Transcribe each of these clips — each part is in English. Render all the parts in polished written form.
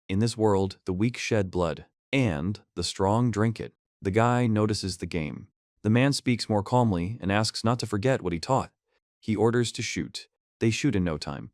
In this world, the weak shed blood, and the strong drink it. The guy notices the game. The man speaks more calmly and asks not to forget what he taught. He orders to shoot. They shoot in no time.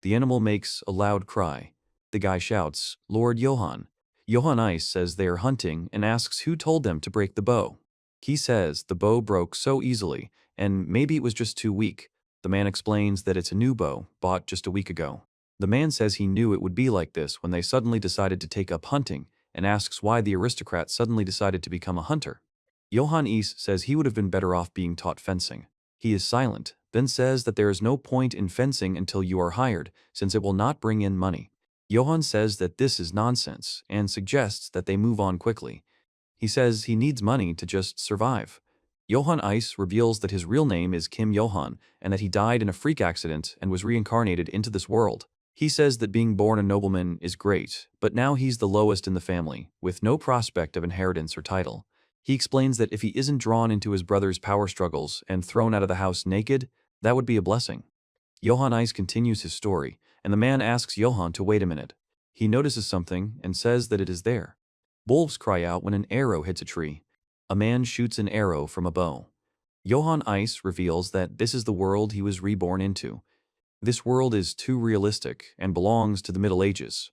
The animal makes a loud cry. The guy shouts, "Lord Johann." Johann Ice says they are hunting and asks who told them to break the bow. He says the bow broke so easily, and maybe it was just too weak. The man explains that it's a new bow, bought just a week ago. The man says he knew it would be like this when they suddenly decided to take up hunting, and asks why the aristocrat suddenly decided to become a hunter. Johann Ice says he would have been better off being taught fencing. He is silent, then says that there is no point in fencing until you are hired, since it will not bring in money. Johann says that this is nonsense, and suggests that they move on quickly. He says he needs money to just survive. Johann Ice reveals that his real name is Kim Johann, and that he died in a freak accident and was reincarnated into this world. He says that being born a nobleman is great, but now he's the lowest in the family, with no prospect of inheritance or title. He explains that if he isn't drawn into his brother's power struggles and thrown out of the house naked, that would be a blessing. Johann Ice continues his story, and the man asks Johann to wait a minute. He notices something and says that it is there. Wolves cry out when an arrow hits a tree. A man shoots an arrow from a bow. Johann Ice reveals that this is the world he was reborn into. This world is too realistic and belongs to the Middle Ages.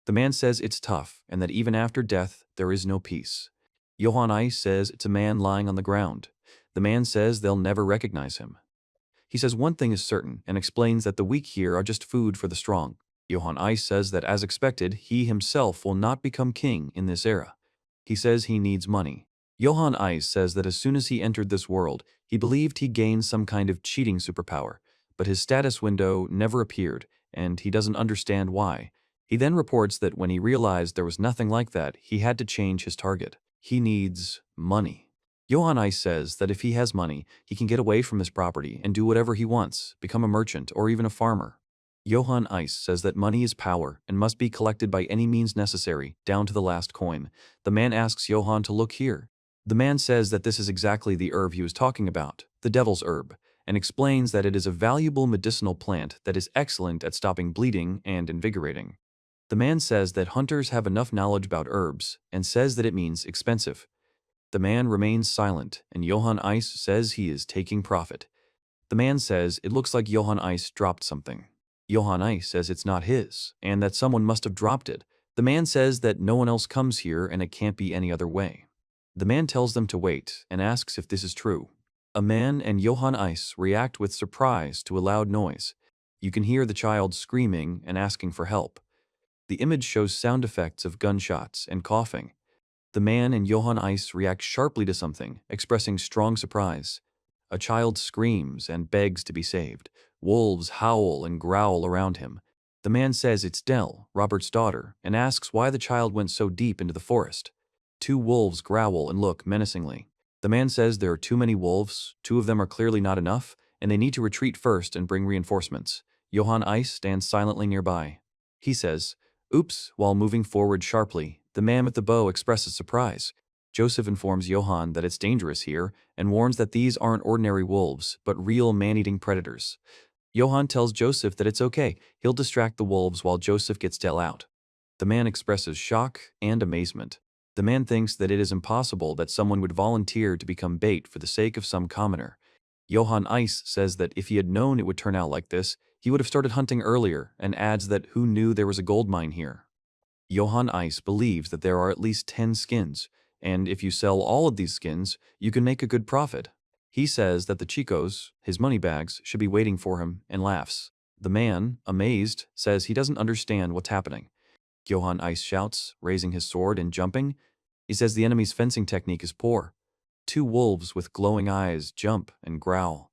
The man says it's tough and that even after death there is no peace. Johann Ice says it's a man lying on the ground. The man says they'll never recognize him. He says one thing is certain and explains that the weak here are just food for the strong. Johann Ice says that as expected, he himself will not become king in this era. He says he needs money. Johann Ice says that as soon as he entered this world, he believed he gained some kind of cheating superpower, but his status window never appeared, and he doesn't understand why. He then reports that when he realized there was nothing like that, he had to change his target. He needs money. Johann Ice says that if he has money, he can get away from this property and do whatever he wants, become a merchant or even a farmer. Johann Ice says that money is power and must be collected by any means necessary, down to the last coin. The man asks Johann to look here. The man says that this is exactly the herb he was talking about, the devil's herb, and explains that it is a valuable medicinal plant that is excellent at stopping bleeding and invigorating. The man says that hunters have enough knowledge about herbs and says that it means expensive. The man remains silent, and Johann Ice says he is taking profit. The man says it looks like Johann Ice dropped something. Johann Ice says it's not his, and that someone must have dropped it. The man says that no one else comes here and it can't be any other way. The man tells them to wait and asks if this is true. A man and Johann Ice react with surprise to a loud noise. You can hear the child screaming and asking for help. The image shows sound effects of gunshots and coughing. The man and Johann Ice react sharply to something, expressing strong surprise. A child screams and begs to be saved. Wolves howl and growl around him. The man says it's Dell, Robert's daughter, and asks why the child went so deep into the forest. Two wolves growl and look menacingly. The man says there are too many wolves, 2 of them are clearly not enough, and they need to retreat first and bring reinforcements. Johann Ice stands silently nearby. He says, "Oops," while moving forward sharply. The man with the bow expresses surprise. Joseph informs Johann that it's dangerous here and warns that these aren't ordinary wolves, but real man-eating predators. Johann tells Joseph that it's okay, he'll distract the wolves while Joseph gets Dell out. The man expresses shock and amazement. The man thinks that it is impossible that someone would volunteer to become bait for the sake of some commoner. Johann Ice says that if he had known it would turn out like this, he would have started hunting earlier, and adds that who knew there was a gold mine here. Johann Ice believes that there are at least 10 skins, and if you sell all of these skins, you can make a good profit. He says that the chicos, his money bags, should be waiting for him, and laughs. The man, amazed, says he doesn't understand what's happening. Johann Ice shouts, raising his sword and jumping. He says the enemy's fencing technique is poor. 2 wolves with glowing eyes jump and growl.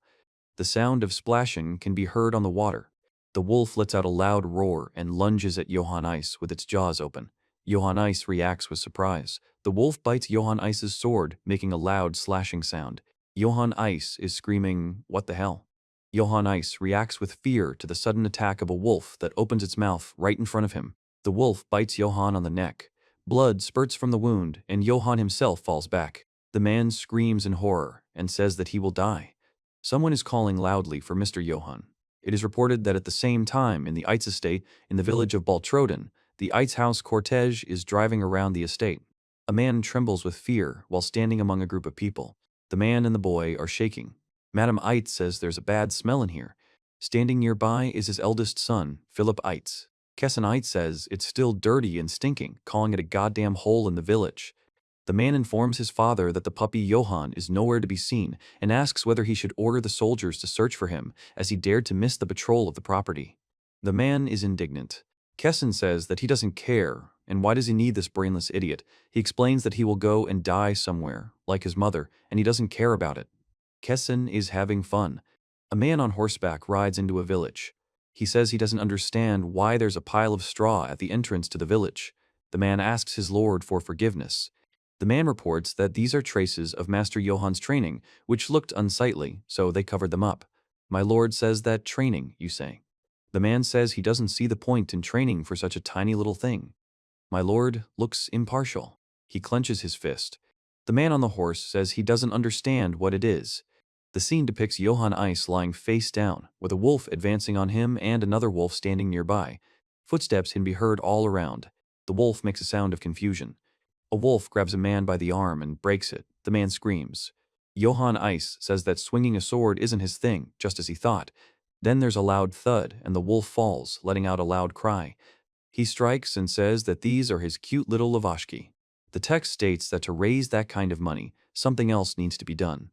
The sound of splashing can be heard on the water. The wolf lets out a loud roar and lunges at Johann Ice with its jaws open. Johann Ice reacts with surprise. The wolf bites Johann Ice's sword, making a loud slashing sound. Johann Ice is screaming, "What the hell?" Johann Ice reacts with fear to the sudden attack of a wolf that opens its mouth right in front of him. The wolf bites Johann on the neck. Blood spurts from the wound, and Johann himself falls back. The man screams in horror and says that he will die. Someone is calling loudly for Mr. Johann. It is reported that at the same time in the Eitz estate in the village of Baltroden, The Eitz House cortege is driving around the estate. A man trembles with fear while standing among a group of people. The man and the boy are shaking. Madame Eitz says there's a bad smell in here. Standing nearby is his eldest son, Philip Eitz. Kesson Eitz says it's still dirty and stinking, calling it a goddamn hole in the village. The man informs his father that the puppy Johann is nowhere to be seen and asks whether he should order the soldiers to search for him, as he dared to miss the patrol of the property. The man is indignant. Kesson says that he doesn't care, and why does he need this brainless idiot? He explains that he will go and die somewhere, like his mother, and he doesn't care about it. Kesson is having fun. A man on horseback rides into a village. He says he doesn't understand why there's a pile of straw at the entrance to the village. The man asks his lord for forgiveness. The man reports that these are traces of Master Johann's training, which looked unsightly, so they covered them up. My lord says that training, you say. The man says he doesn't see the point in training for such a tiny little thing. My lord looks impartial. He clenches his fist. The man on the horse says he doesn't understand what it is. The scene depicts Johann Ice lying face down, with a wolf advancing on him and another wolf standing nearby. Footsteps can be heard all around. The wolf makes a sound of confusion. A wolf grabs a man by the arm and breaks it. The man screams. Johann Ice says that swinging a sword isn't his thing, just as he thought. Then there's a loud thud, and the wolf falls, letting out a loud cry. He strikes and says that these are his cute little Lavashki. The text states that to raise that kind of money, something else needs to be done.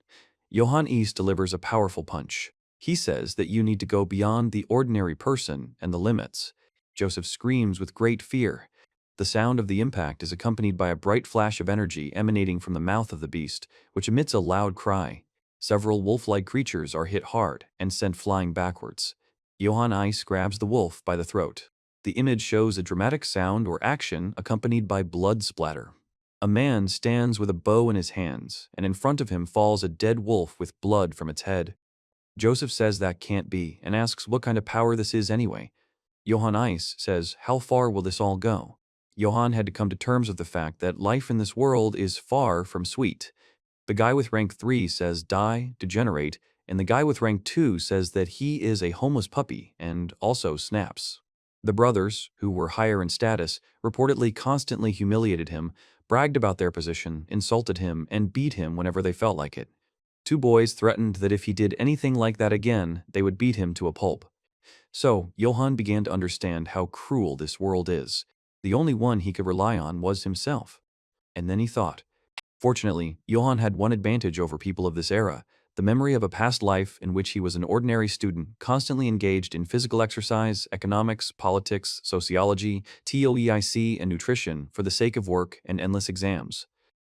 Johann Ice delivers a powerful punch. He says that you need to go beyond the ordinary person and the limits. Joseph screams with great fear. The sound of the impact is accompanied by a bright flash of energy emanating from the mouth of the beast, which emits a loud cry. Several wolf-like creatures are hit hard and sent flying backwards. Johann Ice grabs the wolf by the throat. The image shows a dramatic sound or action accompanied by blood splatter. A man stands with a bow in his hands, and in front of him falls a dead wolf with blood from its head. Joseph says that can't be, and asks what kind of power this is anyway. Johann Ice says, how far will this all go? Johann had to come to terms with the fact that life in this world is far from sweet. The guy with rank 3 says die, degenerate, and the guy with rank 2 says that he is a homeless puppy and also snaps. The brothers, who were higher in status, reportedly constantly humiliated him, bragged about their position, insulted him, and beat him whenever they felt like it. Two boys threatened that if he did anything like that again, they would beat him to a pulp. So, Johann began to understand how cruel this world is. The only one he could rely on was himself. And then he thought. Fortunately, Johann had one advantage over people of this era, the memory of a past life in which he was an ordinary student constantly engaged in physical exercise, economics, politics, sociology, TOEIC, and nutrition for the sake of work and endless exams.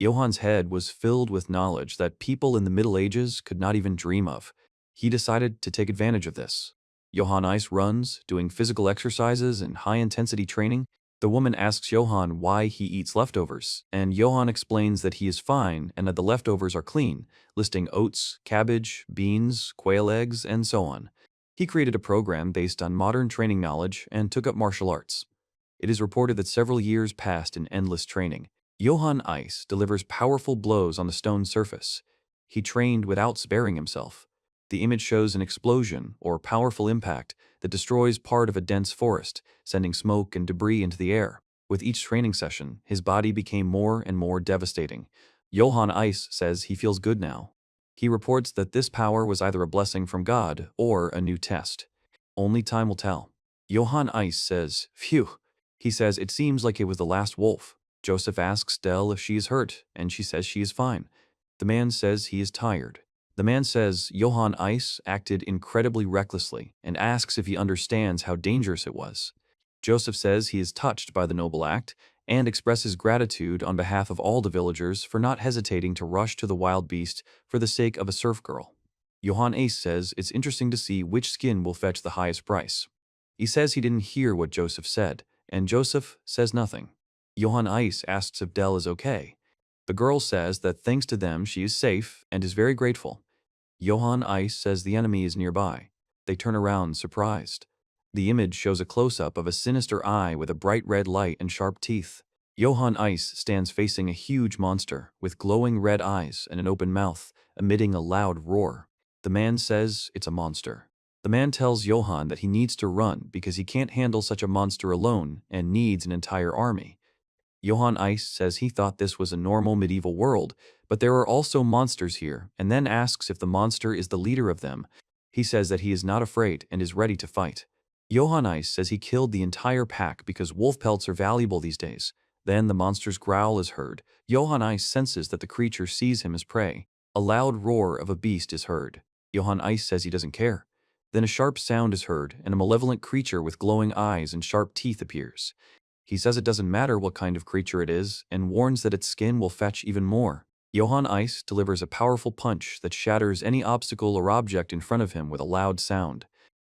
Johann's head was filled with knowledge that people in the Middle Ages could not even dream of. He decided to take advantage of this. Johann Ice runs, doing physical exercises and high-intensity training. The woman asks Johann why he eats leftovers, and Johann explains that he is fine and that the leftovers are clean, listing oats, cabbage, beans, quail eggs, and so on. He created a program based on modern training knowledge and took up martial arts. It is reported that several years passed in endless training. Johann Ice delivers powerful blows on the stone surface. He trained without sparing himself. The image shows an explosion or powerful impact that destroys part of a dense forest, sending smoke and debris into the air. With each training session, his body became more and more devastating. Johann Ice says he feels good now. He reports that this power was either a blessing from God or a new test. Only time will tell. Johann Ice says, phew. He says it seems like it was the last wolf. Joseph asks Dell if she is hurt, and she says she is fine. The man says he is tired. The man says Johann Ice acted incredibly recklessly and asks if he understands how dangerous it was. Joseph says he is touched by the noble act and expresses gratitude on behalf of all the villagers for not hesitating to rush to the wild beast for the sake of a serf girl. Johann Ice says it's interesting to see which skin will fetch the highest price. He says he didn't hear what Joseph said, and Joseph says nothing. Johann Ice asks if Dell is okay. The girl says that thanks to them she is safe and is very grateful. Johann Ice says the enemy is nearby. They turn around, surprised. The image shows a close-up of a sinister eye with a bright red light and sharp teeth. Johann Ice stands facing a huge monster with glowing red eyes and an open mouth, emitting a loud roar. The man says it's a monster. The man tells Johann that he needs to run because he can't handle such a monster alone and needs an entire army. Johann Ice says he thought this was a normal medieval world, but there are also monsters here, and then asks if the monster is the leader of them. He says that he is not afraid and is ready to fight. Johann Ice says he killed the entire pack because wolf pelts are valuable these days. Then the monster's growl is heard. Johann Ice senses that the creature sees him as prey. A loud roar of a beast is heard. Johann Ice says he doesn't care. Then a sharp sound is heard, and a malevolent creature with glowing eyes and sharp teeth appears. He says it doesn't matter what kind of creature it is, and warns that its skin will fetch even more. Johann Ice delivers a powerful punch that shatters any obstacle or object in front of him with a loud sound.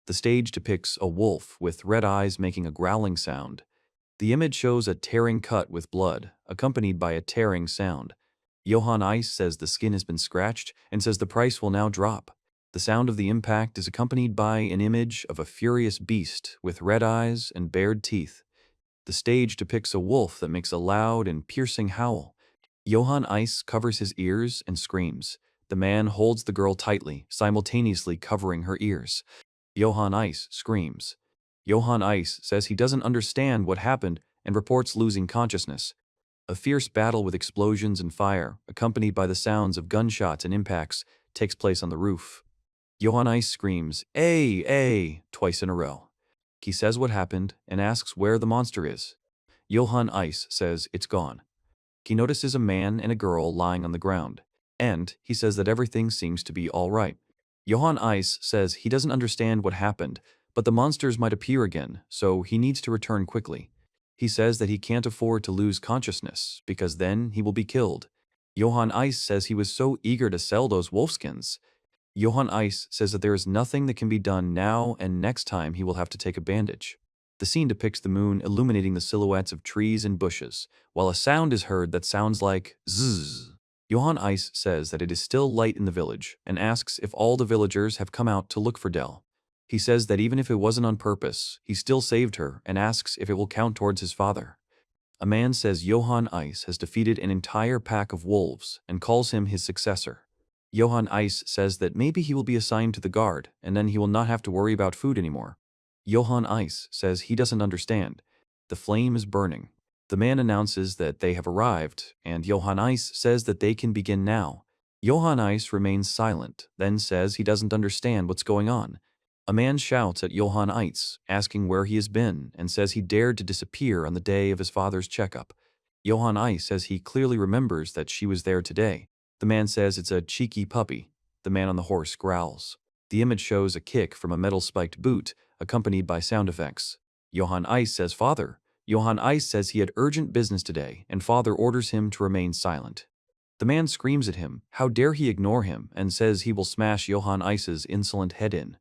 The stage depicts a wolf with red eyes making a growling sound. The image shows a tearing cut with blood, accompanied by a tearing sound. Johann Ice says the skin has been scratched and says the price will now drop. The sound of the impact is accompanied by an image of a furious beast with red eyes and bared teeth. The stage depicts a wolf that makes a loud and piercing howl. Johann Ice covers his ears and screams. The man holds the girl tightly, simultaneously covering her ears. Johann Ice screams. Johann Ice says he doesn't understand what happened and reports losing consciousness. A fierce battle with explosions and fire, accompanied by the sounds of gunshots and impacts, takes place on the roof. Johann Ice screams, "Ay!" twice in a row. He says what happened and asks where the monster is. Johann Ice says it's gone. He notices a man and a girl lying on the ground, and he says that everything seems to be all right. Johann Ice says he doesn't understand what happened, but the monsters might appear again, so he needs to return quickly. He says that he can't afford to lose consciousness, because then he will be killed. Johann Ice says he was so eager to sell those wolfskins. Johann Ice says that there is nothing that can be done now, and next time he will have to take a bandage. The scene depicts the moon illuminating the silhouettes of trees and bushes, while a sound is heard that sounds like zzz. Johann Ice says that it is still light in the village, and asks if all the villagers have come out to look for Dell. He says that even if it wasn't on purpose, he still saved her, and asks if it will count towards his father. A man says Johann Ice has defeated an entire pack of wolves, and calls him his successor. Johann Ice says that maybe he will be assigned to the guard, and then he will not have to worry about food anymore. Johann Ice says he doesn't understand. The flame is burning. The man announces that they have arrived, and Johann Ice says that they can begin now. Johann Ice remains silent, then says he doesn't understand what's going on. A man shouts at Johann Ice, asking where he has been, and says he dared to disappear on the day of his father's checkup. Johann Ice says he clearly remembers that she was there today. The man says it's a cheeky puppy. The man on the horse growls. The image shows a kick from a metal-spiked boot, accompanied by sound effects. Johann Ice says father. Johann Ice says he had urgent business today, and father orders him to remain silent. The man screams at him, how dare he ignore him, and says he will smash Johann Ice's insolent head in.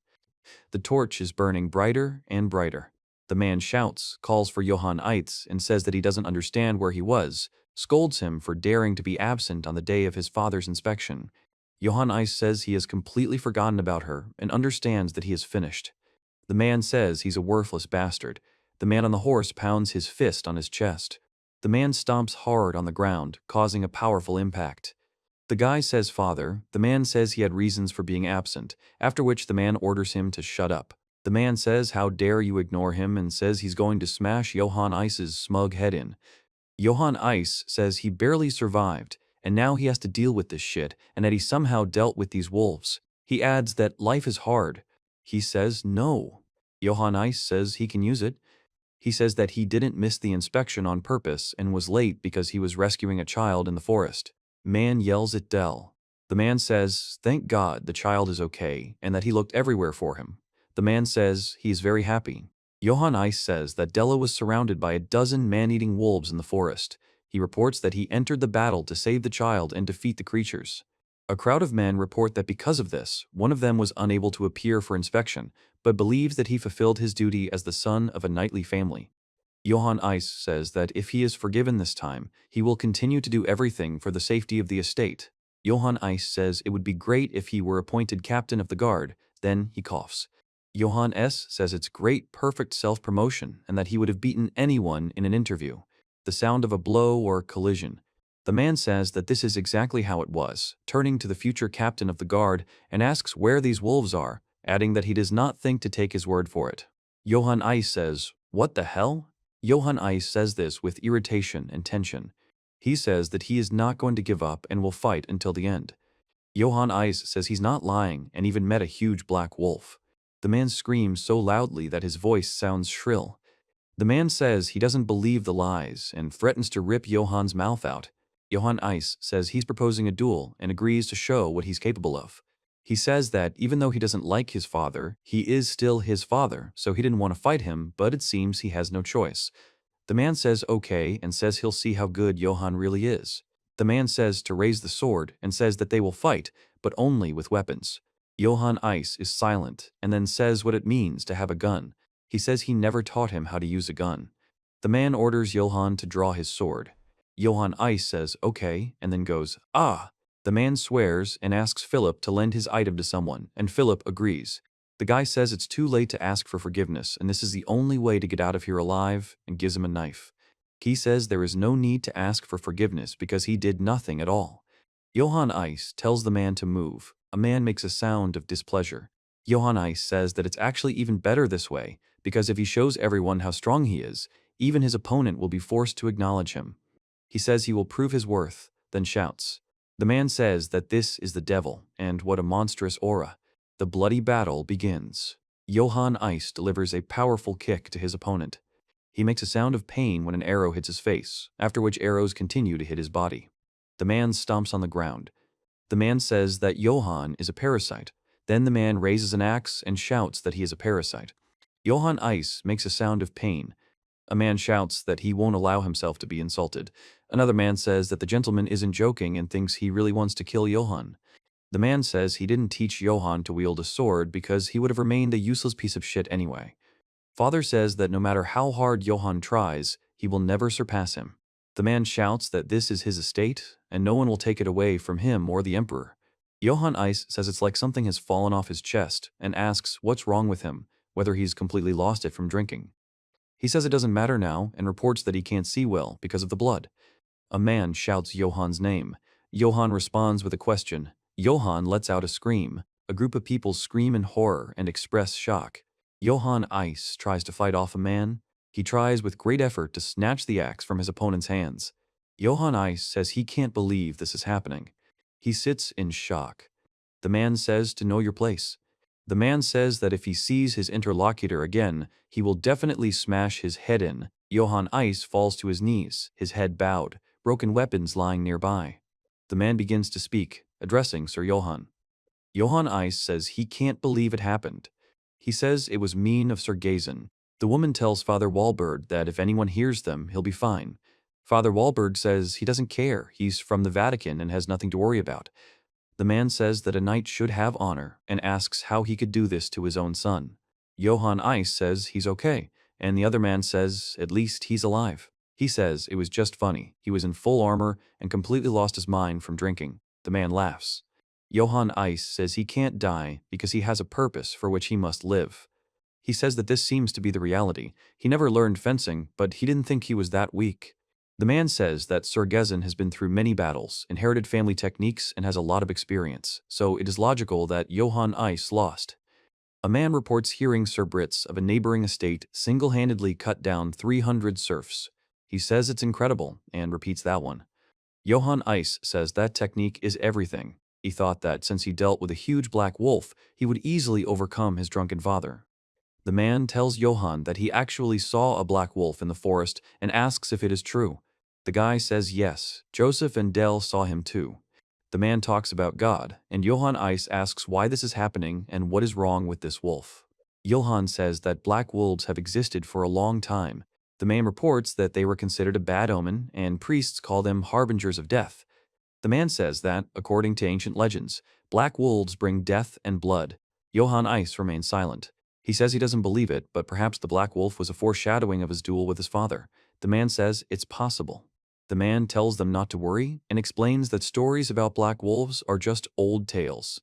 The torch is burning brighter and brighter. The man shouts, calls for Johann Ice, and says that he doesn't understand where he was, scolds him for daring to be absent on the day of his father's inspection. Johann Ice says he has completely forgotten about her and understands that he is finished. The man says he's a worthless bastard. The man on the horse pounds his fist on his chest. The man stomps hard on the ground, causing a powerful impact. The guy says father. The man says he had reasons for being absent, after which the man orders him to shut up. The man says how dare you ignore him and says he's going to smash Johann Ice's smug head in. Johann Ice says he barely survived, and now he has to deal with this shit, and that he somehow dealt with these wolves. He adds that life is hard. He says no. Johann Ice says he can use it. He says that he didn't miss the inspection on purpose and was late because he was rescuing a child in the forest. Man yells at Dell. The man says, thank God the child is okay, and that he looked everywhere for him. The man says he is very happy. Johann Ice says that Della was surrounded by a dozen man-eating wolves in the forest. He reports that he entered the battle to save the child and defeat the creatures. A crowd of men report that because of this, one of them was unable to appear for inspection, but believes that he fulfilled his duty as the son of a knightly family. Johann Ice says that if he is forgiven this time, he will continue to do everything for the safety of the estate. Johann Ice says it would be great if he were appointed captain of the guard, then he coughs. Johann S. says it's great perfect self-promotion and that he would have beaten anyone in an interview. The sound of a blow or collision. The man says that this is exactly how it was, turning to the future captain of the guard and asks where these wolves are. adding that he does not think to take his word for it. Johann Ice says, "What the hell?" Johann Ice says this with irritation and tension. He says that he is not going to give up and will fight until the end. Johann Ice says he's not lying and even met a huge black wolf. The man screams so loudly that his voice sounds shrill. The man says he doesn't believe the lies and threatens to rip Johann's mouth out. Johann Ice says he's proposing a duel and agrees to show what he's capable of. He says that even though he doesn't like his father, he is still his father, so he didn't want to fight him, but it seems he has no choice. The man says okay and says he'll see how good Johann really is. The man says to raise the sword and says that they will fight, but only with weapons. Johann Ice is silent and then says what it means to have a gun. He says he never taught him how to use a gun. The man orders Johann to draw his sword. Johann Ice says okay and then goes, "Ah." The man swears and asks Philip to lend his item to someone, and Philip agrees. The guy says it's too late to ask for forgiveness and this is the only way to get out of here alive, and gives him a knife. He says there is no need to ask for forgiveness because he did nothing at all. Johann Ice tells the man to move. A man makes a sound of displeasure. Johann Ice says that it's actually even better this way, because if he shows everyone how strong he is, even his opponent will be forced to acknowledge him. He says he will prove his worth, then shouts. The man says that this is the devil, and what a monstrous aura. The bloody battle begins. Johann Ice delivers a powerful kick to his opponent. He makes a sound of pain when an arrow hits his face, after which arrows continue to hit his body. The man stomps on the ground. The man says that Johann is a parasite. Then the man raises an axe and shouts that he is a parasite. Johann Ice makes a sound of pain. A man shouts that he won't allow himself to be insulted. Another man says that the gentleman isn't joking and thinks he really wants to kill Johann. The man says he didn't teach Johann to wield a sword because he would have remained a useless piece of shit anyway. Father says that no matter how hard Johann tries, he will never surpass him. The man shouts that this is his estate, and no one will take it away from him or the emperor. Johann Ice says it's like something has fallen off his chest, and asks what's wrong with him, whether he's completely lost it from drinking. He says it doesn't matter now, and reports that he can't see well because of the blood. A man shouts Johann's name. Johann responds with a question. Johann lets out a scream. A group of people scream in horror and express shock. Johann Ice tries to fight off a man. He tries with great effort to snatch the axe from his opponent's hands. Johann Ice says he can't believe this is happening. He sits in shock. The man says to know your place. The man says that if he sees his interlocutor again, he will definitely smash his head in. Johann Ice falls to his knees, his head bowed, broken weapons lying nearby. The man begins to speak, addressing Sir Johann. Johann Ice says he can't believe it happened. He says it was mean of Sir Gazen. The woman tells Father Walberg that if anyone hears them, he'll be fine. Father Walberg says he doesn't care, he's from the Vatican and has nothing to worry about. The man says that a knight should have honor and asks how he could do this to his own son. Johann Ice says he's okay, and the other man says at least he's alive. He says it was just funny, he was in full armor and completely lost his mind from drinking. The man laughs. Johann Ice says he can't die because he has a purpose for which he must live. He says that this seems to be the reality. He never learned fencing, but he didn't think he was that weak. The man says that Sir Gezen has been through many battles, inherited family techniques, and has a lot of experience, so it is logical that Johann Ice lost. A man reports hearing Sir Brits of a neighboring estate single-handedly cut down 300 serfs. He says it's incredible, and repeats that one. Johann Ice says that technique is everything. He thought that since he dealt with a huge black wolf, he would easily overcome his drunken father. The man tells Johann that he actually saw a black wolf in the forest and asks if it is true. The guy says yes, Joseph and Dell saw him too. The man talks about God, and Johann Ice asks why this is happening and what is wrong with this wolf. Johann says that black wolves have existed for a long time. The man reports that they were considered a bad omen, and priests call them harbingers of death. The man says that, according to ancient legends, black wolves bring death and blood. Johann Ice remains silent. He says he doesn't believe it, but perhaps the black wolf was a foreshadowing of his duel with his father. The man says it's possible. The man tells them not to worry and explains that stories about black wolves are just old tales.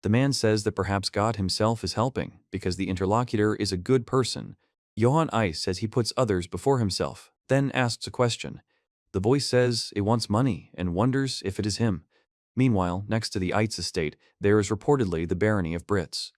The man says that perhaps God himself is helping because the interlocutor is a good person. Johann Ice says he puts others before himself, then asks a question. The voice says it wants money and wonders if it is him. Meanwhile, next to the Eitz estate, there is reportedly the barony of Brits.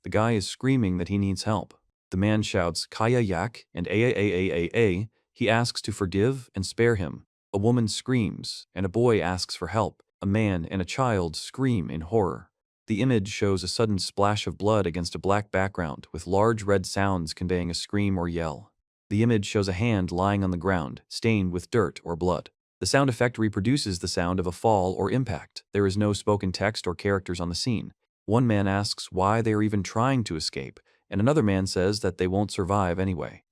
The guy is screaming that he needs help. The man shouts Kaya Yak and A. He asks to forgive and spare him. A woman screams, and a boy asks for help. A man and a child scream in horror. The image shows a sudden splash of blood against a black background, with large red sounds conveying a scream or yell. The image shows a hand lying on the ground, stained with dirt or blood. The sound effect reproduces the sound of a fall or impact. There is no spoken text or characters on the scene. One man asks why they are even trying to escape, and another man says that they won't survive anyway.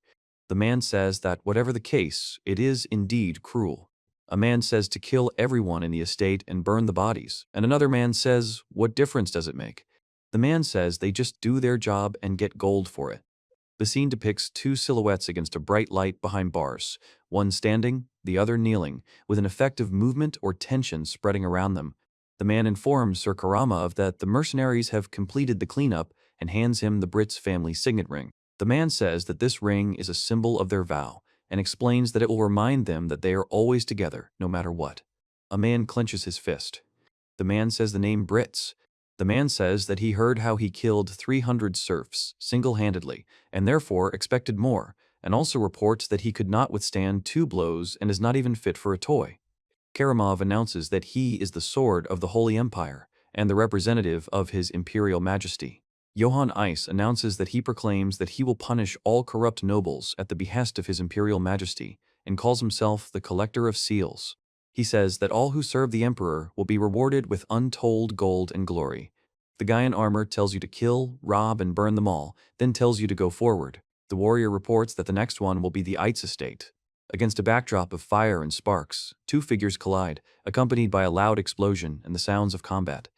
The man says that whatever the case, it is indeed cruel. A man says to kill everyone in the estate and burn the bodies, and another man says, what difference does it make? The man says they just do their job and get gold for it. The scene depicts two silhouettes against a bright light behind bars, one standing, the other kneeling, with an effect of movement or tension spreading around them. The man informs Sir Karama of that the mercenaries have completed the cleanup and hands him the Brits family signet ring. The man says that this ring is a symbol of their vow and explains that it will remind them that they are always together, no matter what. A man clenches his fist. The man says the name Brits. The man says that he heard how he killed 300 serfs single-handedly and therefore expected more, and also reports that he could not withstand 2 blows and is not even fit for a toy. Karamov announces that he is the sword of the Holy Empire and the representative of His Imperial Majesty. Johann Eis announces that he proclaims that he will punish all corrupt nobles at the behest of His Imperial Majesty and calls himself the Collector of Seals. He says that all who serve the Emperor will be rewarded with untold gold and glory. The guy in armor tells you to kill, rob, and burn them all, then tells you to go forward. The warrior reports that the next one will be the Eitz estate. Against a backdrop of fire and sparks, 2 figures collide, accompanied by a loud explosion and the sounds of combat.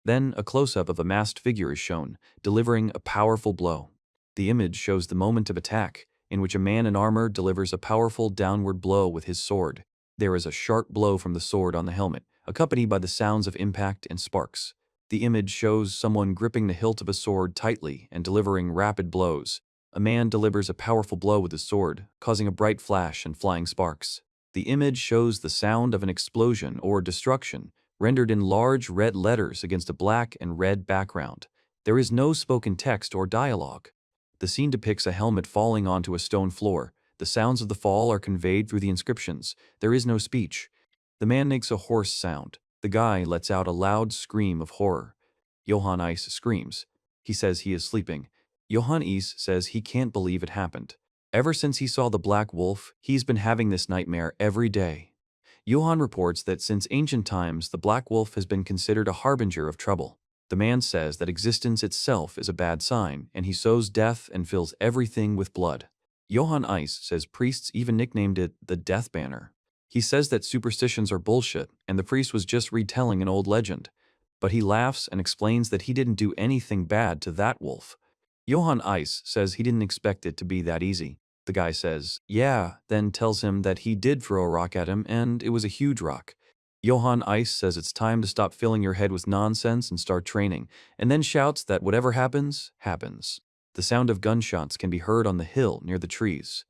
Then a close-up of a masked figure is shown, delivering a powerful blow. The image shows the moment of attack, in which a man in armor delivers a powerful downward blow with his sword. There is a sharp blow from the sword on the helmet, accompanied by the sounds of impact and sparks. The image shows someone gripping the hilt of a sword tightly and delivering rapid blows. A man delivers a powerful blow with his sword, causing a bright flash and flying sparks. The image shows the sound of an explosion or destruction, rendered in large red letters against a black and red background. There is no spoken text or dialogue. The scene depicts a helmet falling onto a stone floor. The sounds of the fall are conveyed through the inscriptions. There is no speech. The man makes a hoarse sound. The guy lets out a loud scream of horror. Johann Eis screams. He says he is sleeping. Johann Eis says he can't believe it happened. Ever since he saw the Black Wolf, he's been having this nightmare every day. Johann reports that since ancient times, the Black Wolf has been considered a harbinger of trouble. The man says that existence itself is a bad sign, and he sows death and fills everything with blood. Johann Eis says priests even nicknamed it the Death Banner. He says that superstitions are bullshit, and the priest was just retelling an old legend. But he laughs and explains that he didn't do anything bad to that wolf. Johann Eis says he didn't expect it to be that easy. The guy says, yeah, then tells him that he did throw a rock at him and it was a huge rock. Johann Eis says it's time to stop filling your head with nonsense and start training, and then shouts that whatever happens, happens. The sound of gunshots can be heard on the hill near the trees.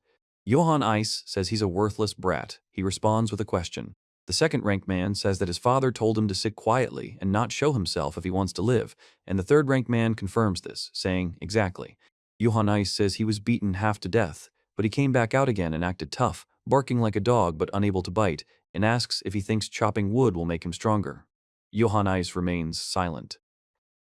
Johann Eis says he's a worthless brat. He responds with a question. The second-ranked man says that his father told him to sit quietly and not show himself if he wants to live, and the third-ranked man confirms this, saying, exactly. Johann Eis says he was beaten half to death, but he came back out again and acted tough, barking like a dog but unable to bite, and asks if he thinks chopping wood will make him stronger. Johann Eis remains silent.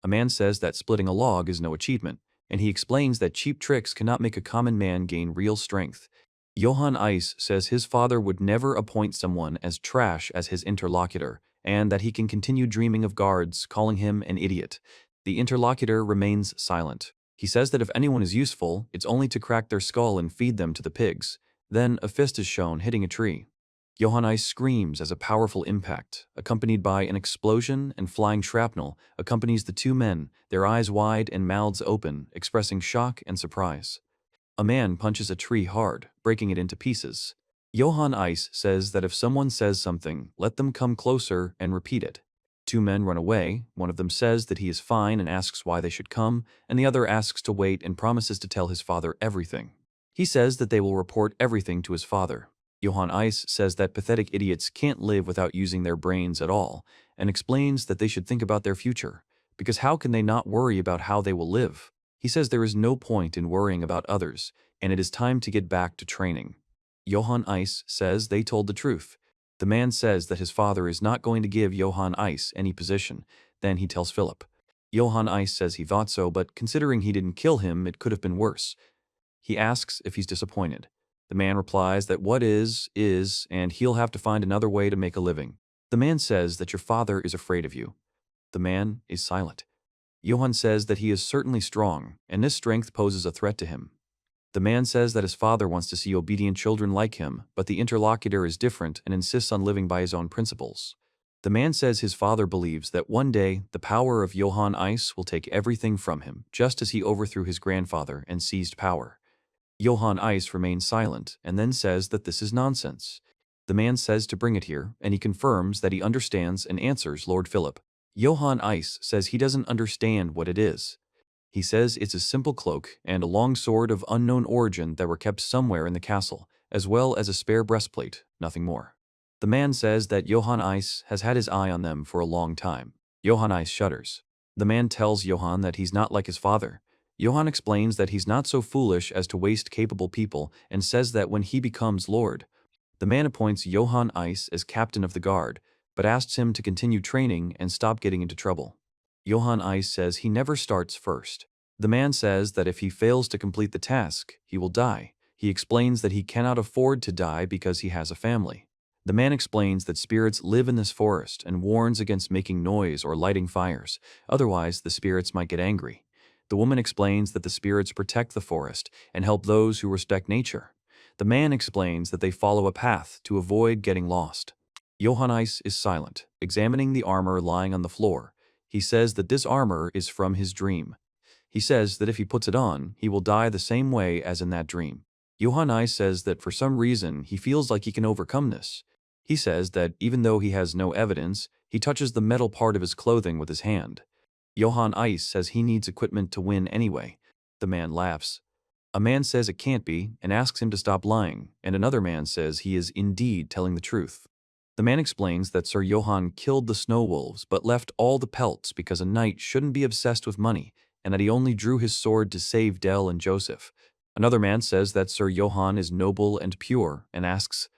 A man says that splitting a log is no achievement, and he explains that cheap tricks cannot make a common man gain real strength. Johann Eis says his father would never appoint someone as trash as his interlocutor, and that he can continue dreaming of guards calling him an idiot. The interlocutor remains silent. He says that if anyone is useful, it's only to crack their skull and feed them to the pigs. Then a fist is shown hitting a tree. Johann Eis screams as a powerful impact, accompanied by an explosion and flying shrapnel, accompanies the 2 men, their eyes wide and mouths open, expressing shock and surprise. A man punches a tree hard, breaking it into pieces. Johann Eis says that if someone says something, let them come closer and repeat it. 2 men run away. One of them says that he is fine and asks why they should come, and the other asks to wait and promises to tell his father everything. He says that they will report everything to his father. Johann Eis says that pathetic idiots can't live without using their brains at all, and explains that they should think about their future. because how can they not worry about how they will live? He says there is no point in worrying about others, and it is time to get back to training. Johann Ice says they told the truth. The man says that his father is not going to give Johann Ice any position. Then he tells Philip. Johann Ice says he thought so, but considering he didn't kill him, it could have been worse. He asks if he's disappointed. The man replies that what is, and he'll have to find another way to make a living. The man says that your father is afraid of you. The man is silent. Johann says that he is certainly strong, and this strength poses a threat to him. The man says that his father wants to see obedient children like him, but the interlocutor is different and insists on living by his own principles. The man says his father believes that one day the power of Johann Ice will take everything from him, just as he overthrew his grandfather and seized power. Johann Ice remains silent and then says that this is nonsense. The man says to bring it here, and he confirms that he understands and answers Lord Philip. Johann Ice says he doesn't understand what it is. He says it's a simple cloak and a long sword of unknown origin that were kept somewhere in the castle, as well as a spare breastplate, nothing more. The man says that Johann Ice has had his eye on them for a long time. Johann Ice shudders. The man tells Johann that he's not like his father. Johann explains that he's not so foolish as to waste capable people and says that when he becomes lord, the man appoints Johann Ice as captain of the guard, but asks him to continue training and stop getting into trouble. Johann Ice says he never starts first. The man says that if he fails to complete the task, he will die. He explains that he cannot afford to die because he has a family. The man explains that spirits live in this forest and warns against making noise or lighting fires, otherwise the spirits might get angry. The woman explains that the spirits protect the forest and help those who respect nature. The man explains that they follow a path to avoid getting lost. Johann Ice is silent, examining the armor lying on the floor. He says that this armor is from his dream. He says that if he puts it on, he will die the same way as in that dream. Johann Ice says that for some reason he feels like he can overcome this. He says that even though he has no evidence, he touches the metal part of his clothing with his hand. Johann Ice says he needs equipment to win anyway. The man laughs. A man says it can't be and asks him to stop lying, and another man says he is indeed telling the truth. The man explains that Sir Johann killed the snow wolves but left all the pelts because a knight shouldn't be obsessed with money, and that he only drew his sword to save Dell and Joseph. Another man says that Sir Johann is noble and pure and asks.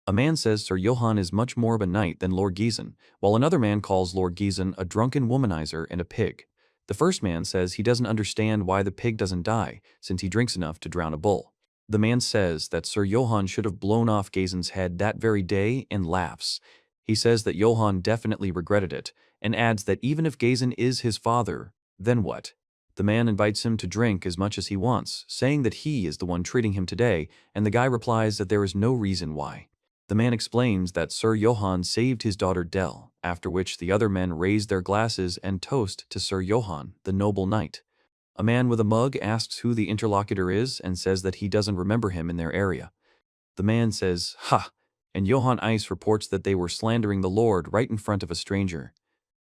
A man says Sir Johann is much more of a knight than Lord Giesen, while another man calls Lord Giesen a drunken womanizer and a pig. The first man says he doesn't understand why the pig doesn't die, since he drinks enough to drown a bull. The man says that Sir Johann should have blown off Giesen's head that very day and laughs. He says that Johann definitely regretted it, and adds that even if Giesen is his father, then what? The man invites him to drink as much as he wants, saying that he is the one treating him today, and the guy replies that there is no reason why. The man explains that Sir Johann saved his daughter Dell, after which the other men raise their glasses and toast to Sir Johann, the noble knight. A man with a mug asks who the interlocutor is and says that he doesn't remember him in their area. The man says, "Ha!" and Johann Ice reports that they were slandering the Lord right in front of a stranger.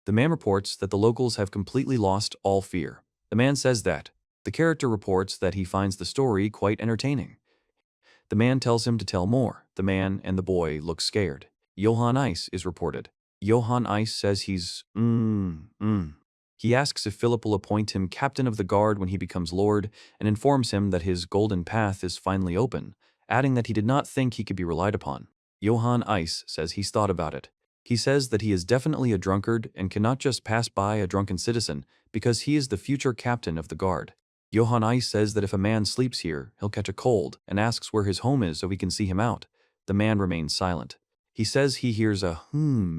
The man reports that the locals have completely lost all fear. The man says that. The character reports that he finds the story quite entertaining. The man tells him to tell more. The man and the boy look scared. Johann Ice is reported. Johann Ice says he's He asks if Philip will appoint him captain of the guard when he becomes lord, and informs him that his golden path is finally open, adding that he did not think he could be relied upon. Johann Ice says he's thought about it. He says that he is definitely a drunkard and cannot just pass by a drunken citizen because he is the future captain of the guard. Johann Ice says that if a man sleeps here, he'll catch a cold, and asks where his home is so he can see him out. The man remains silent. He says he hears a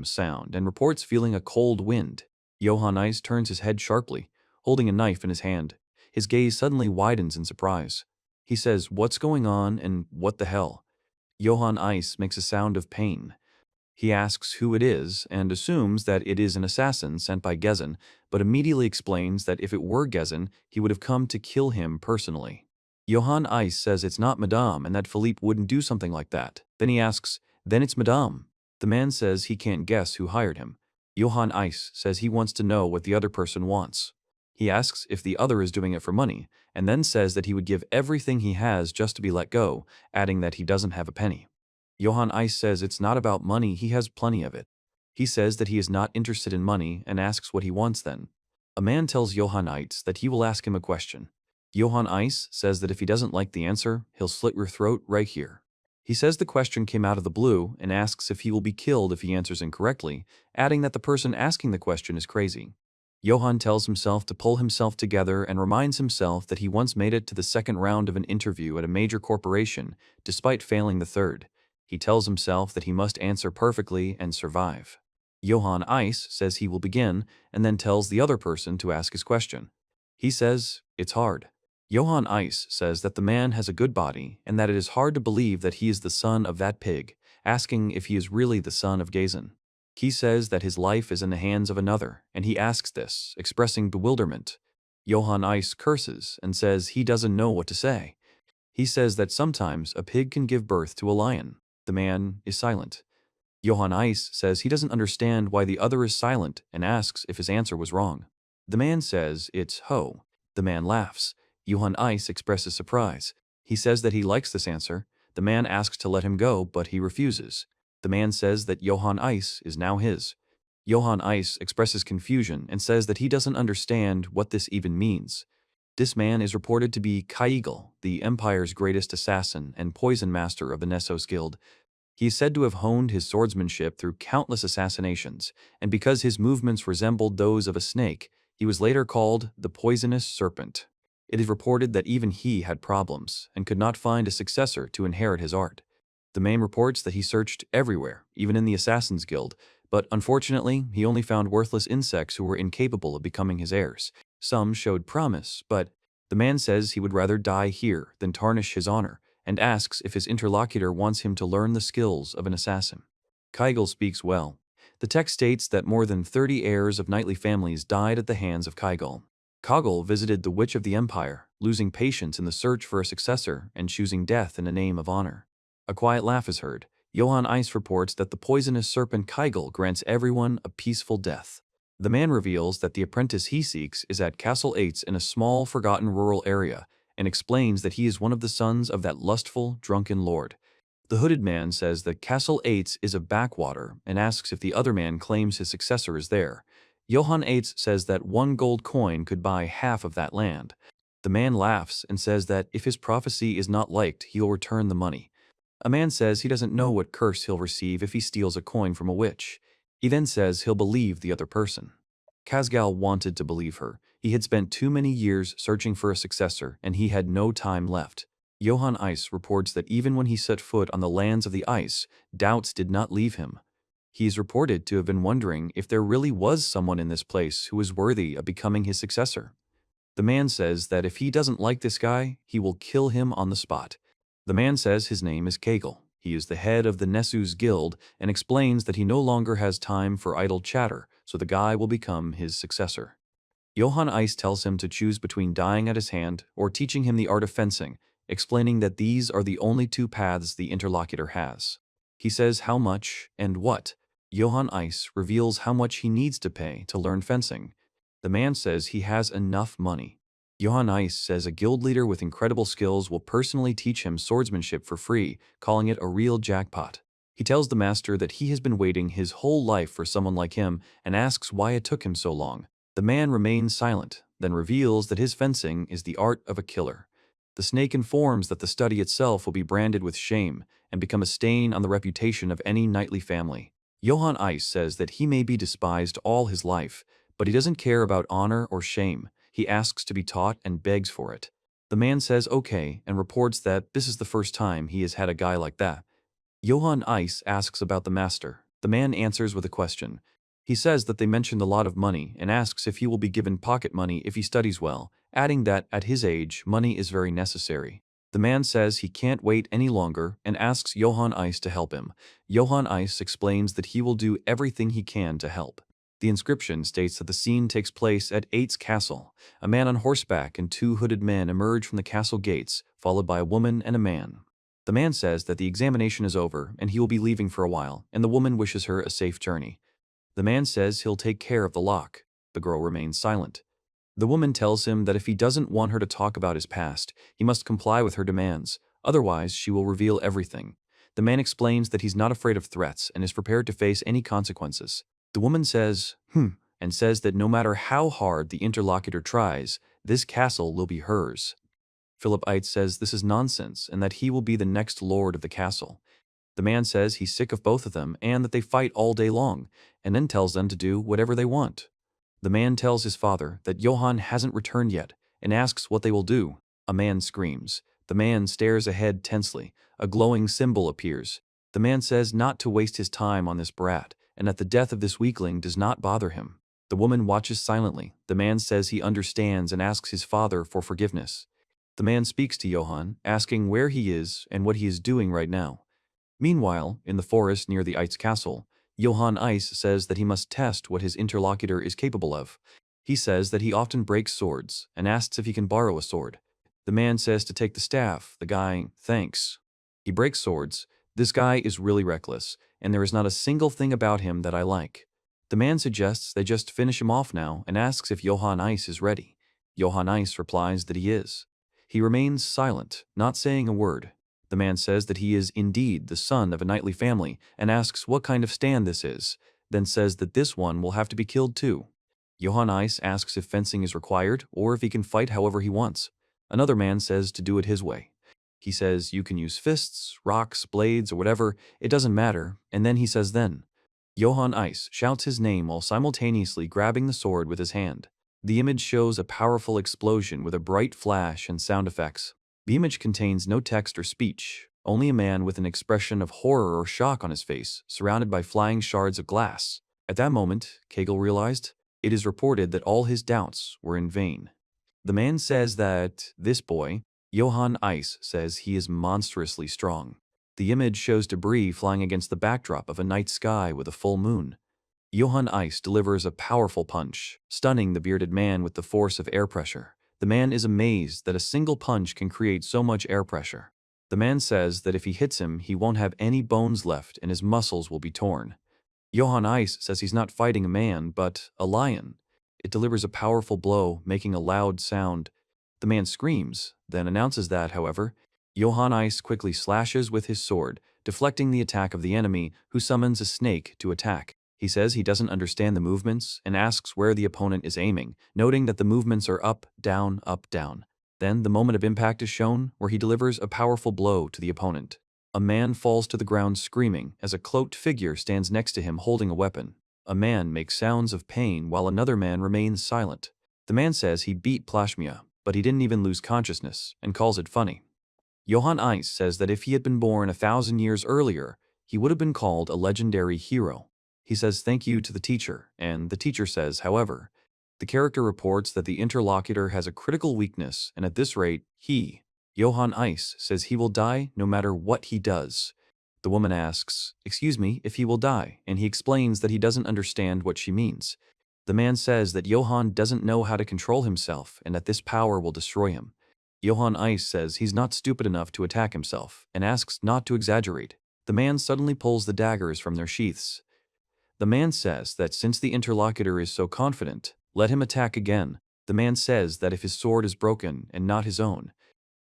sound and reports feeling a cold wind. Johann Ice turns his head sharply, holding a knife in his hand. His gaze suddenly widens in surprise. He says, "What's going on and what the hell?" Johann Ice makes a sound of pain. He asks who it is and assumes that it is an assassin sent by Giesen, but immediately explains that if it were Giesen, he would have come to kill him personally. Johann Ice says it's not Madame and that Philippe wouldn't do something like that. Then he asks, "Then it's Madame." The man says he can't guess who hired him. Johann Ice says he wants to know what the other person wants. He asks if the other is doing it for money, and then says that he would give everything he has just to be let go, adding that he doesn't have a penny. Johann Ice says it's not about money, he has plenty of it. He says that he is not interested in money and asks what he wants then. A man tells Johann Eitz that he will ask him a question. Johann Eitz says that if he doesn't like the answer, he'll slit your throat right here. He says the question came out of the blue and asks if he will be killed if he answers incorrectly, adding that the person asking the question is crazy. Johann tells himself to pull himself together and reminds himself that he once made it to the second round of an interview at a major corporation, despite failing the third. He tells himself that he must answer perfectly and survive. Johann Eitz says he will begin, and then tells the other person to ask his question. He says, "It's hard." Johann Eitz says that the man has a good body and that it is hard to believe that he is the son of that pig, asking if he is really the son of Gazan. He says that his life is in the hands of another, and he asks this, expressing bewilderment. Johann Eitz curses and says he doesn't know what to say. He says that sometimes a pig can give birth to a lion. The man is silent. Johann Eitz says he doesn't understand why the other is silent and asks if his answer was wrong. The man says it's ho. The man laughs. Johann Eitz expresses surprise. He says that he likes this answer. The man asks to let him go, but he refuses. The man says that Johann Eitz is now his. Johann Eitz expresses confusion and says that he doesn't understand what this even means. This man is reported to be Kaigel, the Empire's greatest assassin and poison master of the Nessos Guild. He is said to have honed his swordsmanship through countless assassinations, and because his movements resembled those of a snake, he was later called the Poisonous Serpent. It is reported that even he had problems and could not find a successor to inherit his art. The man reports that he searched everywhere, even in the Assassin's Guild, but unfortunately, he only found worthless insects who were incapable of becoming his heirs. Some showed promise, but the man says he would rather die here than tarnish his honor, and asks if his interlocutor wants him to learn the skills of an assassin. Kaigel speaks well. The text states that more than 30 heirs of knightly families died at the hands of Kaigel. Kaigel visited the Witch of the Empire, losing patience in the search for a successor and choosing death in the name of honor. A quiet laugh is heard. Johann Eitz reports that the poisonous serpent Kaigel grants everyone a peaceful death. The man reveals that the apprentice he seeks is at Castle Eitz in a small, forgotten rural area, and explains that he is one of the sons of that lustful, drunken lord. The hooded man says that Castle Eitz is a backwater and asks if the other man claims his successor is there. Johann Eitz says that 1 gold coin could buy half of that land. The man laughs and says that if his prophecy is not liked, he'll return the money. A man says he doesn't know what curse he'll receive if he steals a coin from a witch. He then says he'll believe the other person. Kazgal wanted to believe her. He had spent too many years searching for a successor, and he had no time left. Johann Eitz reports that even when he set foot on the lands of the ice, doubts did not leave him. He is reported to have been wondering if there really was someone in this place who was worthy of becoming his successor. The man says that if he doesn't like this guy, he will kill him on the spot. The man says his name is Kaigel. He is the head of the Nessos Guild and explains that he no longer has time for idle chatter, so the guy will become his successor. Johann Eitz tells him to choose between dying at his hand or teaching him the art of fencing, explaining that these are the only 2 paths the interlocutor has. He says how much and what. Johann Eitz reveals how much he needs to pay to learn fencing. The man says he has enough money. Johann Eitz says a guild leader with incredible skills will personally teach him swordsmanship for free, calling it a real jackpot. He tells the master that he has been waiting his whole life for someone like him and asks why it took him so long. The man remains silent, then reveals that his fencing is the art of a killer. The snake informs that the study itself will be branded with shame and become a stain on the reputation of any knightly family. Johann Eitz says that he may be despised all his life, but he doesn't care about honor or shame. He asks to be taught and begs for it. The man says okay and reports that this is the first time he has had a guy like that. Johann Eitz asks about the master. The man answers with a question. He says that they mentioned a lot of money and asks if he will be given pocket money if he studies well, adding that at his age, money is very necessary. The man says he can't wait any longer and asks Johann Eitz to help him. Johann Eitz explains that he will do everything he can to help. The inscription states that the scene takes place at Eitz Castle. A man on horseback and 2 hooded men emerge from the castle gates, followed by a woman and a man. The man says that the examination is over and he will be leaving for a while, and the woman wishes her a safe journey. The man says he'll take care of the lock. The girl remains silent. The woman tells him that if he doesn't want her to talk about his past, he must comply with her demands, otherwise she will reveal everything. The man explains that he's not afraid of threats and is prepared to face any consequences. The woman says, and says that no matter how hard the interlocutor tries, this castle will be hers. Philip Eitz says this is nonsense and that he will be the next lord of the castle. The man says he's sick of both of them and that they fight all day long, and then tells them to do whatever they want. The man tells his father that Johann hasn't returned yet and asks what they will do. A man screams. The man stares ahead tensely. A glowing symbol appears. The man says not to waste his time on this brat and that the death of this weakling does not bother him. The woman watches silently. The man says he understands and asks his father for forgiveness. The man speaks to Johann, asking where he is and what he is doing right now. Meanwhile, in the forest near the Eitz castle, Johann Eis says that he must test what his interlocutor is capable of. He says that he often breaks swords and asks if he can borrow a sword. The man says to take the staff. The guy thanks. He breaks swords. This guy is really reckless, and there is not a single thing about him that I like. The man suggests they just finish him off now and asks if Johann Eis is ready. Johann Eis replies that he is. He remains silent, not saying a word. The man says that he is indeed the son of a knightly family and asks what kind of stand this is, then says that this one will have to be killed too. Johann Eis asks if fencing is required or if he can fight however he wants. Another man says to do it his way. He says you can use fists, rocks, blades, or whatever, it doesn't matter, and then he says then. Johann Eis shouts his name while simultaneously grabbing the sword with his hand. The image shows a powerful explosion with a bright flash and sound effects. The image contains no text or speech, only a man with an expression of horror or shock on his face, surrounded by flying shards of glass. At that moment, Kegel realized, it is reported that all his doubts were in vain. The man says that this boy, Johann Eis, says he is monstrously strong. The image shows debris flying against the backdrop of a night sky with a full moon. Johann Eis delivers a powerful punch, stunning the bearded man with the force of air pressure. The man is amazed that a single punch can create so much air pressure. The man says that if he hits him, he won't have any bones left and his muscles will be torn. Johann Eis says he's not fighting a man, but a lion. It delivers a powerful blow, making a loud sound. The man screams, then announces that, however, Johann Eis quickly slashes with his sword, deflecting the attack of the enemy, who summons a snake to attack. He says he doesn't understand the movements and asks where the opponent is aiming, noting that the movements are up, down, up, down. Then the moment of impact is shown, where he delivers a powerful blow to the opponent. A man falls to the ground screaming as a cloaked figure stands next to him holding a weapon. A man makes sounds of pain while another man remains silent. The man says he beat Plashmia, but he didn't even lose consciousness and calls it funny. Johann Eis says that if he had been born 1,000 years earlier, he would have been called a legendary hero. He says thank you to the teacher, and the teacher says, however, the character reports that the interlocutor has a critical weakness, and at this rate, he, Johann Eis, says he will die no matter what he does. The woman asks, excuse me, if he will die, and he explains that he doesn't understand what she means. The man says that Johann doesn't know how to control himself and that this power will destroy him. Johann Eis says he's not stupid enough to attack himself and asks not to exaggerate. The man suddenly pulls the daggers from their sheaths. The man says that since the interlocutor is so confident, let him attack again. The man says that if his sword is broken and not his own,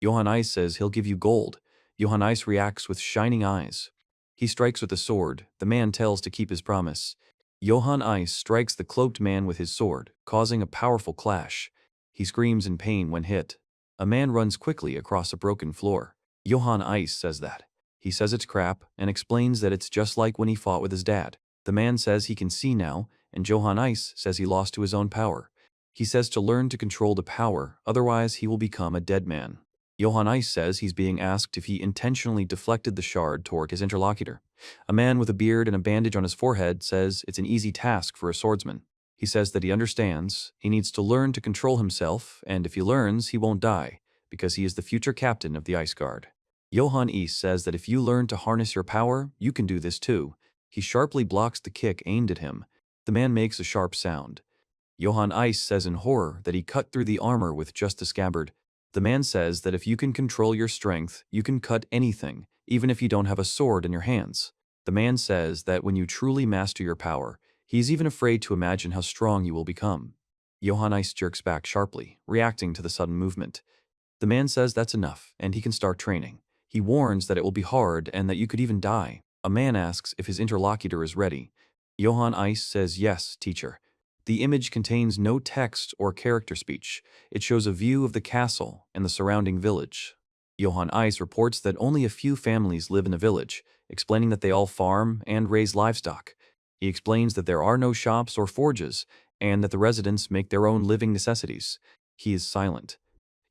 Johann Eis says he'll give you gold. Johann Eis reacts with shining eyes. He strikes with the sword. The man tells to keep his promise. Johann Eis strikes the cloaked man with his sword, causing a powerful clash. He screams in pain when hit. A man runs quickly across a broken floor. Johann Eis says that. He says it's crap and explains that it's just like when he fought with his dad. The man says he can see now, and Johann Eis says he lost to his own power. He says to learn to control the power, otherwise he will become a dead man. Johann Eis says he's being asked if he intentionally deflected the shard toward his interlocutor. A man with a beard and a bandage on his forehead says it's an easy task for a swordsman. He says that he understands, he needs to learn to control himself, and if he learns, he won't die, because he is the future captain of the Ice Guard. Johann Eis says that if you learn to harness your power, you can do this too. He sharply blocks the kick aimed at him. The man makes a sharp sound. Johann Eis says in horror that he cut through the armor with just a scabbard. The man says that if you can control your strength, you can cut anything, even if you don't have a sword in your hands. The man says that when you truly master your power, he's even afraid to imagine how strong you will become. Johann Eis jerks back sharply, reacting to the sudden movement. The man says that's enough, and he can start training. He warns that it will be hard and that you could even die. A man asks if his interlocutor is ready. Johann Eis says, yes, teacher. The image contains no text or character speech. It shows a view of the castle and the surrounding village. Johann Ice reports that only a few families live in the village, explaining that they all farm and raise livestock. He explains that there are no shops or forges, and that the residents make their own living necessities. He is silent.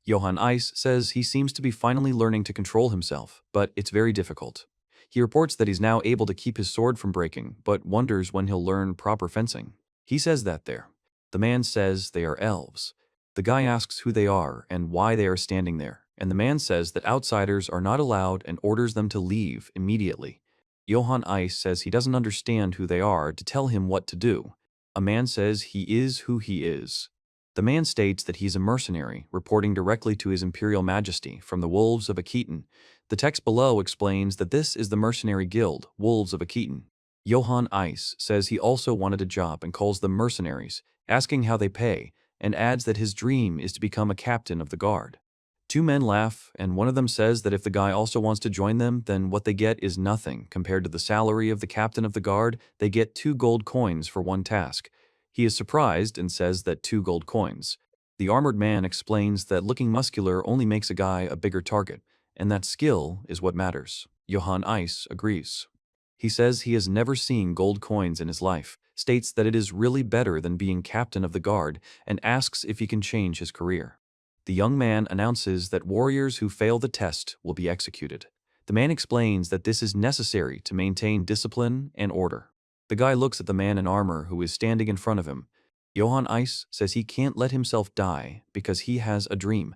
Johann Ice says he seems to be finally learning to control himself, but it's very difficult. He reports that he's now able to keep his sword from breaking, but wonders when he'll learn proper fencing. He says that there. The man says they are elves. The guy asks who they are and why they are standing there, and the man says that outsiders are not allowed and orders them to leave immediately. Johann Ice says he doesn't understand who they are to tell him what to do. A man says he is who he is. The man states that he's a mercenary, reporting directly to His Imperial Majesty from the Wolves of Akiton. The text below explains that this is the mercenary guild, Wolves of Akiton. Johann Ice says he also wanted a job and calls them mercenaries, asking how they pay, and adds that his dream is to become a captain of the guard. Two men laugh, and one of them says that if the guy also wants to join them, then what they get is nothing compared to the salary of the captain of the guard. They get 2 gold coins for one task. He is surprised and says that 2 gold coins. The armored man explains that looking muscular only makes a guy a bigger target, and that skill is what matters. Johann Ice agrees. He says he has never seen gold coins in his life, states that it is really better than being captain of the guard, and asks if he can change his career. The young man announces that warriors who fail the test will be executed. The man explains that this is necessary to maintain discipline and order. The guy looks at the man in armor who is standing in front of him. Johann Ice says he can't let himself die because he has a dream.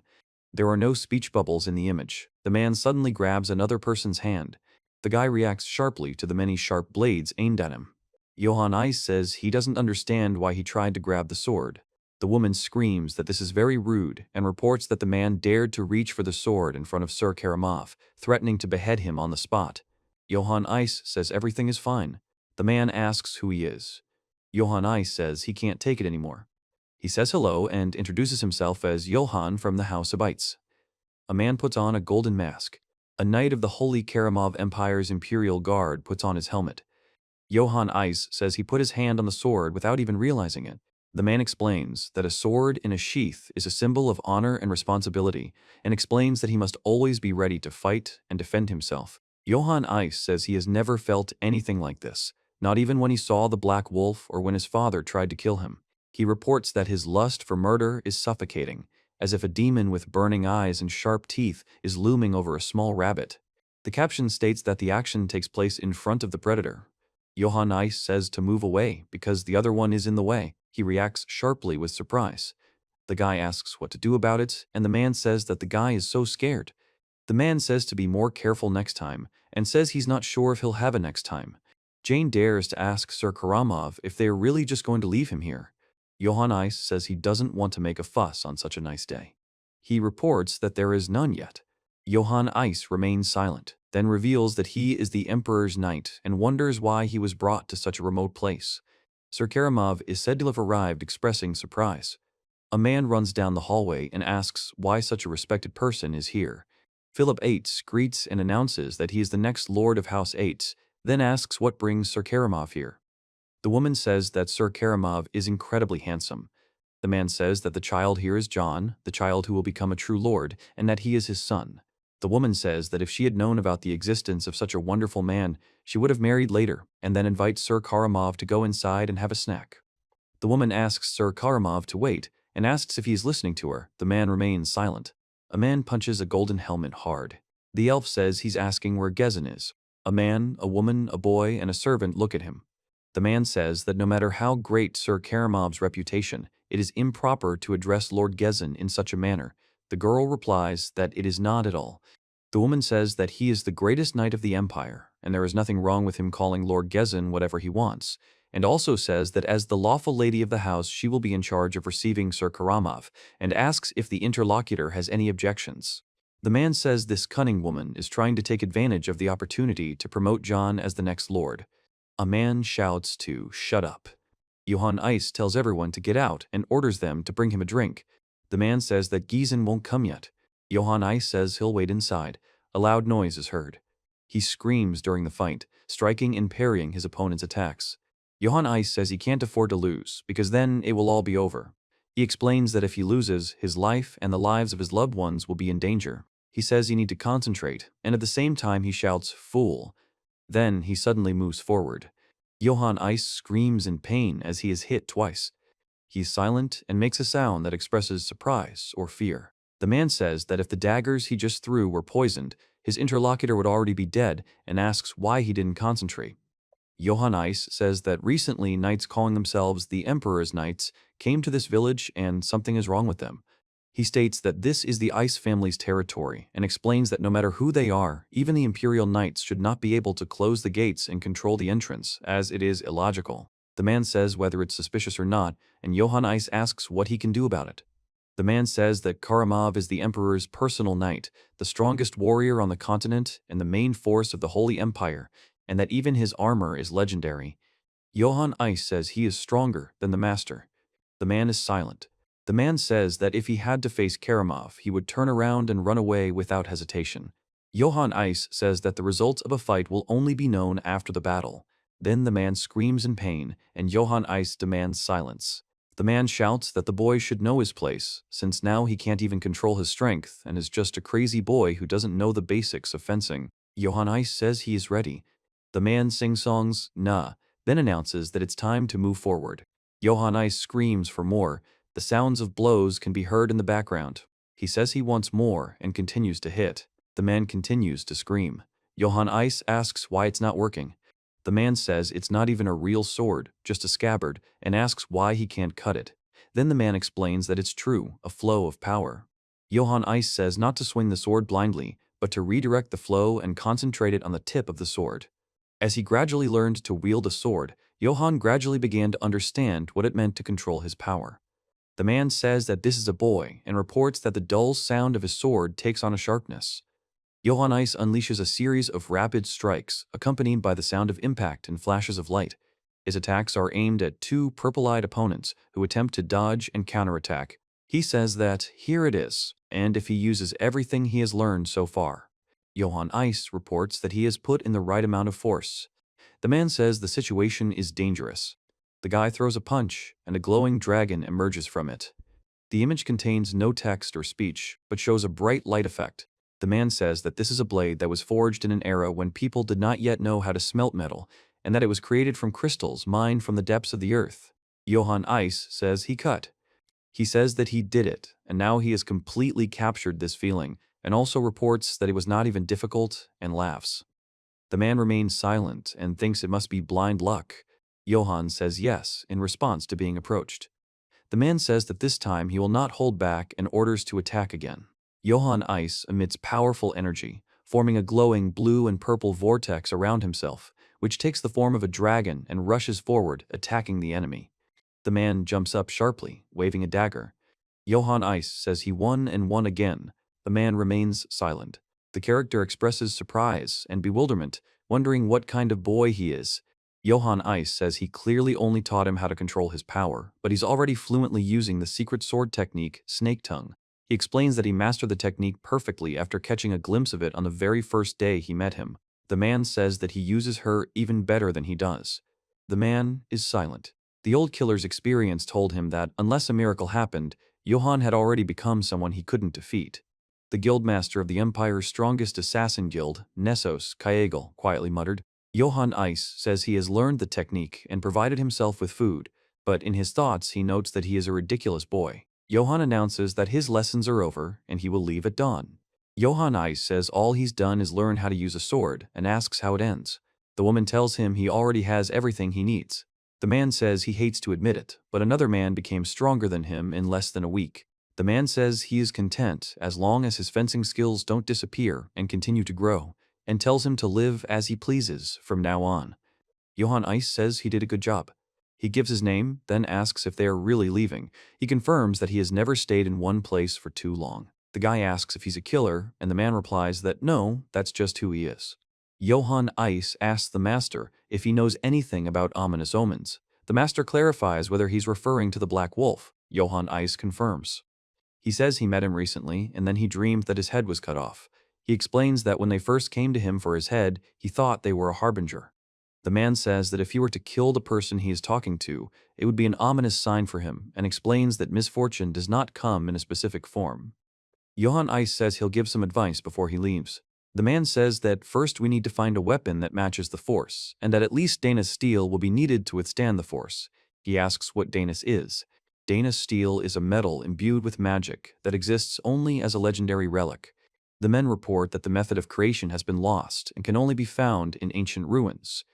There are no speech bubbles in the image. The man suddenly grabs another person's hand. The guy reacts sharply to the many sharp blades aimed at him. Johann Ice says he doesn't understand why he tried to grab the sword. The woman screams that this is very rude and reports that the man dared to reach for the sword in front of Sir Karamov, threatening to behead him on the spot. Johann Ice says everything is fine. The man asks who he is. Johann Ice says he can't take it anymore. He says hello and introduces himself as Johann from the House of Ice. A man puts on a golden mask. A knight of the Holy Karamov Empire's Imperial Guard puts on his helmet. Johann Ice says he put his hand on the sword without even realizing it. The man explains that a sword in a sheath is a symbol of honor and responsibility, and explains that he must always be ready to fight and defend himself. Johann Ice says he has never felt anything like this, not even when he saw the Black Wolf or when his father tried to kill him. He reports that his lust for murder is suffocating, as if a demon with burning eyes and sharp teeth is looming over a small rabbit. The caption states that the action takes place in front of the predator. Johann Ice says to move away because the other one is in the way. He reacts sharply with surprise. The guy asks what to do about it, and the man says that the guy is so scared. The man says to be more careful next time, and says he's not sure if he'll have a next time. Jane dares to ask Sir Karamov if they are really just going to leave him here. Johann Ice says he doesn't want to make a fuss on such a nice day. He reports that there is none yet. Johann Ice remains silent, then reveals that he is the Emperor's knight and wonders why he was brought to such a remote place. Sir Karamov is said to have arrived expressing surprise. A man runs down the hallway and asks why such a respected person is here. Philip Eights greets and announces that he is the next Lord of House Eights, then asks what brings Sir Karamov here. The woman says that Sir Karamov is incredibly handsome. The man says that the child here is John, the child who will become a true lord, and that he is his son. The woman says that if she had known about the existence of such a wonderful man, she would have married later, and then invite Sir Karamov to go inside and have a snack. The woman asks Sir Karamov to wait, and asks if he is listening to her. The man remains silent. A man punches a golden helmet hard. The elf says he's asking where Gezin is. A man, a woman, a boy, and a servant look at him. The man says that no matter how great Sir Karamov's reputation, it is improper to address Lord Gezin in such a manner. The girl replies that it is not at all. The woman says that he is the greatest knight of the empire, and there is nothing wrong with him calling Lord Gezin whatever he wants, and also says that as the lawful lady of the house she will be in charge of receiving Sir Karamov, and asks if the interlocutor has any objections. The man says this cunning woman is trying to take advantage of the opportunity to promote John as the next lord. A man shouts to shut up. Johann Ice tells everyone to get out and orders them to bring him a drink. The man says that Gezin won't come yet. Johann Ice says he'll wait inside. A loud noise is heard. He screams during the fight, striking and parrying his opponent's attacks. Johann Ice says he can't afford to lose, because then it will all be over. He explains that if he loses, his life and the lives of his loved ones will be in danger. He says he needs to concentrate, and at the same time he shouts, "Fool." Then he suddenly moves forward. Johann Ice screams in pain as he is hit twice. He is silent and makes a sound that expresses surprise or fear. The man says that if the daggers he just threw were poisoned, his interlocutor would already be dead, and asks why he didn't concentrate. Johann Ice says that recently knights calling themselves the Emperor's Knights came to this village and something is wrong with them. He states that this is the Ice family's territory and explains that no matter who they are, even the Imperial Knights should not be able to close the gates and control the entrance, as it is illogical. The man says whether it's suspicious or not, and Johann Ice asks what he can do about it. The man says that Karamov is the Emperor's personal knight, the strongest warrior on the continent and the main force of the Holy Empire, and that even his armor is legendary. Johann Ice says he is stronger than the master. The man is silent. The man says that if he had to face Karamov, he would turn around and run away without hesitation. Johann Ice says that the results of a fight will only be known after the battle. Then the man screams in pain, and Johann Ice demands silence. The man shouts that the boy should know his place, since now he can't even control his strength and is just a crazy boy who doesn't know the basics of fencing. Johann Ice says he is ready. The man sings songs, "Nah," then announces that it's time to move forward. Johann Ice screams for more. The sounds of blows can be heard in the background. He says he wants more and continues to hit. The man continues to scream. Johann Ice asks why it's not working. The man says it's not even a real sword, just a scabbard, and asks why he can't cut it. Then the man explains that it's true, a flow of power. Johann Ice says not to swing the sword blindly, but to redirect the flow and concentrate it on the tip of the sword. As he gradually learned to wield a sword, Johann gradually began to understand what it meant to control his power. The man says that this is a boy and reports that the dull sound of his sword takes on a sharpness. Johann Ice unleashes a series of rapid strikes, accompanied by the sound of impact and flashes of light. His attacks are aimed at two purple-eyed opponents who attempt to dodge and counterattack. He says that here it is, and if he uses everything he has learned so far. Johann Ice reports that he has put in the right amount of force. The man says the situation is dangerous. The guy throws a punch, and a glowing dragon emerges from it. The image contains no text or speech, but shows a bright light effect. The man says that this is a blade that was forged in an era when people did not yet know how to smelt metal, and that it was created from crystals mined from the depths of the earth. Johann Ice says he cut. He says that he did it, and now he has completely captured this feeling, and also reports that it was not even difficult, and laughs. The man remains silent and thinks it must be blind luck. Johann says yes in response to being approached. The man says that this time he will not hold back and orders to attack again. Johann Ice emits powerful energy, forming a glowing blue and purple vortex around himself, which takes the form of a dragon and rushes forward, attacking the enemy. The man jumps up sharply, waving a dagger. Johann Ice says he won and won again. The man remains silent. The character expresses surprise and bewilderment, wondering what kind of boy he is. Johann Ice says he clearly only taught him how to control his power, but he's already fluently using the secret sword technique, Snake Tongue. He explains that he mastered the technique perfectly after catching a glimpse of it on the very first day he met him. The man says that he uses her even better than he does. The man is silent. The old killer's experience told him that, unless a miracle happened, Johann had already become someone he couldn't defeat. The guildmaster of the Empire's strongest assassin guild, Nessos Kyagle, quietly muttered. Johann Ice says he has learned the technique and provided himself with food, but in his thoughts he notes that he is a ridiculous boy. Johann announces that his lessons are over and he will leave at dawn. Johann Ice says all he's done is learn how to use a sword and asks how it ends. The woman tells him he already has everything he needs. The man says he hates to admit it, but another man became stronger than him in less than a week. The man says he is content as long as his fencing skills don't disappear and continue to grow, and tells him to live as he pleases from now on. Johann Ice says he did a good job. He gives his name, then asks if they are really leaving. He confirms that he has never stayed in one place for too long. The guy asks if he's a killer, and the man replies that no, that's just who he is. Johann Ice asks the master if he knows anything about ominous omens. The master clarifies whether he's referring to the Black Wolf. Johann Ice confirms. He says he met him recently, and then he dreamed that his head was cut off. He explains that when they first came to him for his head, he thought they were a harbinger. The man says that if he were to kill the person he is talking to, it would be an ominous sign for him, and explains that misfortune does not come in a specific form. Johann Ice says he'll give some advice before he leaves. The man says that first we need to find a weapon that matches the force, and that at least Dana's steel will be needed to withstand the force. He asks what Dana's is. Dana's steel is a metal imbued with magic that exists only as a legendary relic. The men report that the method of creation has been lost and can only be found in ancient ruins.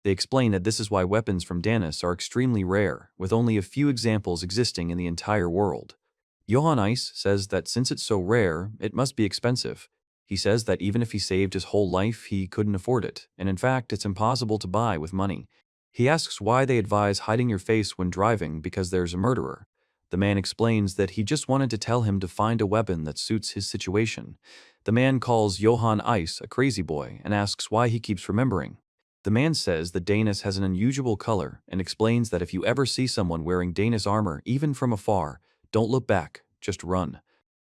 They explain that this is why weapons from Danis are extremely rare, with only a few examples existing in the entire world. Johann Ice says that since it's so rare, it must be expensive. He says that even if he saved his whole life, he couldn't afford it, and in fact, it's impossible to buy with money. He asks why they advise hiding your face when driving because there's a murderer. The man explains that he just wanted to tell him to find a weapon that suits his situation. The man calls Johann Ice a crazy boy and asks why he keeps remembering. The man says that Danis has an unusual color and explains that if you ever see someone wearing Danis armor, even from afar, don't look back, just run.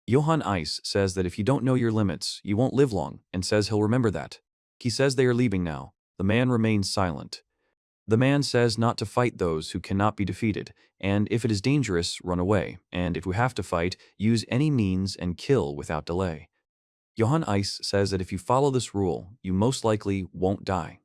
Johann Ice says that if you don't know your limits, you won't live long, and says he'll remember that. He says they are leaving now. The man remains silent. The man says not to fight those who cannot be defeated, and if it is dangerous, run away, and if you have to fight, use any means and kill without delay. Johann Ice says that if you follow this rule, you most likely won't die.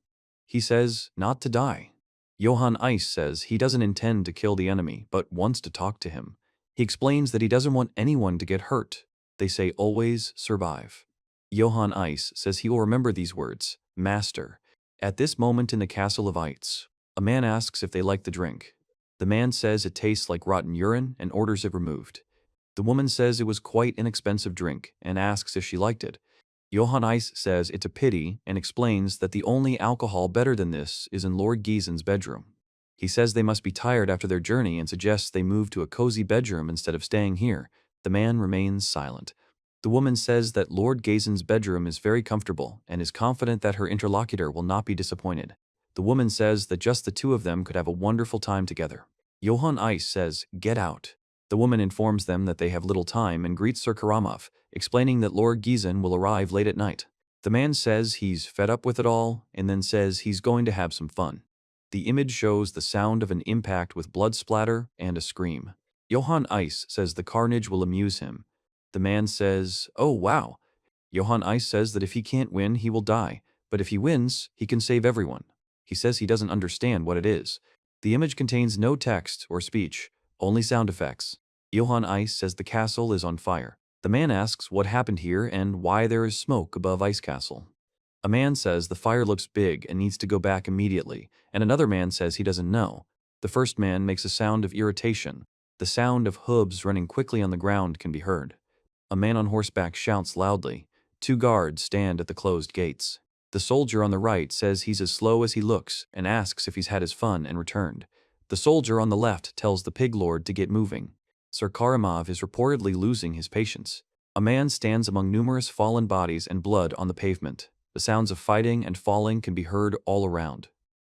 He says not to die. Johann Ice says he doesn't intend to kill the enemy, but wants to talk to him. He explains that he doesn't want anyone to get hurt. They say always survive. Johann Ice says he will remember these words, Master. At this moment in the castle of Eitz, a man asks if they like the drink. The man says it tastes like rotten urine and orders it removed. The woman says it was quite an expensive drink and asks if she liked it. Johann Ice says it's a pity and explains that the only alcohol better than this is in Lord Giesen's bedroom. He says they must be tired after their journey and suggests they move to a cozy bedroom instead of staying here. The man remains silent. The woman says that Lord Giesen's bedroom is very comfortable and is confident that her interlocutor will not be disappointed. The woman says that just the two of them could have a wonderful time together. Johann Ice says, get out. The woman informs them that they have little time and greets Sir Karamov, explaining that Lord Giesen will arrive late at night. The man says he's fed up with it all and then says he's going to have some fun. The image shows the sound of an impact with blood splatter and a scream. Johann Ice says the carnage will amuse him. The man says, oh wow. Johann Ice says that if he can't win, he will die, but if he wins, he can save everyone. He says he doesn't understand what it is. The image contains no text or speech, only sound effects. Johann Ice says the castle is on fire. The man asks what happened here and why there is smoke above Ice Castle. A man says the fire looks big and needs to go back immediately, and another man says he doesn't know. The first man makes a sound of irritation. The sound of hooves running quickly on the ground can be heard. A man on horseback shouts loudly. Two guards stand at the closed gates. The soldier on the right says he's as slow as he looks and asks if he's had his fun and returned. The soldier on the left tells the pig lord to get moving. Sir Karamov is reportedly losing his patience. A man stands among numerous fallen bodies and blood on the pavement. The sounds of fighting and falling can be heard all around.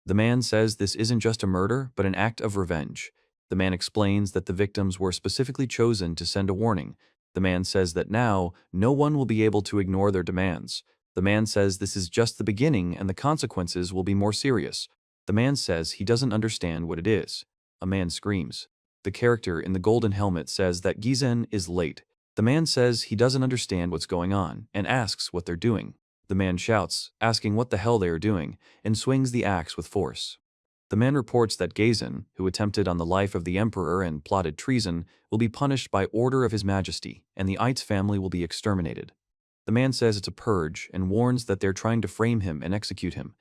The man says this isn't just a murder, but an act of revenge. The man explains that the victims were specifically chosen to send a warning. The man says that now, no one will be able to ignore their demands. The man says this is just the beginning and the consequences will be more serious. The man says he doesn't understand what it is. A man screams. The character in the golden helmet says that Giesen is late. The man says he doesn't understand what's going on and asks what they're doing. The man shouts, asking what the hell they are doing, and swings the axe with force. The man reports that Giesen, who attempted on the life of the emperor and plotted treason, will be punished by order of his majesty, and the Eitz family will be exterminated. The man says it's a purge and warns that they're trying to frame him and execute him.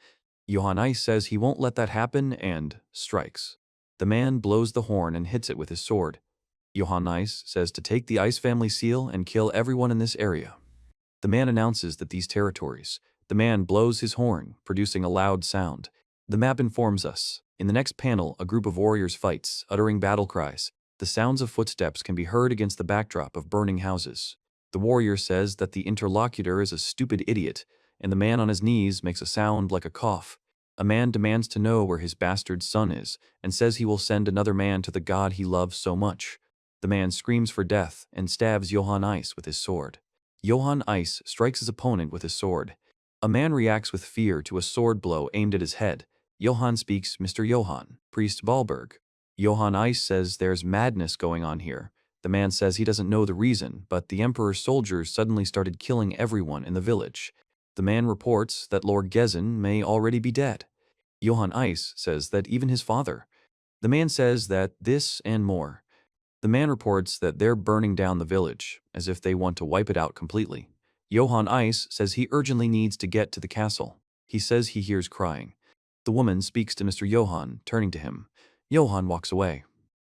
Johann Ice says he won't let that happen and strikes. The man blows the horn and hits it with his sword. Johann Ice says to take the Ice family seal and kill everyone in this area. The man announces that these territories. The man blows his horn, producing a loud sound. The map informs us. In the next panel, a group of warriors fights, uttering battle cries. The sounds of footsteps can be heard against the backdrop of burning houses. The warrior says that the interlocutor is a stupid idiot, and the man on his knees makes a sound like a cough. A man demands to know where his bastard son is, and says he will send another man to the god he loves so much. The man screams for death and stabs Johann Ice with his sword. Johann Ice strikes his opponent with his sword. A man reacts with fear to a sword blow aimed at his head. Johann speaks Mr. Johann, Priest Balberg. Johann Ice says there's madness going on here. The man says he doesn't know the reason, but the Emperor's soldiers suddenly started killing everyone in the village. The man reports that Lord Gezin may already be dead. Johann Ice says that even his father. The man says that this and more. The man reports that they're burning down the village, as if they want to wipe it out completely. Johann Ice says he urgently needs to get to the castle. He says he hears crying. The woman speaks to Mr. Johann, turning to him. Johann walks away.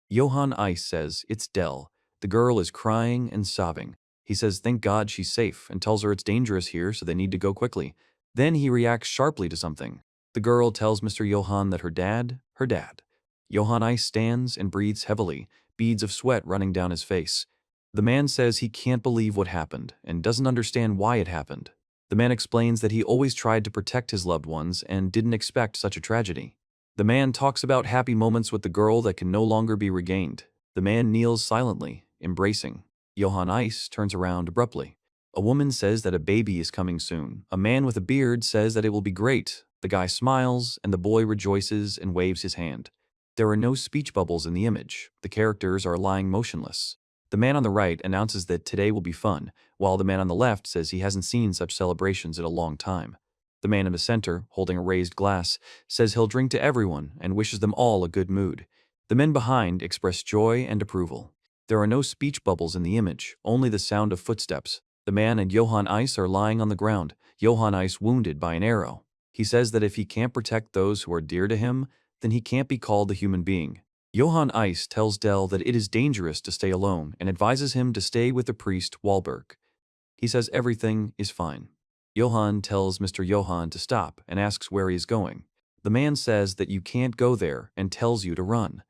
Johann Ice says it's Dell. The girl is crying and sobbing. He says thank God she's safe and tells her it's dangerous here so they need to go quickly. Then he reacts sharply to something. The girl tells Mr. Johann that her dad. Johann Ice stands and breathes heavily, beads of sweat running down his face. The man says he can't believe what happened and doesn't understand why it happened. The man explains that he always tried to protect his loved ones and didn't expect such a tragedy. The man talks about happy moments with the girl that can no longer be regained. The man kneels silently, embracing. Johann Ice turns around abruptly. A woman says that a baby is coming soon. A man with a beard says that it will be great. The guy smiles, and the boy rejoices and waves his hand. There are no speech bubbles in the image. The characters are lying motionless. The man on the right announces that today will be fun, while the man on the left says he hasn't seen such celebrations in a long time. The man in the center, holding a raised glass, says he'll drink to everyone and wishes them all a good mood. The men behind express joy and approval. There are no speech bubbles in the image, only the sound of footsteps. The man and Johann Ice are lying on the ground, Johann Ice wounded by an arrow. He says that if he can't protect those who are dear to him, then he can't be called a human being. Johann Ice tells Dell that it is dangerous to stay alone and advises him to stay with the priest Walberg. He says everything is fine. Johann tells Mr. Johann to stop and asks where he is going. The man says that you can't go there and tells you to run.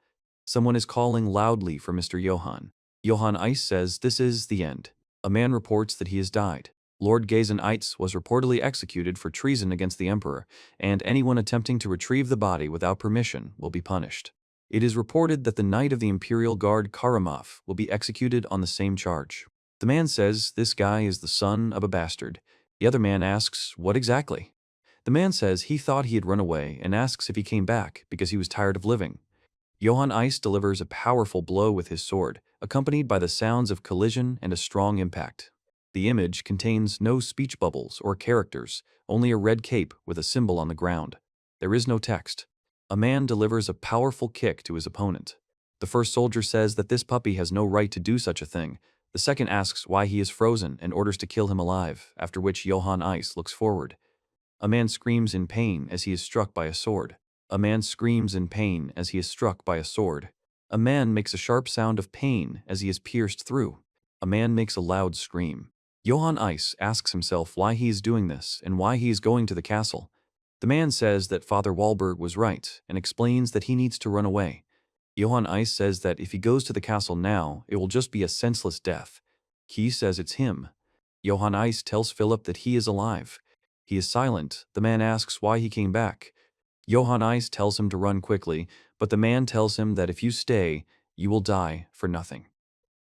Someone is calling loudly for Mr. Johann. Johann Ice says this is the end. A man reports that he has died. Lord Gezin Ice was reportedly executed for treason against the Emperor, and anyone attempting to retrieve the body without permission will be punished. It is reported that the Knight of the Imperial Guard Karamov will be executed on the same charge. The man says this guy is the son of a bastard. The other man asks, what exactly? The man says he thought he had run away and asks if he came back because he was tired of living. Johann Ice delivers a powerful blow with his sword, accompanied by the sounds of collision and a strong impact. The image contains no speech bubbles or characters, only a red cape with a symbol on the ground. There is no text. A man delivers a powerful kick to his opponent. The first soldier says that this puppy has no right to do such a thing. The second asks why he is frozen and orders to kill him alive, after which Johann Ice looks forward. A man screams in pain as he is struck by a sword. A man screams in pain as he is struck by a sword. A man makes a sharp sound of pain as he is pierced through. A man makes a loud scream. Johann Ice asks himself why he is doing this and why he is going to the castle. The man says that Father Walberg was right and explains that he needs to run away. Johann Ice says that if he goes to the castle now, it will just be a senseless death. He says it's him. Johann Ice tells Philip that he is alive. He is silent. The man asks why he came back. Johann Ice tells him to run quickly, but the man tells him that if you stay, you will die for nothing.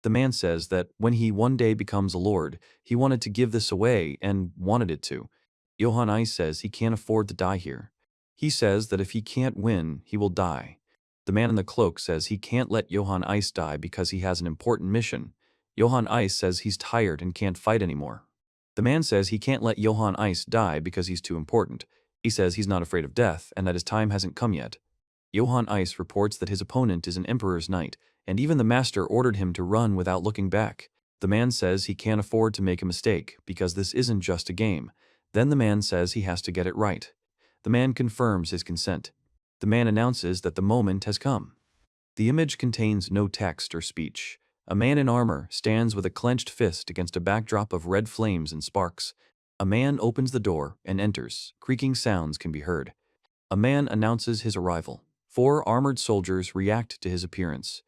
The man says that when he one day becomes a lord, he wanted to give this away and wanted it to. Johann Ice says he can't afford to die here. He says that if he can't win, he will die. The man in the cloak says he can't let Johann Ice die because he has an important mission. Johann Ice says he's tired and can't fight anymore. The man says he can't let Johann Ice die because he's too important. He says he's not afraid of death and that his time hasn't come yet. Johann Ice reports that his opponent is an Emperor's knight, and even the master ordered him to run without looking back. The man says he can't afford to make a mistake because this isn't just a game. Then the man says he has to get it right. The man confirms his consent. The man announces that the moment has come. The image contains no text or speech. A man in armor stands with a clenched fist against a backdrop of red flames and sparks. A man opens the door and enters. Creaking sounds can be heard. A man announces his arrival. 4 armored soldiers react to his appearance.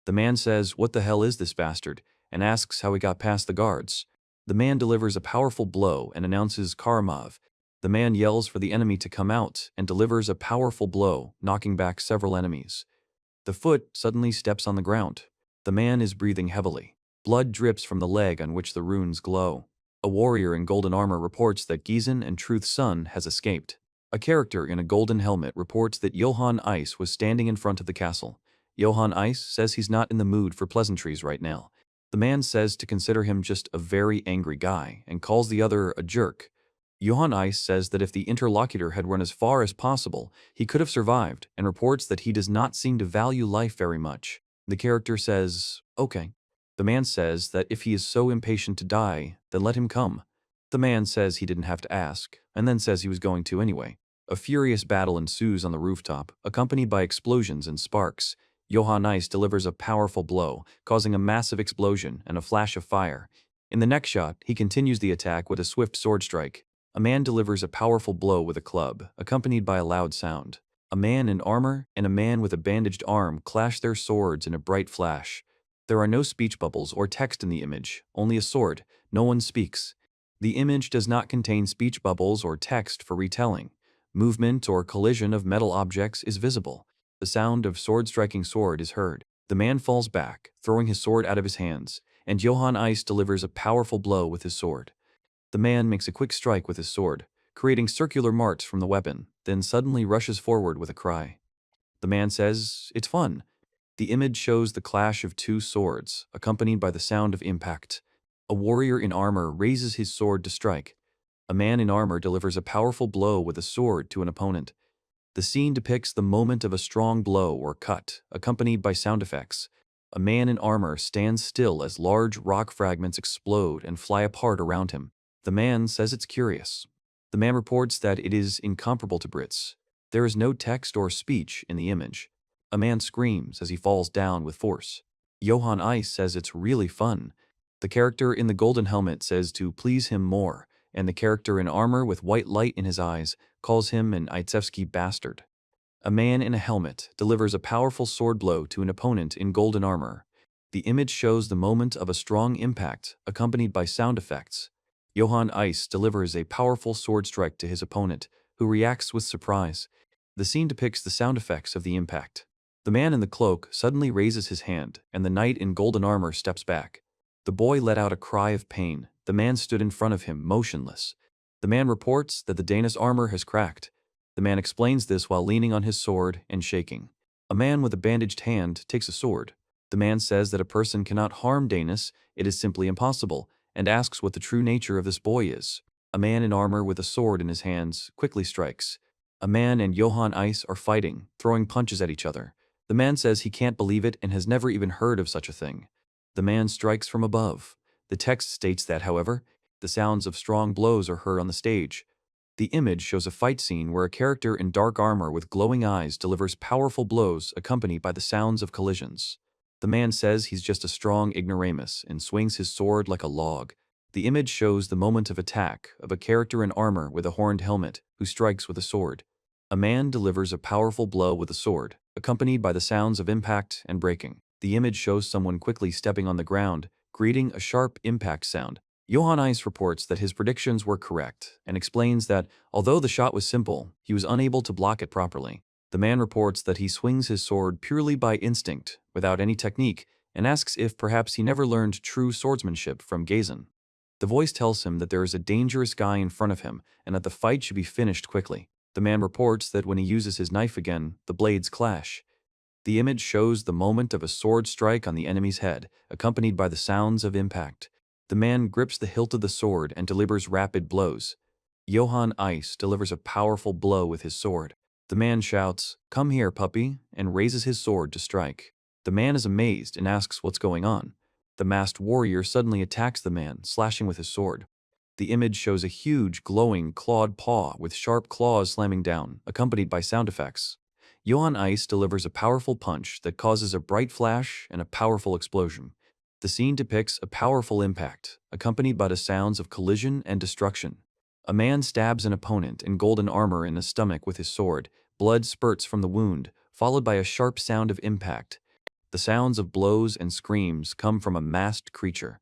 The man says, "What the hell is this bastard?" and asks how he got past the guards. The man delivers a powerful blow and announces Karamov. The man yells for the enemy to come out and delivers a powerful blow, knocking back several enemies. The foot suddenly steps on the ground. The man is breathing heavily. Blood drips from the leg on which the runes glow. A warrior in golden armor reports that Gezin and Truth's son has escaped. A character in a golden helmet reports that Johann Ice was standing in front of the castle. Johann Ice says he's not in the mood for pleasantries right now. The man says to consider him just a very angry guy and calls the other a jerk. Johann Ice says that if the interlocutor had run as far as possible, he could have survived, and reports that he does not seem to value life very much. The character says, okay. The man says that if he is so impatient to die, then let him come. The man says he didn't have to ask, and then says he was going to anyway. A furious battle ensues on the rooftop, accompanied by explosions and sparks. Johann Ice delivers a powerful blow, causing a massive explosion and a flash of fire. In the next shot, he continues the attack with a swift sword strike. A man delivers a powerful blow with a club, accompanied by a loud sound. A man in armor and a man with a bandaged arm clash their swords in a bright flash. There are no speech bubbles or text in the image, only a sword. No one speaks. The image does not contain speech bubbles or text for retelling. Movement or collision of metal objects is visible. The sound of sword striking sword is heard. The man falls back, throwing his sword out of his hands, and Johann Ice delivers a powerful blow with his sword. The man makes a quick strike with his sword, creating circular marks from the weapon, then suddenly rushes forward with a cry. The man says, "It's fun." The image shows the clash of two swords, accompanied by the sound of impact. A warrior in armor raises his sword to strike. A man in armor delivers a powerful blow with a sword to an opponent. The scene depicts the moment of a strong blow or cut, accompanied by sound effects. A man in armor stands still as large rock fragments explode and fly apart around him. The man says it's curious. The man reports that it is incomparable to Brits. There is no text or speech in the image. A man screams as he falls down with force. Johann Ice says it's really fun. The character in the golden helmet says to please him more, and the character in armor with white light in his eyes calls him an Itsevsky bastard. A man in a helmet delivers a powerful sword blow to an opponent in golden armor. The image shows the moment of a strong impact, accompanied by sound effects. Johann Ice delivers a powerful sword strike to his opponent, who reacts with surprise. The scene depicts the sound effects of the impact. The man in the cloak suddenly raises his hand, and the knight in golden armor steps back. The boy let out a cry of pain. The man stood in front of him, motionless. The man reports that the Dana's armor has cracked. The man explains this while leaning on his sword and shaking. A man with a bandaged hand takes a sword. The man says that a person cannot harm Danis, it is simply impossible, and asks what the true nature of this boy is. A man in armor with a sword in his hands quickly strikes. A man and Johann Ice are fighting, throwing punches at each other. The man says he can't believe it and has never even heard of such a thing. The man strikes from above. The text states that, however, the sounds of strong blows are heard on the stage. The image shows a fight scene where a character in dark armor with glowing eyes delivers powerful blows accompanied by the sounds of collisions. The man says he's just a strong ignoramus and swings his sword like a log. The image shows the moment of attack of a character in armor with a horned helmet who strikes with a sword. A man delivers a powerful blow with a sword, accompanied by the sounds of impact and breaking. The image shows someone quickly stepping on the ground, creating a sharp impact sound. Johann Ice reports that his predictions were correct and explains that, although the shot was simple, he was unable to block it properly. The man reports that he swings his sword purely by instinct, without any technique, and asks if perhaps he never learned true swordsmanship from Gazen. The voice tells him that there is a dangerous guy in front of him and that the fight should be finished quickly. The man reports that when he uses his knife again, the blades clash. The image shows the moment of a sword strike on the enemy's head, accompanied by the sounds of impact. The man grips the hilt of the sword and delivers rapid blows. Johann Ice delivers a powerful blow with his sword. The man shouts, "Come here, puppy," and raises his sword to strike. The man is amazed and asks what's going on. The masked warrior suddenly attacks the man, slashing with his sword. The image shows a huge, glowing, clawed paw with sharp claws slamming down, accompanied by sound effects. Johann Ice delivers a powerful punch that causes a bright flash and a powerful explosion. The scene depicts a powerful impact, accompanied by the sounds of collision and destruction. A man stabs an opponent in golden armor in the stomach with his sword. Blood spurts from the wound, followed by a sharp sound of impact. The sounds of blows and screams come from a masked creature.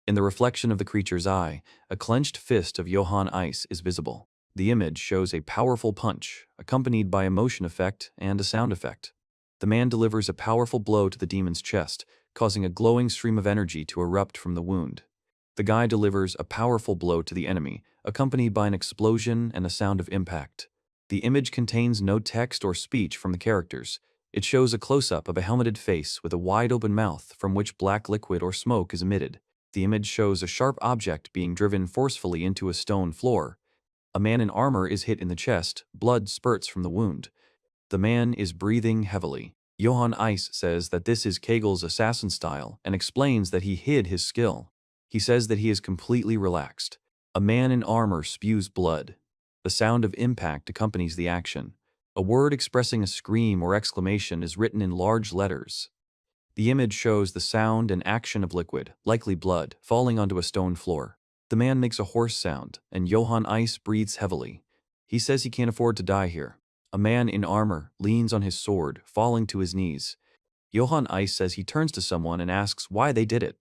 In the reflection of the creature's eye, a clenched fist of Johann Ice is visible. The image shows a powerful punch, accompanied by a motion effect and a sound effect. The man delivers a powerful blow to the demon's chest, causing a glowing stream of energy to erupt from the wound. The guy delivers a powerful blow to the enemy, accompanied by an explosion and a sound of impact. The image contains no text or speech from the characters. It shows a close-up of a helmeted face with a wide-open mouth from which black liquid or smoke is emitted. The image shows a sharp object being driven forcefully into a stone floor. A man in armor is hit in the chest, blood spurts from the wound. The man is breathing heavily. Johann Ice says that this is Kegel's assassin style and explains that he hid his skill. He says that he is completely relaxed. A man in armor spews blood. The sound of impact accompanies the action. A word expressing a scream or exclamation is written in large letters. The image shows the sound and action of liquid, likely blood, falling onto a stone floor. The man makes a hoarse sound, and Johann Ice breathes heavily. He says he can't afford to die here. A man in armor leans on his sword, falling to his knees. Johann Ice says he turns to someone and asks why they did it.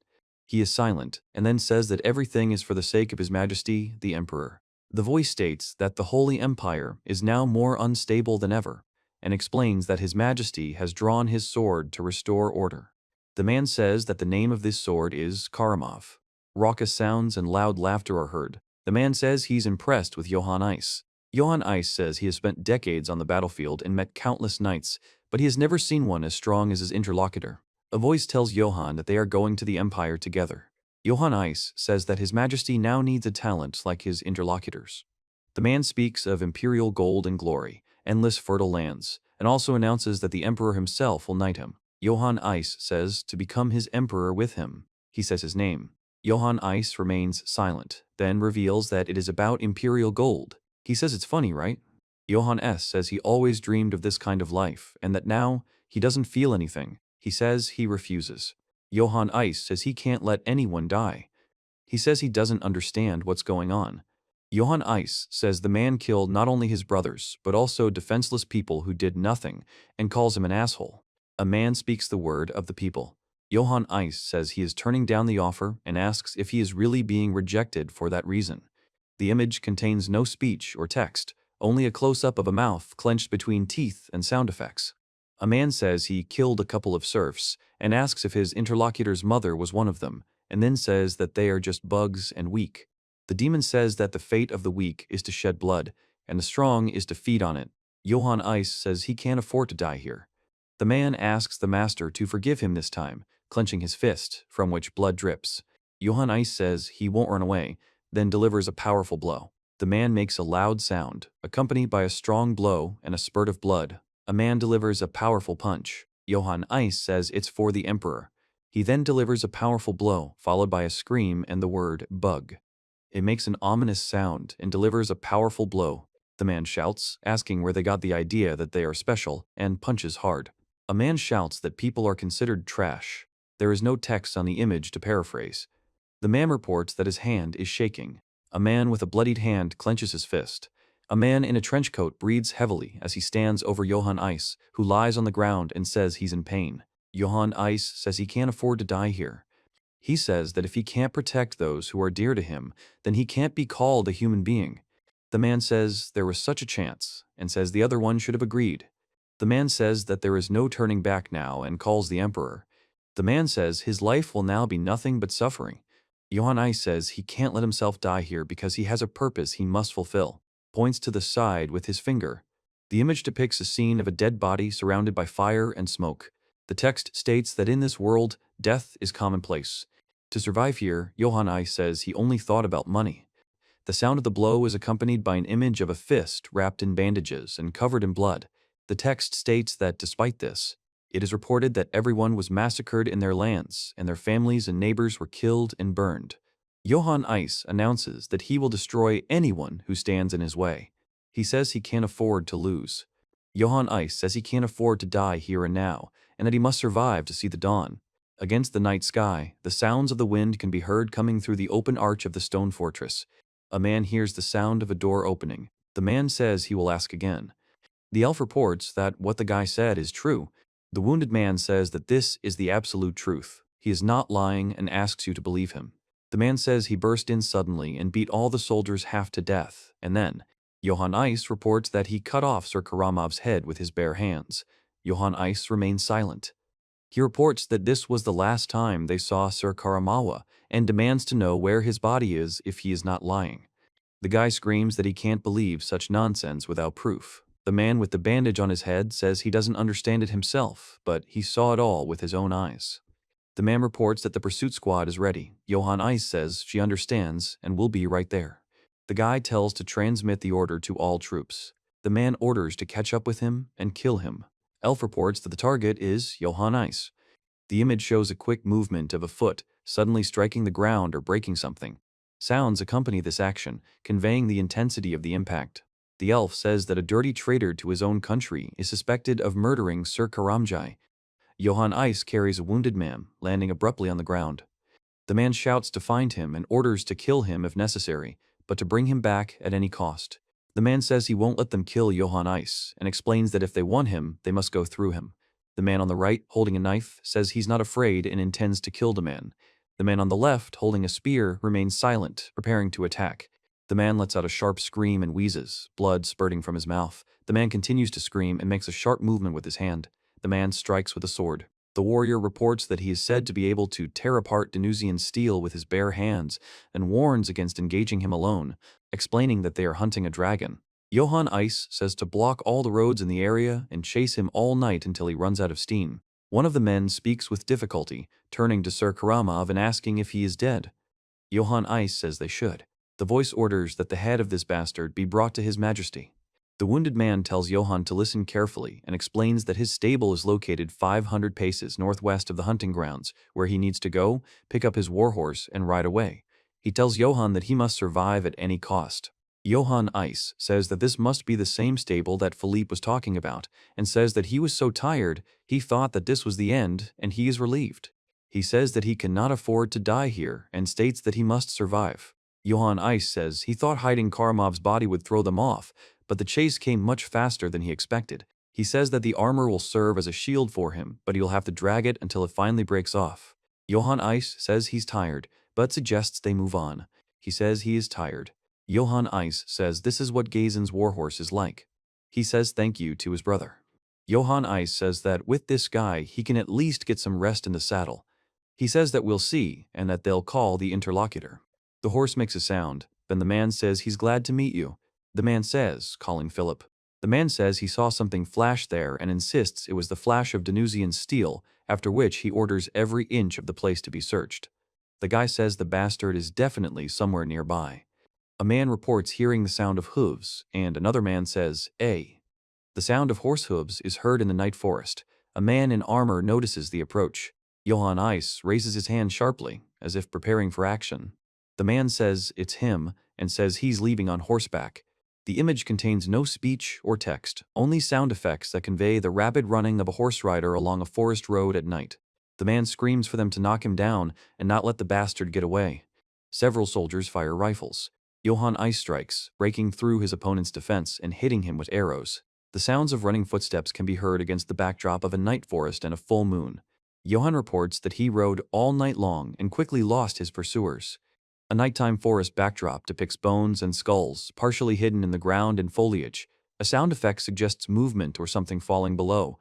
He is silent, and then says that everything is for the sake of His Majesty, the Emperor. The voice states that the Holy Empire is now more unstable than ever, and explains that His Majesty has drawn his sword to restore order. The man says that the name of this sword is Karamov. Raucous sounds and loud laughter are heard. The man says he's impressed with Johann Ice. Johann Ice says he has spent decades on the battlefield and met countless knights, but he has never seen one as strong as his interlocutor. A voice tells Johann that they are going to the Empire together. Johann Ice says that His Majesty now needs a talent like his interlocutors. The man speaks of imperial gold and glory, endless fertile lands, and also announces that the Emperor himself will knight him. Johann Ice says to become his Emperor with him. He says his name. Johann Ice remains silent, then reveals that it is about imperial gold. He says it's funny, right? Johann S. says he always dreamed of this kind of life, and that now he doesn't feel anything. He says he refuses. Johann Ice says he can't let anyone die. He says he doesn't understand what's going on. Johann Ice says the man killed not only his brothers, but also defenseless people who did nothing, and calls him an asshole. A man speaks the word of the people. Johann Ice says he is turning down the offer and asks if he is really being rejected for that reason. The image contains no speech or text, only a close-up of a mouth clenched between teeth and sound effects. A man says he killed a couple of serfs and asks if his interlocutor's mother was one of them, and then says that they are just bugs and weak. The demon says that the fate of the weak is to shed blood, and the strong is to feed on it. Johann Ice says he can't afford to die here. The man asks the master to forgive him this time, clenching his fist, from which blood drips. Johann Ice says he won't run away, then delivers a powerful blow. The man makes a loud sound, accompanied by a strong blow and a spurt of blood. A man delivers a powerful punch. Johann Ice says it's for the Emperor. He then delivers a powerful blow, followed by a scream and the word bug. It makes an ominous sound and delivers a powerful blow. The man shouts, asking where they got the idea that they are special, and punches hard. A man shouts that people are considered trash. There is no text on the image to paraphrase. The man reports that his hand is shaking. A man with a bloodied hand clenches his fist. A man in a trench coat breathes heavily as he stands over Johann Ice, who lies on the ground and says he's in pain. Johann Ice says he can't afford to die here. He says that if he can't protect those who are dear to him, then he can't be called a human being. The man says there was such a chance, and says the other one should have agreed. The man says that there is no turning back now and calls the Emperor. The man says his life will now be nothing but suffering. Johann Ice says he can't let himself die here because he has a purpose he must fulfill. Points to the side with his finger. The image depicts a scene of a dead body surrounded by fire and smoke. The text states that in this world, death is commonplace. To survive here, Johann Ice says he only thought about money. The sound of the blow is accompanied by an image of a fist wrapped in bandages and covered in blood. The text states that despite this, it is reported that everyone was massacred in their lands and their families and neighbors were killed and burned. Johann Ice announces that he will destroy anyone who stands in his way. He says he can't afford to lose. Johann Ice says he can't afford to die here and now, and that he must survive to see the dawn. Against the night sky, the sounds of the wind can be heard coming through the open arch of the stone fortress. A man hears the sound of a door opening. The man says he will ask again. The elf reports that what the guy said is true. The wounded man says that this is the absolute truth. He is not lying and asks you to believe him. The man says he burst in suddenly and beat all the soldiers half to death, and then Johann Ice reports that he cut off Sir Karamov's head with his bare hands. Johann Ice remains silent. He reports that this was the last time they saw Sir Karamawa and demands to know where his body is if he is not lying. The guy screams that he can't believe such nonsense without proof. The man with the bandage on his head says he doesn't understand it himself, but he saw it all with his own eyes. The man reports that the pursuit squad is ready. Johann Ice says she understands and will be right there. The guy tells to transmit the order to all troops. The man orders to catch up with him and kill him. Elf reports that the target is Johann Ice. The image shows a quick movement of a foot, suddenly striking the ground or breaking something. Sounds accompany this action, conveying the intensity of the impact. The elf says that a dirty traitor to his own country is suspected of murdering Sir Karamjai. Johann Ice carries a wounded man, landing abruptly on the ground. The man shouts to find him and orders to kill him if necessary, but to bring him back at any cost. The man says he won't let them kill Johann Ice, and explains that if they want him, they must go through him. The man on the right, holding a knife, says he's not afraid and intends to kill the man. The man on the left, holding a spear, remains silent, preparing to attack. The man lets out a sharp scream and wheezes, blood spurting from his mouth. The man continues to scream and makes a sharp movement with his hand. The man strikes with a sword. The warrior reports that he is said to be able to tear apart Danusian steel with his bare hands and warns against engaging him alone, explaining that they are hunting a dragon. Johann Ice says to block all the roads in the area and chase him all night until he runs out of steam. One of the men speaks with difficulty, turning to Sir Karamov and asking if he is dead. Johann Ice says they should. The voice orders that the head of this bastard be brought to his majesty. The wounded man tells Johann to listen carefully and explains that his stable is located 500 paces northwest of the hunting grounds, where he needs to go, pick up his warhorse, and ride away. He tells Johann that he must survive at any cost. Johann Ice says that this must be the same stable that Philippe was talking about, and says that he was so tired he thought that this was the end, and he is relieved. He says that he cannot afford to die here and states that he must survive. Johann Ice says he thought hiding Karamov's body would throw them off, but the chase came much faster than he expected. He says that the armor will serve as a shield for him, but he'll have to drag it until it finally breaks off. Johann Ice says he's tired, but suggests they move on. He says he is tired. Johann Ice says this is what Gazen's warhorse is like. He says thank you to his brother. Johann Ice says that with this guy he can at least get some rest in the saddle. He says that we'll see, and that they'll call the interlocutor. The horse makes a sound, then the man says he's glad to meet you. The man says, calling Philip. The man says he saw something flash there and insists it was the flash of Danusian steel, after which he orders every inch of the place to be searched. The guy says the bastard is definitely somewhere nearby. A man reports hearing the sound of hooves, and another man says, "Eh." The sound of horse hooves is heard in the night forest. A man in armor notices the approach. Johann Ice raises his hand sharply, as if preparing for action. The man says it's him, and says he's leaving on horseback. The image contains no speech or text, only sound effects that convey the rapid running of a horse rider along a forest road at night. The man screams for them to knock him down and not let the bastard get away. Several soldiers fire rifles. Johann Ice strikes, breaking through his opponent's defense and hitting him with arrows. The sounds of running footsteps can be heard against the backdrop of a night forest and a full moon. Johann reports that he rode all night long and quickly lost his pursuers. A nighttime forest backdrop depicts bones and skulls, partially hidden in the ground and foliage. A sound effect suggests movement or something falling below.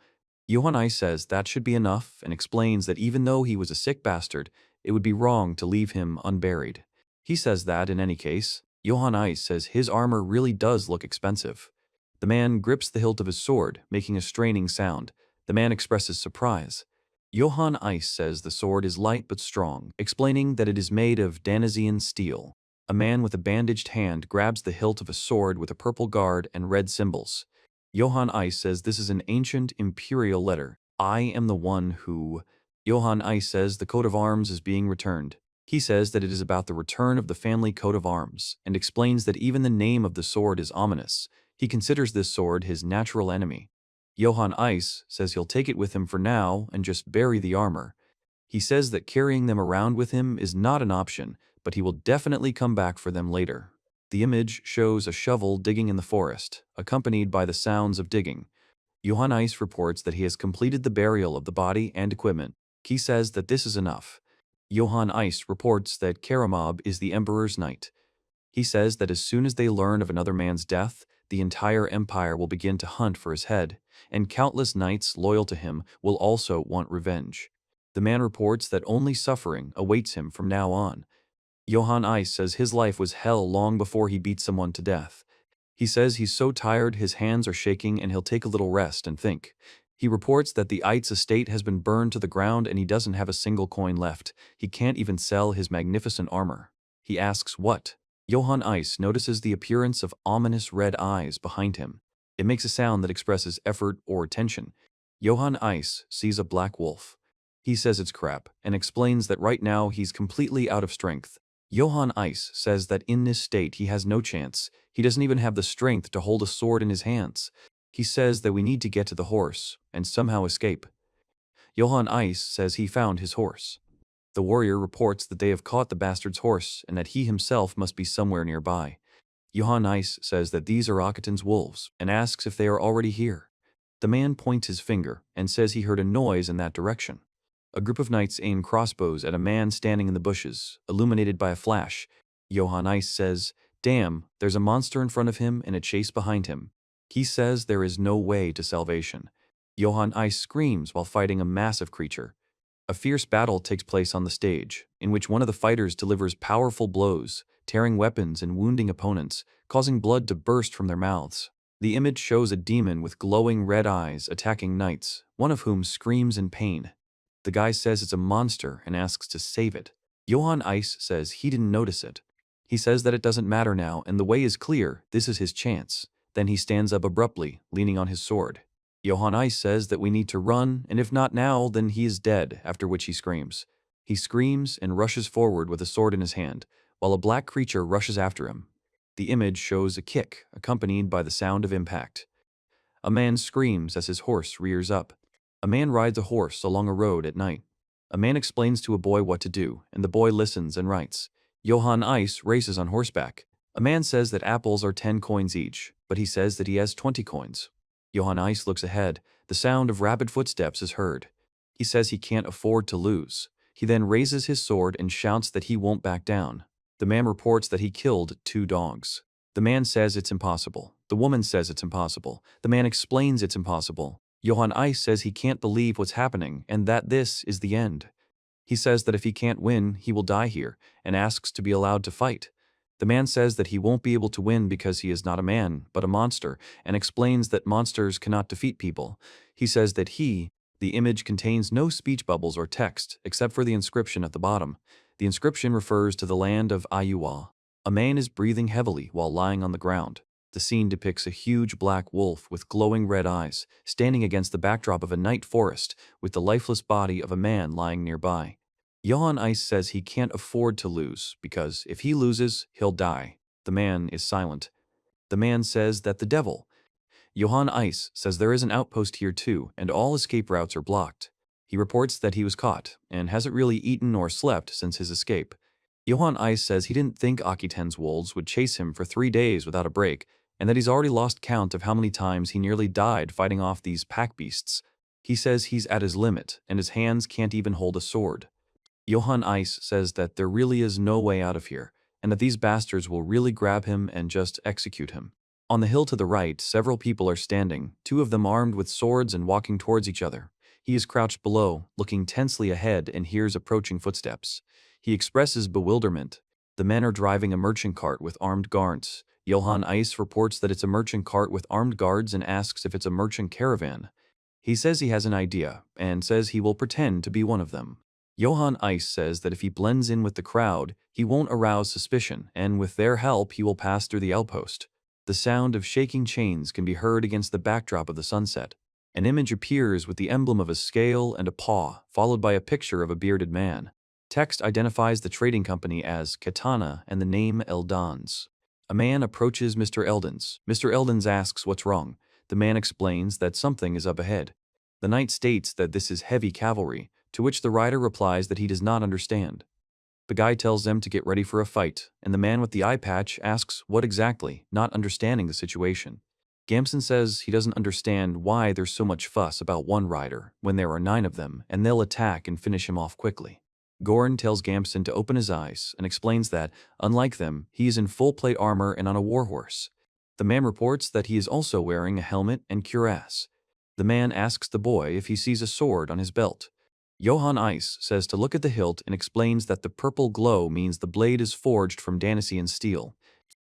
Johann Ice says that should be enough and explains that even though he was a sick bastard, it would be wrong to leave him unburied. He says that, in any case, Johann Ice says his armor really does look expensive. The man grips the hilt of his sword, making a straining sound. The man expresses surprise. Johann Ice says the sword is light but strong, explaining that it is made of Danusian steel. A man with a bandaged hand grabs the hilt of a sword with a purple guard and red symbols. Johann Ice says this is an ancient imperial letter. I am the one who... Johann Ice says the coat of arms is being returned. He says that it is about the return of the family coat of arms, and explains that even the name of the sword is ominous. He considers this sword his natural enemy. Johann Ice says he'll take it with him for now and just bury the armor. He says that carrying them around with him is not an option, but he will definitely come back for them later. The image shows a shovel digging in the forest, accompanied by the sounds of digging. Johann Ice reports that he has completed the burial of the body and equipment. He says that this is enough. Johann Ice reports that Karamov is the Emperor's knight. He says that as soon as they learn of another man's death, the entire empire will begin to hunt for his head, and countless knights loyal to him will also want revenge. The man reports that only suffering awaits him from now on. Johann Ice says his life was hell long before he beat someone to death. He says he's so tired his hands are shaking and he'll take a little rest and think. He reports that the Eitz estate has been burned to the ground and he doesn't have a single coin left. He can't even sell his magnificent armor. He asks what? Johann Ice notices the appearance of ominous red eyes behind him. It makes a sound that expresses effort or tension. Johann Ice sees a black wolf. He says it's crap and explains that right now he's completely out of strength. Johann Ice says that in this state he has no chance. He doesn't even have the strength to hold a sword in his hands. He says that we need to get to the horse and somehow escape. Johann Ice says he found his horse. The warrior reports that they have caught the bastard's horse and that he himself must be somewhere nearby. Johann Ice says that these are Akatan's wolves and asks if they are already here. The man points his finger and says he heard a noise in that direction. A group of knights aim crossbows at a man standing in the bushes, illuminated by a flash. Johann Ice says, "Damn, there's a monster in front of him and a chase behind him." He says there is no way to salvation. Johann Ice screams while fighting a massive creature. A fierce battle takes place on the stage, in which one of the fighters delivers powerful blows, tearing weapons and wounding opponents, causing blood to burst from their mouths. The image shows a demon with glowing red eyes attacking knights, one of whom screams in pain. The guy says it's a monster and asks to save it. Johann Ice says he didn't notice it. He says that it doesn't matter now and the way is clear, this is his chance. Then he stands up abruptly, leaning on his sword. Johann Ice says that we need to run, and if not now, then he is dead, after which he screams. He screams and rushes forward with a sword in his hand, while a black creature rushes after him. The image shows a kick, accompanied by the sound of impact. A man screams as his horse rears up. A man rides a horse along a road at night. A man explains to a boy what to do, and the boy listens and writes. Johann Ice races on horseback. A man says that apples are 10 coins each, but he says that he has 20 coins. Johann Ice looks ahead. The sound of rapid footsteps is heard. He says he can't afford to lose. He then raises his sword and shouts that he won't back down. The man reports that he killed 2 dogs. The man says it's impossible. The woman says it's impossible. The man explains it's impossible. Johann Ice says he can't believe what's happening and that this is the end. He says that if he can't win, he will die here, and asks to be allowed to fight. The man says that he won't be able to win because he is not a man, but a monster, and explains that monsters cannot defeat people. He says that the image contains no speech bubbles or text, except for the inscription at the bottom. The inscription refers to the land of Ayuwa. A man is breathing heavily while lying on the ground. The scene depicts a huge black wolf with glowing red eyes, standing against the backdrop of a night forest with the lifeless body of a man lying nearby. Johann Ice says he can't afford to lose, because if he loses, he'll die. The man is silent. The man says that the devil. Johann Ice says there is an outpost here too, and all escape routes are blocked. He reports that he was caught, and hasn't really eaten or slept since his escape. Johann Ice says he didn't think Akiten's wolves would chase him for 3 days without a break, and that he's already lost count of how many times he nearly died fighting off these pack beasts. He says he's at his limit, and his hands can't even hold a sword. Johann Ice says that there really is no way out of here, and that these bastards will really grab him and just execute him. On the hill to the right, several people are standing, 2 of them armed with swords and walking towards each other. He is crouched below, looking tensely ahead, and hears approaching footsteps. He expresses bewilderment. The men are driving a merchant cart with armed guards. Johann Ice reports that it's a merchant cart with armed guards and asks if it's a merchant caravan. He says he has an idea, and says he will pretend to be one of them. Johann Ice says that if he blends in with the crowd, he won't arouse suspicion, and with their help he will pass through the outpost. The sound of shaking chains can be heard against the backdrop of the sunset. An image appears with the emblem of a scale and a paw, followed by a picture of a bearded man. Text identifies the trading company as Katana and the name Eldons. A man approaches Mr. Eldons. Mr. Eldons asks what's wrong. The man explains that something is up ahead. The knight states that this is heavy cavalry, to which the rider replies that he does not understand. The guy tells them to get ready for a fight, and the man with the eye patch asks what exactly, not understanding the situation. Gamson says he doesn't understand why there's so much fuss about one rider when there are 9 of them, and they'll attack and finish him off quickly. Goran tells Gamson to open his eyes and explains that, unlike them, he is in full plate armor and on a warhorse. The man reports that he is also wearing a helmet and cuirass. The man asks the boy if he sees a sword on his belt. Johann Ice says to look at the hilt and explains that the purple glow means the blade is forged from Damascene steel.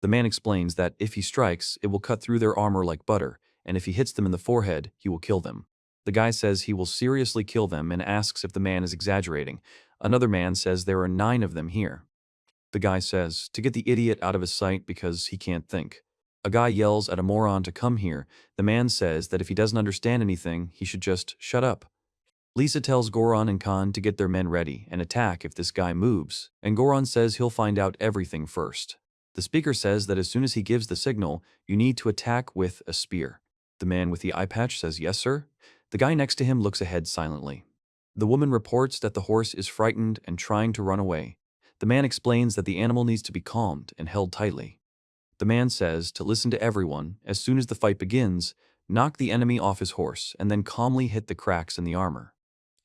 The man explains that if he strikes, it will cut through their armor like butter, and if he hits them in the forehead, he will kill them. The guy says he will seriously kill them and asks if the man is exaggerating. Another man says there are 9 of them here. The guy says to get the idiot out of his sight because he can't think. A guy yells at a moron to come here. The man says that if he doesn't understand anything, he should just shut up. Lisa tells Goron and Khan to get their men ready and attack if this guy moves, and Goron says he'll find out everything first. The speaker says that as soon as he gives the signal, you need to attack with a spear. The man with the eye patch says yes, sir. The guy next to him looks ahead silently. The woman reports that the horse is frightened and trying to run away. The man explains that the animal needs to be calmed and held tightly. The man says to listen to everyone. As soon as the fight begins, knock the enemy off his horse and then calmly hit the cracks in the armor.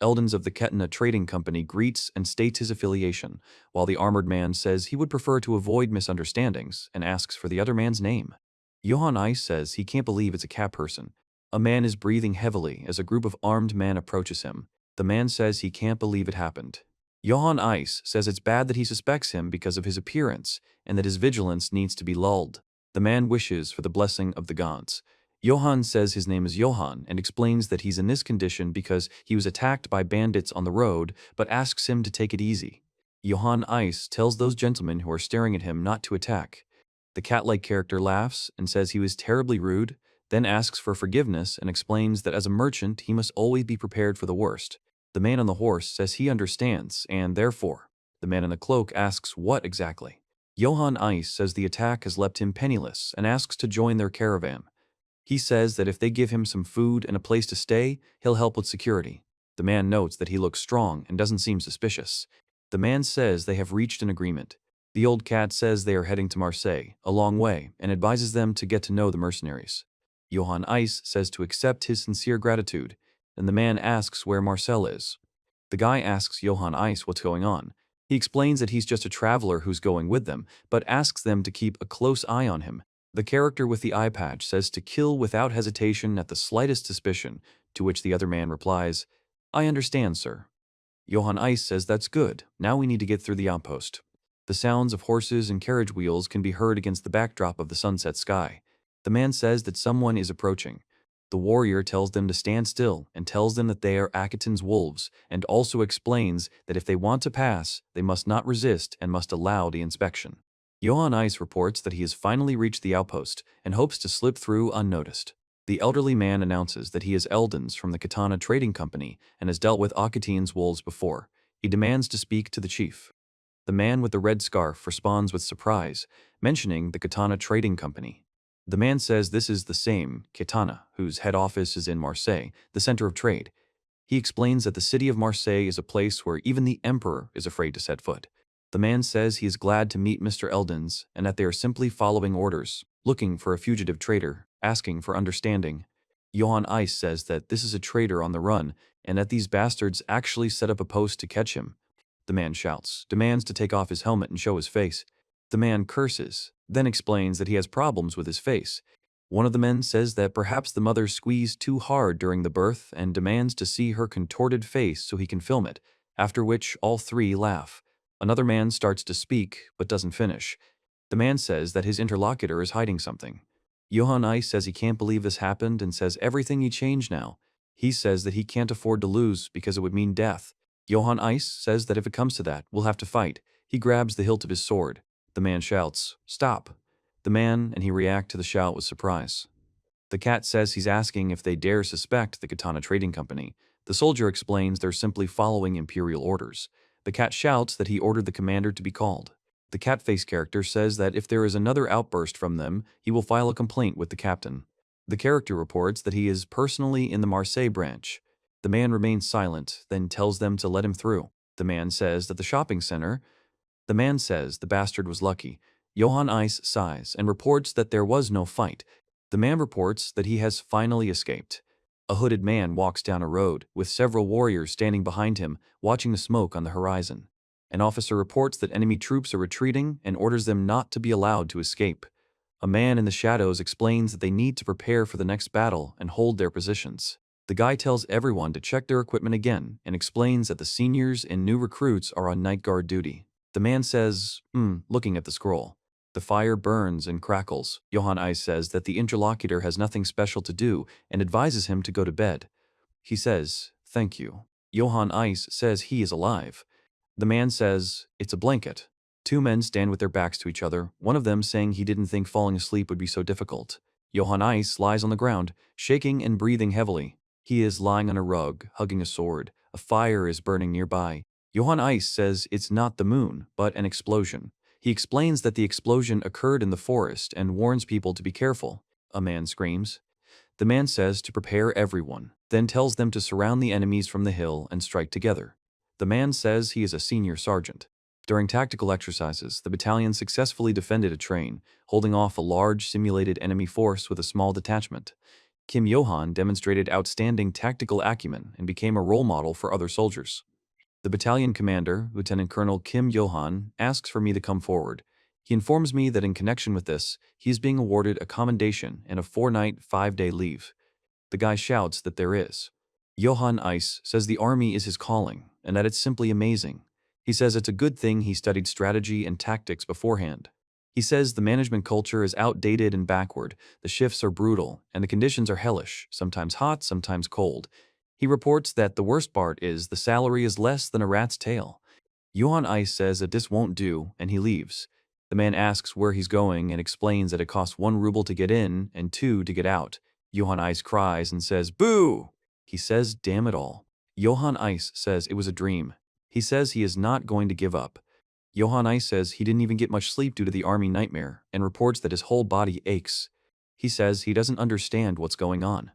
Eldons of the Ketna Trading Company greets and states his affiliation, while the armored man says he would prefer to avoid misunderstandings and asks for the other man's name. Johann Ice says he can't believe it's a cat person. A man is breathing heavily as a group of armed men approaches him. The man says he can't believe it happened. Johann Ice says it's bad that he suspects him because of his appearance and that his vigilance needs to be lulled. The man wishes for the blessing of the gods. Johann says his name is Johann and explains that he's in this condition because he was attacked by bandits on the road, but asks him to take it easy. Johann Ice tells those gentlemen who are staring at him not to attack. The cat-like character laughs and says he was terribly rude, then asks for forgiveness and explains that as a merchant he must always be prepared for the worst. The man on the horse says he understands, and therefore, the man in the cloak asks what exactly. Johann Ice says the attack has left him penniless and asks to join their caravan. He says that if they give him some food and a place to stay, he'll help with security. The man notes that he looks strong and doesn't seem suspicious. The man says they have reached an agreement. The old cat says they are heading to Marseille, a long way, and advises them to get to know the mercenaries. Johann Ice says to accept his sincere gratitude, and the man asks where Marcel is. The guy asks Johann Ice what's going on. He explains that he's just a traveler who's going with them, but asks them to keep a close eye on him. The character with the eye patch says to kill without hesitation at the slightest suspicion, to which the other man replies, "I understand, sir." Johann Ice says that's good, now we need to get through the outpost. The sounds of horses and carriage wheels can be heard against the backdrop of the sunset sky. The man says that someone is approaching. The warrior tells them to stand still and tells them that they are Akatan's wolves, and also explains that if they want to pass, they must not resist and must allow the inspection. Johann Ice reports that he has finally reached the outpost and hopes to slip through unnoticed. The elderly man announces that he is Eldons from the Katana Trading Company and has dealt with Akatan's wolves before. He demands to speak to the chief. The man with the red scarf responds with surprise, mentioning the Katana Trading Company. The man says this is the same Katana, whose head office is in Marseille, the center of trade. He explains that the city of Marseille is a place where even the emperor is afraid to set foot. The man says he is glad to meet Mr. Eldons and that they are simply following orders, looking for a fugitive trader, asking for understanding. Johann Ice says that this is a trader on the run and that these bastards actually set up a post to catch him. The man shouts, demands to take off his helmet and show his face. The man curses, then explains that he has problems with his face. One of the men says that perhaps the mother squeezed too hard during the birth and demands to see her contorted face so he can film it, after which all 3 laugh. Another man starts to speak, but doesn't finish. The man says that his interlocutor is hiding something. Johann Ice says he can't believe this happened and says everything he changed now. He says that he can't afford to lose because it would mean death. Johann Ice says that if it comes to that, we'll have to fight. He grabs the hilt of his sword. The man shouts, "Stop!" The man and he react to the shout with surprise. The cat says he's asking if they dare suspect the Katana Trading Company. The soldier explains they're simply following imperial orders. The cat shouts that he ordered the commander to be called. The cat-face character says that if there is another outburst from them, he will file a complaint with the captain. The character reports that he is personally in the Marseille branch. The man remains silent, then tells them to let him through. The man says that the shopping center. The man says the bastard was lucky. Johann Ice sighs and reports that there was no fight. The man reports that he has finally escaped. A hooded man walks down a road, with several warriors standing behind him, watching the smoke on the horizon. An officer reports that enemy troops are retreating and orders them not to be allowed to escape. A man in the shadows explains that they need to prepare for the next battle and hold their positions. The guy tells everyone to check their equipment again and explains that the seniors and new recruits are on night guard duty. The man says, looking at the scroll. The fire burns and crackles. Johann Ice says that the interlocutor has nothing special to do and advises him to go to bed. He says, "Thank you." Johann Ice says he is alive. The man says, "It's a blanket." Two men stand with their backs to each other, one of them saying he didn't think falling asleep would be so difficult. Johann Ice lies on the ground, shaking and breathing heavily. He is lying on a rug, hugging a sword. A fire is burning nearby. Johann Ice says it's not the moon, but an explosion. He explains that the explosion occurred in the forest and warns people to be careful. A man screams. The man says to prepare everyone, then tells them to surround the enemies from the hill and strike together. The man says he is a senior sergeant. During tactical exercises, the battalion successfully defended a train, holding off a large simulated enemy force with a small detachment. Kim Johan demonstrated outstanding tactical acumen and became a role model for other soldiers. The battalion commander, Lieutenant Colonel Kim Johan, asks for me to come forward. He informs me that in connection with this, he is being awarded a commendation and a 4-night, 5-day leave. The guy shouts that there is. Johann Ice says the army is his calling and that it's simply amazing. He says it's a good thing he studied strategy and tactics beforehand. He says the management culture is outdated and backward, the shifts are brutal, and the conditions are hellish, sometimes hot, sometimes cold. He reports that the worst part is the salary is less than a rat's tail. Johann Ice says that this won't do, and he leaves. The man asks where he's going and explains that it costs 1 ruble to get in and 2 to get out. Johann Ice cries and says, "Boo!" He says, "Damn it all." Johann Ice says it was a dream. He says he is not going to give up. Johann Ice says he didn't even get much sleep due to the army nightmare and reports that his whole body aches. He says he doesn't understand what's going on.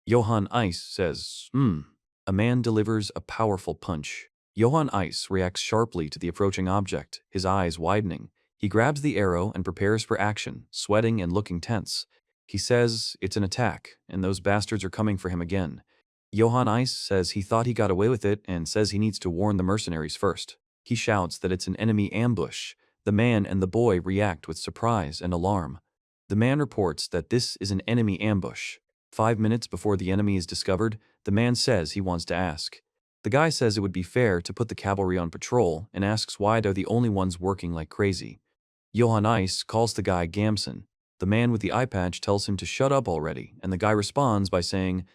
Johann Ice says, A man delivers a powerful punch. Johann Ice reacts sharply to the approaching object, his eyes widening. He grabs the arrow and prepares for action, sweating and looking tense. He says it's an attack, and those bastards are coming for him again. Johann Ice says he thought he got away with it and says he needs to warn the mercenaries first. He shouts that it's an enemy ambush. The man and the boy react with surprise and alarm. The man reports that this is an enemy ambush. 5 minutes before the enemy is discovered, the man says he wants to ask. The guy says it would be fair to put the cavalry on patrol and asks why they're the only ones working like crazy. Johann Ice calls the guy Gamson. The man with the eye patch tells him to shut up already, and the guy responds by saying,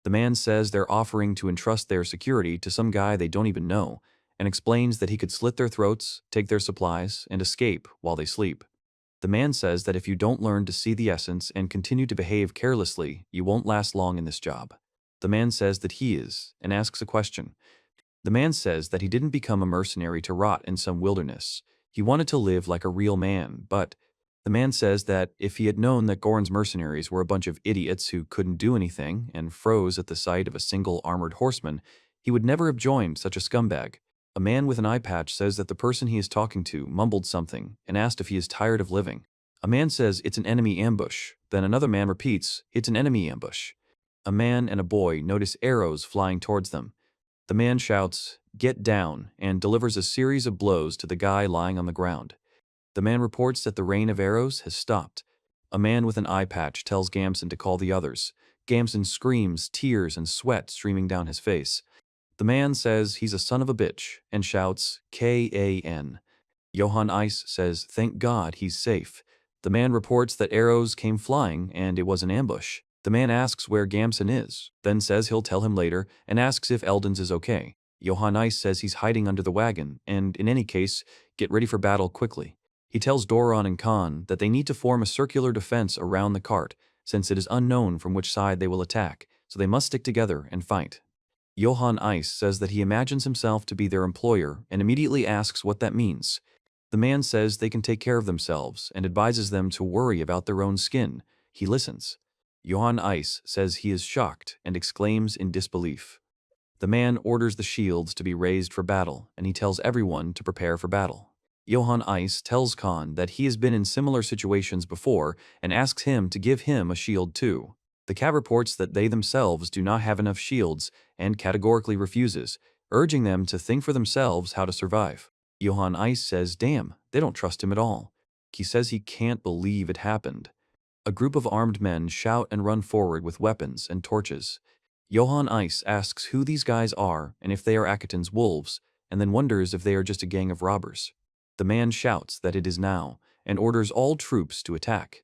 the man says they're offering to entrust their security to some guy they don't even know, and explains that he could slit their throats, take their supplies, and escape while they sleep. The man says that if you don't learn to see the essence and continue to behave carelessly, you won't last long in this job. The man says that he is, and asks a question. The man says that he didn't become a mercenary to rot in some wilderness. He wanted to live like a real man, but the man says that if he had known that Goran's mercenaries were a bunch of idiots who couldn't do anything and froze at the sight of a single armored horseman, he would never have joined such a scumbag. A man with an eye patch says that the person he is talking to mumbled something and asked if he is tired of living. A man says it's an enemy ambush. Then another man repeats, it's an enemy ambush. A man and a boy notice arrows flying towards them. The man shouts, "Get down," and delivers a series of blows to the guy lying on the ground. The man reports that the rain of arrows has stopped. A man with an eye patch tells Gamson to call the others. Gamson screams, tears and sweat streaming down his face. The man says he's a son of a bitch and shouts, "K-A-N." Johann Ice says, thank God he's safe. The man reports that arrows came flying and it was an ambush. The man asks where Gamson is, then says he'll tell him later and asks if Eldons is okay. Johann Ice says he's hiding under the wagon and, in any case, get ready for battle quickly. He tells Doron and Khan that they need to form a circular defense around the cart, since it is unknown from which side they will attack, so they must stick together and fight. Johann Ice says that he imagines himself to be their employer and immediately asks what that means. The man says they can take care of themselves and advises them to worry about their own skin. He listens. Johann Ice says he is shocked and exclaims in disbelief. The man orders the shields to be raised for battle, and he tells everyone to prepare for battle. Johann Ice tells Khan that he has been in similar situations before and asks him to give him a shield too. The Cav reports that they themselves do not have enough shields and categorically refuses, urging them to think for themselves how to survive. Johann Ice says, damn, they don't trust him at all. He says he can't believe it happened. A group of armed men shout and run forward with weapons and torches. Johann Ice asks who these guys are and if they are Akatan's wolves, and then wonders if they are just a gang of robbers. The man shouts that it is now, and orders all troops to attack.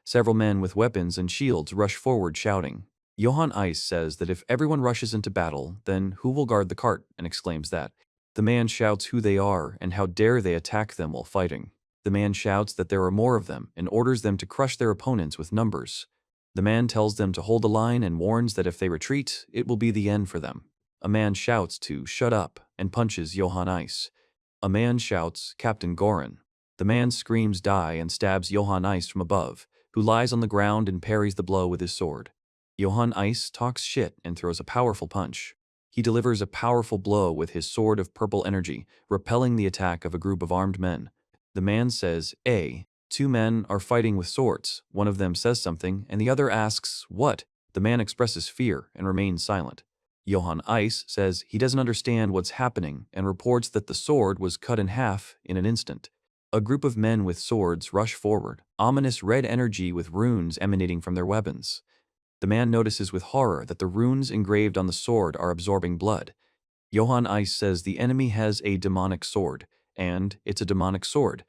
Several men with weapons and shields rush forward shouting. Johann Ice says that if everyone rushes into battle, then who will guard the cart, and exclaims that. The man shouts who they are and how dare they attack them while fighting. The man shouts that there are more of them and orders them to crush their opponents with numbers. The man tells them to hold the line and warns that if they retreat, it will be the end for them. A man shouts to shut up and punches Johann Ice. A man shouts, Captain Goran. The man screams die and stabs Johann Ice from above, who lies on the ground and parries the blow with his sword. Johann Ice talks shit and throws a powerful punch. He delivers a powerful blow with his sword of purple energy, repelling the attack of a group of armed men. The man says, two men are fighting with swords. One of them says something, and the other asks, what? The man expresses fear and remains silent. Johann Ice says he doesn't understand what's happening and reports that the sword was cut in half in an instant. A group of men with swords rush forward, ominous red energy with runes emanating from their weapons. The man notices with horror that the runes engraved on the sword are absorbing blood. Johann Ice says the enemy has a demonic sword, and it's a demonic sword.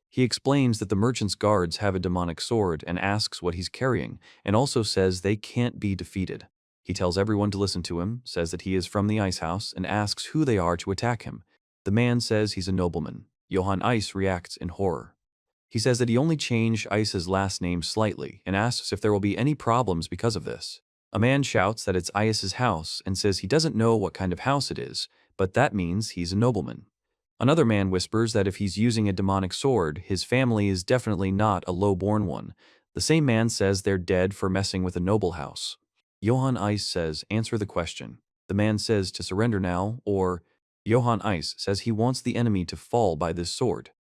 He explains that the merchant's guards have a demonic sword and asks what he's carrying, and also says they can't be defeated. He tells everyone to listen to him, says that he is from the ice house, and asks who they are to attack him. The man says he's a nobleman. Johann Ice reacts in horror. He says that he only changed Ice's last name slightly and asks if there will be any problems because of this. A man shouts that it's Ice's house and says he doesn't know what kind of house it is, but that means he's a nobleman. Another man whispers that if he's using a demonic sword, his family is definitely not a low-born one. The same man says they're dead for messing with a noble house. Johann Ice says, answer the question. The man says to surrender now, or Johann Ice says he wants the enemy to fall by this sword.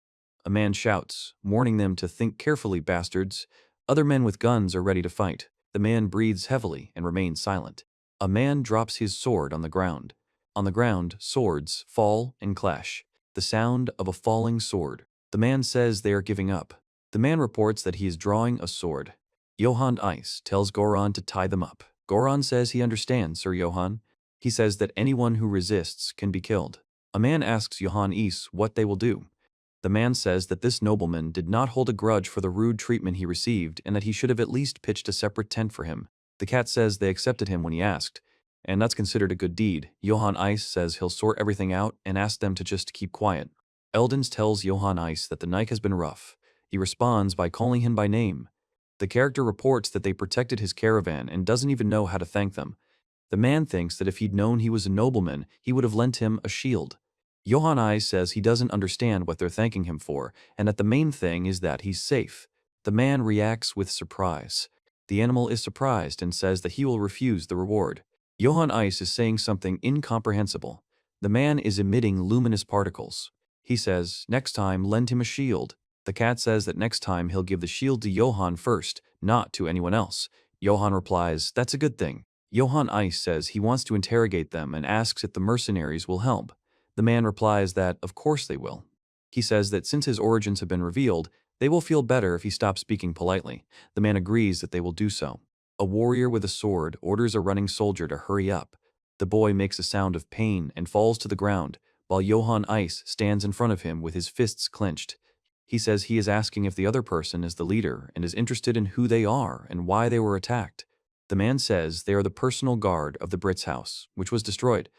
A man shouts, warning them to think carefully, bastards. Other men with guns are ready to fight. The man breathes heavily and remains silent. A man drops his sword on the ground. On the ground, swords fall and clash. The sound of a falling sword. The man says they are giving up. The man reports that he is drawing a sword. Johann Ice tells Goran to tie them up. Goran says he understands, Sir Johann. He says that anyone who resists can be killed. A man asks Johann Ice what they will do. The man says that this nobleman did not hold a grudge for the rude treatment he received and that he should have at least pitched a separate tent for him. The cat says they accepted him when he asked, and that's considered a good deed. Johann Ice says he'll sort everything out and asks them to just keep quiet. Eldens tells Johann Ice that the night has been rough. He responds by calling him by name. The character reports that they protected his caravan and doesn't even know how to thank them. The man thinks that if he'd known he was a nobleman, he would have lent him a shield. Johann Ice says he doesn't understand what they're thanking him for, and that the main thing is that he's safe. The man reacts with surprise. The animal is surprised and says that he will refuse the reward. Johann Ice is saying something incomprehensible. The man is emitting luminous particles. He says, next time lend him a shield. The cat says that next time he'll give the shield to Johann first, not to anyone else. Johann replies, that's a good thing. Johann Ice says he wants to interrogate them and asks if the mercenaries will help. The man replies that, of course they will. He says that since his origins have been revealed, they will feel better if he stops speaking politely. The man agrees that they will do so. A warrior with a sword orders a running soldier to hurry up. The boy makes a sound of pain and falls to the ground, while Johann Ice stands in front of him with his fists clenched. He says he is asking if the other person is the leader and is interested in who they are and why they were attacked. The man says they are the personal guard of the Brit's house, which was destroyed.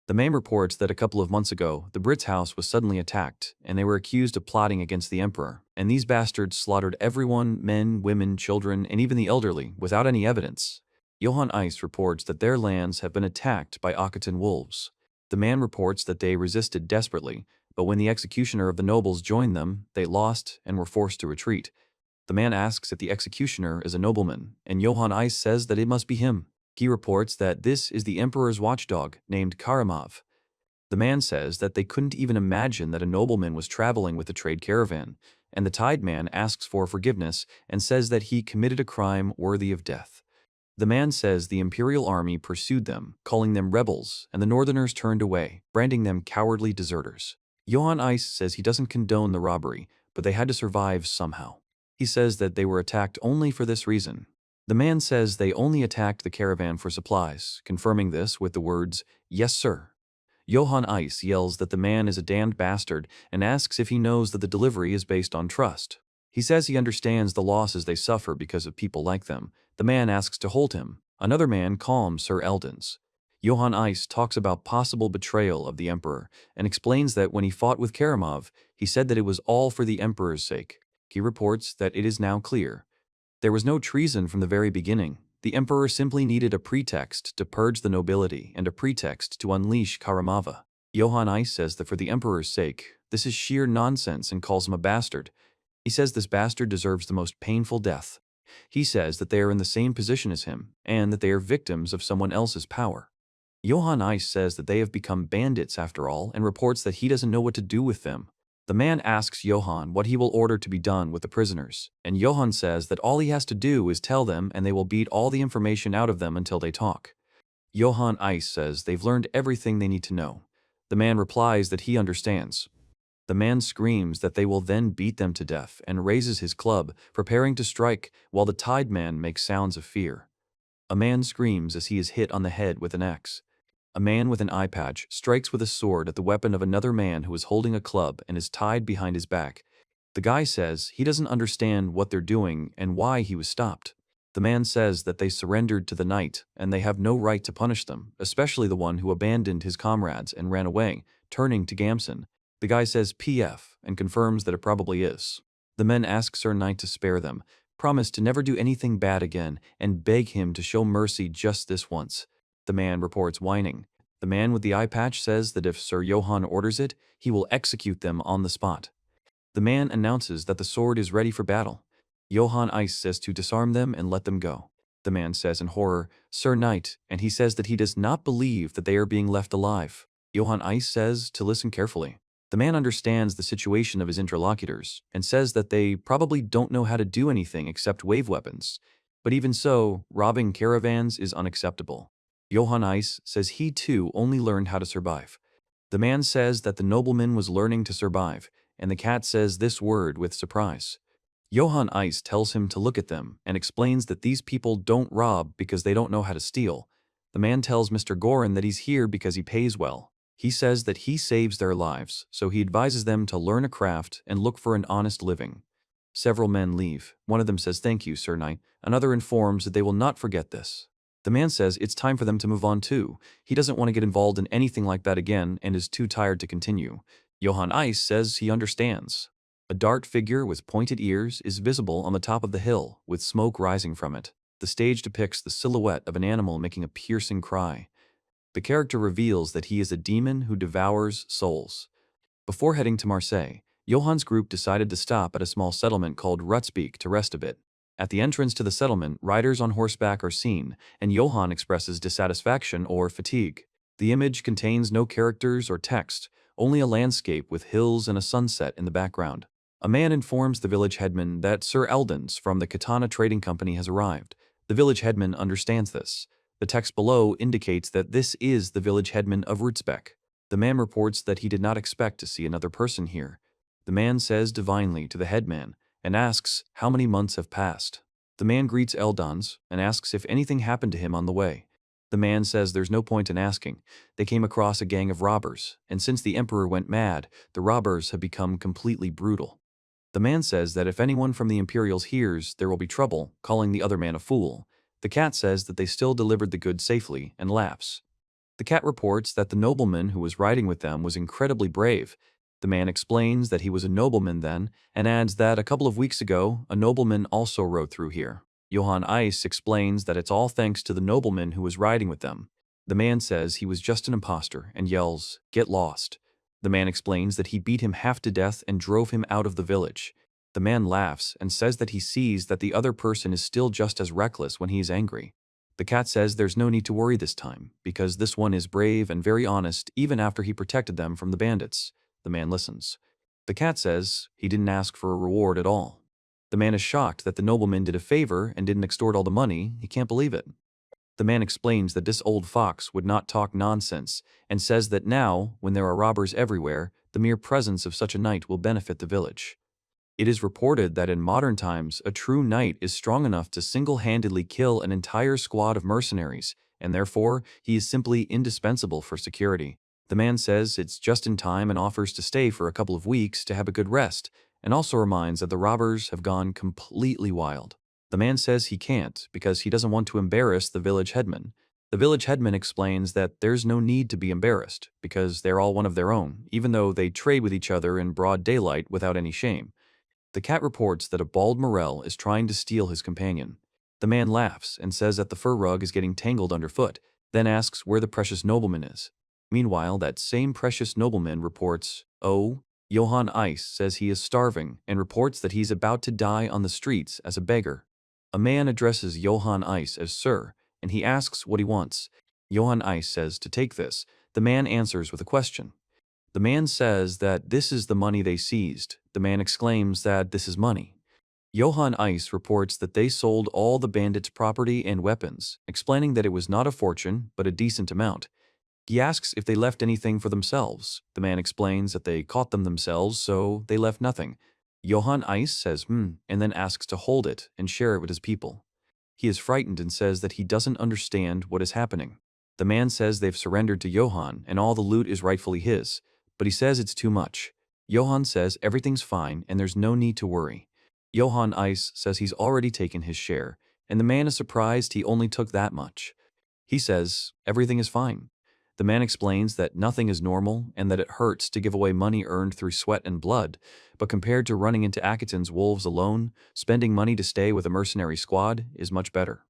The man reports that a couple of months ago, the Brit's house was suddenly attacked, and they were accused of plotting against the emperor, and these bastards slaughtered everyone, men, women, children, and even the elderly, without any evidence. Johann Ice reports that their lands have been attacked by Akatan wolves. The man reports that they resisted desperately, but when the executioner of the nobles joined them, they lost and were forced to retreat. The man asks if the executioner is a nobleman, and Johann Ice says that it must be him. He reports that this is the emperor's watchdog, named Karamov. The man says that they couldn't even imagine that a nobleman was traveling with the trade caravan, and the Tide Man asks for forgiveness and says that he committed a crime worthy of death. The man says the imperial army pursued them, calling them rebels, and the northerners turned away, branding them cowardly deserters. Johann Ice says he doesn't condone the robbery, but they had to survive somehow. He says that they were attacked only for this reason. The man says they only attacked the caravan for supplies, confirming this with the words, "Yes, sir." Johann Ice yells that the man is a damned bastard and asks if he knows that the delivery is based on trust. He says he understands the losses they suffer because of people like them. The man asks to hold him. Another man calms Sir Eldon's. Johann Ice talks about possible betrayal of the Emperor and explains that when he fought with Karamov, he said that it was all for the Emperor's sake. He reports that it is now clear. There was no treason from the very beginning. The Emperor simply needed a pretext to purge the nobility and a pretext to unleash Karamava. Johann Ice says that for the Emperor's sake, this is sheer nonsense and calls him a bastard. He says this bastard deserves the most painful death. He says that they are in the same position as him and that they are victims of someone else's power. Johann Ice says that they have become bandits after all and reports that he doesn't know what to do with them. The man asks Johann what he will order to be done with the prisoners, and Johann says that all he has to do is tell them and they will beat all the information out of them until they talk. Johann Ice says they've learned everything they need to know. The man replies that he understands. The man screams that they will then beat them to death and raises his club, preparing to strike, while the Tide Man makes sounds of fear. A man screams as he is hit on the head with an axe. A man with an eye patch strikes with a sword at the weapon of another man who is holding a club and is tied behind his back. The guy says he doesn't understand what they're doing and why he was stopped. The man says that they surrendered to the knight and they have no right to punish them, especially the one who abandoned his comrades and ran away, turning to Gamson. The guy says PF and confirms that it probably is. The men ask Sir Knight to spare them, promise to never do anything bad again, and beg him to show mercy just this once. The man reports whining. The man with the eye patch says that if Sir Johann orders it, he will execute them on the spot. The man announces that the sword is ready for battle. Johann Ice says to disarm them and let them go. The man says in horror, "Sir Knight," and he says that he does not believe that they are being left alive. Johann Ice says to listen carefully. The man understands the situation of his interlocutors and says that they probably don't know how to do anything except wave weapons. But even so, robbing caravans is unacceptable. Johann Ice says he too only learned how to survive. The man says that the nobleman was learning to survive, and the cat says this word with surprise. Johann Ice tells him to look at them and explains that these people don't rob because they don't know how to steal. The man tells Mr. Gorin that he's here because he pays well. He says that he saves their lives, so he advises them to learn a craft and look for an honest living. Several men leave. One of them says, "Thank you, Sir Knight." Another informs that they will not forget this. The man says it's time for them to move on too. He doesn't want to get involved in anything like that again and is too tired to continue. Johann Ice says he understands. A dark figure with pointed ears is visible on the top of the hill, with smoke rising from it. The stage depicts the silhouette of an animal making a piercing cry. The character reveals that he is a demon who devours souls. Before heading to Marseille, Johann's group decided to stop at a small settlement called Rutsbeek to rest a bit. At the entrance to the settlement, riders on horseback are seen, and Johann expresses dissatisfaction or fatigue. The image contains no characters or text, only a landscape with hills and a sunset in the background. A man informs the village headman that Sir Eldon's from the Katana Trading Company has arrived. The village headman understands this. The text below indicates that this is the village headman of Rutsbeek. The man reports that he did not expect to see another person here. The man says divinely to the headman and asks how many months have passed. The man greets Eldon's and asks if anything happened to him on the way. The man says there's no point in asking. They came across a gang of robbers, and since the emperor went mad, the robbers have become completely brutal. The man says that if anyone from the Imperials hears, there will be trouble, calling the other man a fool. The cat says that they still delivered the goods safely and laughs. The cat reports that the nobleman who was riding with them was incredibly brave. The man explains that he was a nobleman then, and adds that a couple of weeks ago, a nobleman also rode through here. Johann Ice explains that it's all thanks to the nobleman who was riding with them. The man says he was just an imposter and yells, "Get lost." The man explains that he beat him half to death and drove him out of the village. The man laughs and says that he sees that the other person is still just as reckless when he is angry. The cat says there's no need to worry this time, because this one is brave and very honest even after he protected them from the bandits. The man listens. The cat says he didn't ask for a reward at all. The man is shocked that the nobleman did a favor and didn't extort all the money. He can't believe it. The man explains that this old fox would not talk nonsense and says that now, when there are robbers everywhere, the mere presence of such a knight will benefit the village. It is reported that in modern times, a true knight is strong enough to single-handedly kill an entire squad of mercenaries, and therefore, he is simply indispensable for security. The man says it's just in time and offers to stay for a couple of weeks to have a good rest, and also reminds that the robbers have gone completely wild. The man says he can't because he doesn't want to embarrass the village headman. The village headman explains that there's no need to be embarrassed because they're all one of their own, even though they trade with each other in broad daylight without any shame. The cat reports that a bald morel is trying to steal his companion. The man laughs and says that the fur rug is getting tangled underfoot, then asks where the precious nobleman is. Meanwhile, that same precious nobleman reports, "Oh, Johann Ice says he is starving and reports that he's about to die on the streets as a beggar." A man addresses Johann Ice as Sir, and he asks what he wants. Johann Ice says to take this. The man answers with a question. The man says that this is the money they seized. The man exclaims that this is money. Johann Ice reports that they sold all the bandits' property and weapons, explaining that it was not a fortune, but a decent amount. He asks if they left anything for themselves. The man explains that they caught them themselves, so they left nothing. Johann Ice says, and then asks to hold it and share it with his people. He is frightened and says that he doesn't understand what is happening. The man says they've surrendered to Johann and all the loot is rightfully his, but he says it's too much. Johann says everything's fine and there's no need to worry. Johann Ice says he's already taken his share, and the man is surprised he only took that much. He says everything is fine. The man explains that nothing is normal and that it hurts to give away money earned through sweat and blood, but compared to running into Akatan's wolves alone, spending money to stay with a mercenary squad is much better.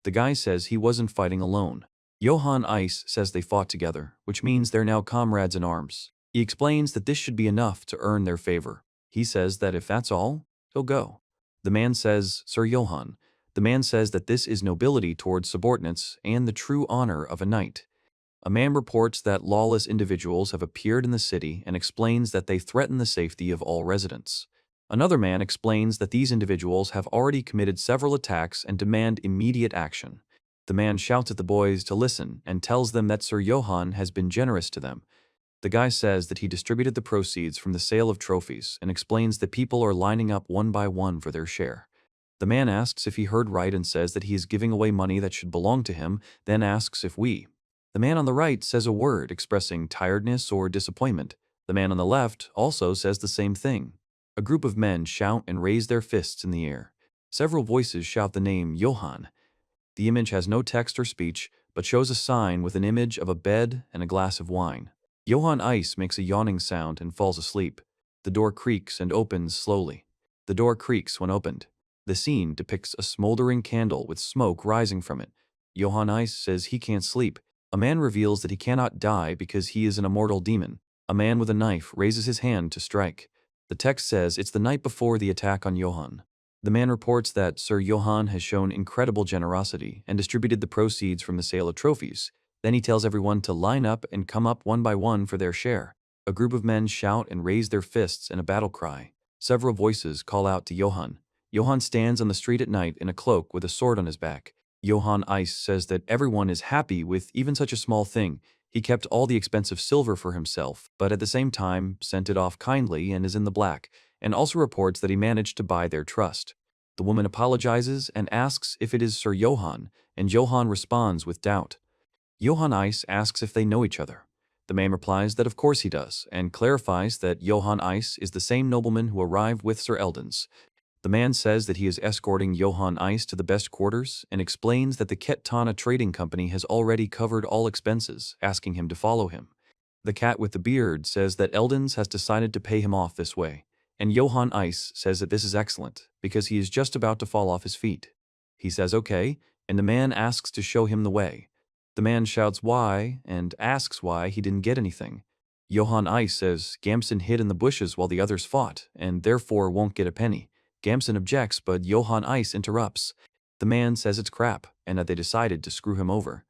The guy says he wasn't fighting alone. Johann Ice says they fought together, which means they're now comrades in arms. He explains that this should be enough to earn their favor. He says that if that's all, he'll go. The man says, Sir Johann. The man says that this is nobility towards subordinates and the true honor of a knight. A man reports that lawless individuals have appeared in the city and explains that they threaten the safety of all residents. Another man explains that these individuals have already committed several attacks and demand immediate action. The man shouts at the boys to listen and tells them that Sir Johann has been generous to them. The guy says that he distributed the proceeds from the sale of trophies and explains that people are lining up one by one for their share. The man asks if he heard right and says that he is giving away money that should belong to him, then asks if we. The man on the right says a word expressing tiredness or disappointment. The man on the left also says the same thing. A group of men shout and raise their fists in the air. Several voices shout the name Johann. The image has no text or speech, but shows a sign with an image of a bed and a glass of wine. Johann Ice makes a yawning sound and falls asleep. The door creaks and opens slowly. The door creaks when opened. The scene depicts a smoldering candle with smoke rising from it. Johann Ice says he can't sleep. A man reveals that he cannot die because he is an immortal demon. A man with a knife raises his hand to strike. The text says it's the night before the attack on Johann. The man reports that Sir Johann has shown incredible generosity and distributed the proceeds from the sale of trophies. Then he tells everyone to line up and come up one by one for their share. A group of men shout and raise their fists in a battle cry. Several voices call out to Johann. Johann stands on the street at night in a cloak with a sword on his back. Johann Ice says that everyone is happy with even such a small thing. He kept all the expensive silver for himself, but at the same time sent it off kindly and is in the black, and also reports that he managed to buy their trust. The woman apologizes and asks if it is Sir Johann, and Johann responds with doubt. Johann Ice asks if they know each other. The man replies that of course he does, and clarifies that Johann Ice is the same nobleman who arrived with Sir Eldons. The man says that he is escorting Johann Ice to the best quarters and explains that the Kettana Trading Company has already covered all expenses, asking him to follow him. The cat with the beard says that Eldons has decided to pay him off this way, and Johann Ice says that this is excellent because he is just about to fall off his feet. He says okay, and the man asks to show him the way. The man shouts why and asks why he didn't get anything. Johann Ice says Gamson hid in the bushes while the others fought and therefore won't get a penny. Gamson objects, but Johann Ice interrupts. The man says it's crap and that they decided to screw him over.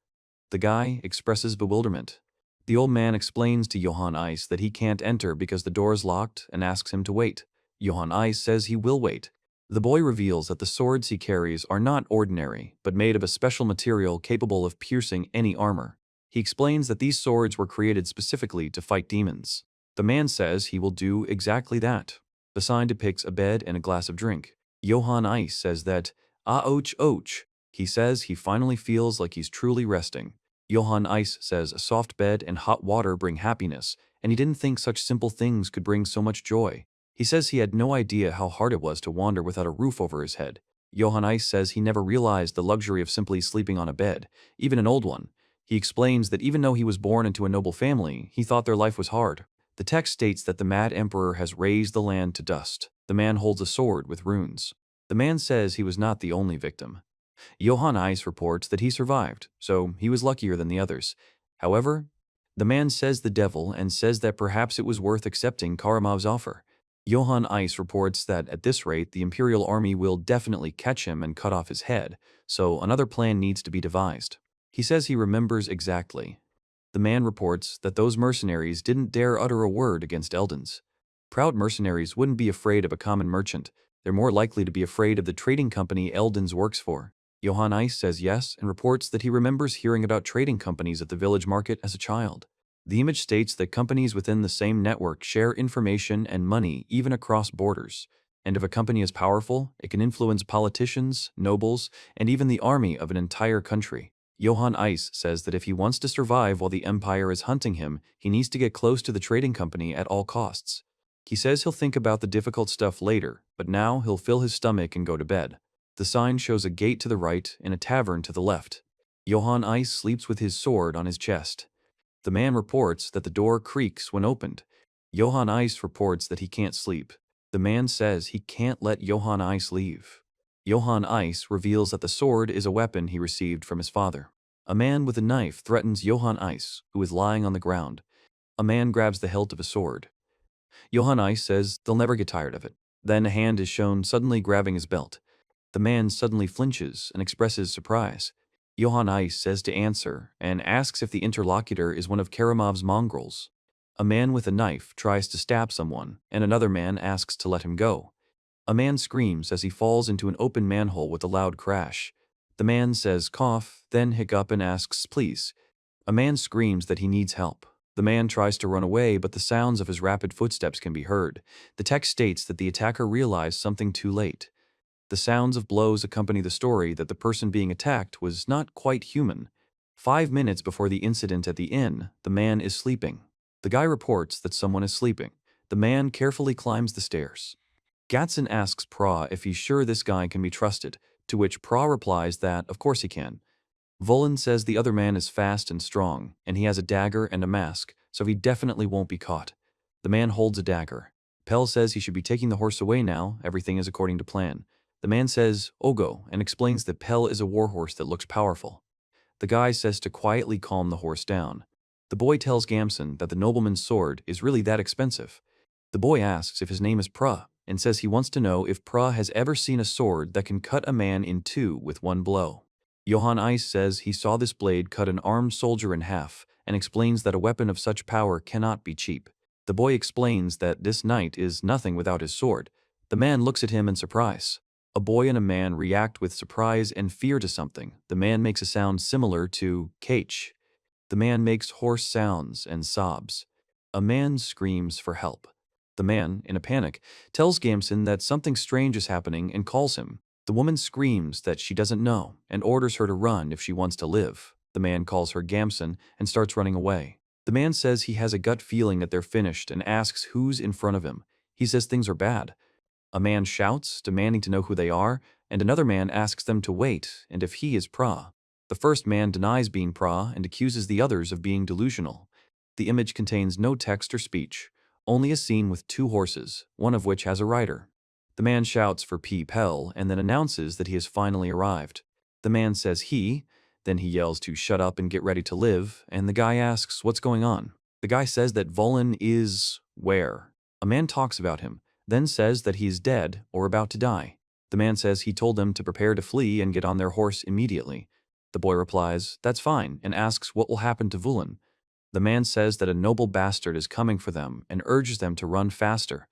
The guy expresses bewilderment. The old man explains to Johann Ice that he can't enter because the door is locked and asks him to wait. Johann Ice says he will wait. The boy reveals that the swords he carries are not ordinary, but made of a special material capable of piercing any armor. He explains that these swords were created specifically to fight demons. The man says he will do exactly that. The sign depicts a bed and a glass of drink. Johann Ice says that, ah och och. He says he finally feels like he's truly resting. Johann Ice says a soft bed and hot water bring happiness, and he didn't think such simple things could bring so much joy. He says he had no idea how hard it was to wander without a roof over his head. Johann Ice says he never realized the luxury of simply sleeping on a bed, even an old one. He explains that even though he was born into a noble family, he thought their life was hard. The text states that the mad emperor has razed the land to dust. The man holds a sword with runes. The man says he was not the only victim. Johann Ice reports that he survived, so he was luckier than the others. However, the man says the devil and says that perhaps it was worth accepting Karamov's offer. Johann Ice reports that at this rate the Imperial Army will definitely catch him and cut off his head, so another plan needs to be devised. He says he remembers exactly. The man reports that those mercenaries didn't dare utter a word against Eldon's. Proud mercenaries wouldn't be afraid of a common merchant. They're more likely to be afraid of the trading company Eldon's works for. Johann Ice says yes and reports that he remembers hearing about trading companies at the village market as a child. The image states that companies within the same network share information and money even across borders. And if a company is powerful, it can influence politicians, nobles, and even the army of an entire country. Johann Ice says that if he wants to survive while the Empire is hunting him, he needs to get close to the trading company at all costs. He says he'll think about the difficult stuff later, but now he'll fill his stomach and go to bed. The sign shows a gate to the right and a tavern to the left. Johann Ice sleeps with his sword on his chest. The man reports that the door creaks when opened. Johann Ice reports that he can't sleep. The man says he can't let Johann Ice leave. Johann Ice reveals that the sword is a weapon he received from his father. A man with a knife threatens Johann Ice, who is lying on the ground. A man grabs the hilt of a sword. Johann Ice says they'll never get tired of it. Then a hand is shown suddenly grabbing his belt. The man suddenly flinches and expresses surprise. Johann Ice says to answer and asks if the interlocutor is one of Karamov's mongrels. A man with a knife tries to stab someone, and another man asks to let him go. A man screams as he falls into an open manhole with a loud crash. The man says cough, then hiccup and asks please. A man screams that he needs help. The man tries to run away, but the sounds of his rapid footsteps can be heard. The text states that the attacker realized something too late. The sounds of blows accompany the story that the person being attacked was not quite human. 5 minutes before the incident at the inn, the man is sleeping. The guy reports that someone is sleeping. The man carefully climbs the stairs. Gatson asks Pra if he's sure this guy can be trusted, to which Pra replies that, of course he can. Volin says the other man is fast and strong, and he has a dagger and a mask, so he definitely won't be caught. The man holds a dagger. Pell says he should be taking the horse away now, everything is according to plan. The man says, Ogo, and explains that Pell is a warhorse that looks powerful. The guy says to quietly calm the horse down. The boy tells Gamson that the nobleman's sword is really that expensive. The boy asks if his name is Pra, and says he wants to know if Pra has ever seen a sword that can cut a man in two with one blow. Johann Ice says he saw this blade cut an armed soldier in half, and explains that a weapon of such power cannot be cheap. The boy explains that this knight is nothing without his sword. The man looks at him in surprise. A boy and a man react with surprise and fear to something. The man makes a sound similar to Kach. The man makes hoarse sounds and sobs. A man screams for help. The man, in a panic, tells Gamson that something strange is happening and calls him. The woman screams that she doesn't know and orders her to run if she wants to live. The man calls her Gamson and starts running away. The man says he has a gut feeling that they're finished and asks who's in front of him. He says things are bad. A man shouts, demanding to know who they are, and another man asks them to wait and if he is Pra. The first man denies being Pra and accuses the others of being delusional. The image contains no text or speech, only a scene with 2 horses, one of which has a rider. The man shouts for P. Pell and then announces that he has finally arrived. The man says then he yells to shut up and get ready to live, and the guy asks what's going on. The guy says that Volin is where? A man talks about him, then says that he is dead or about to die. The man says he told them to prepare to flee and get on their horse immediately. The boy replies, that's fine, and asks what will happen to Volin. The man says that a noble bastard is coming for them and urges them to run faster.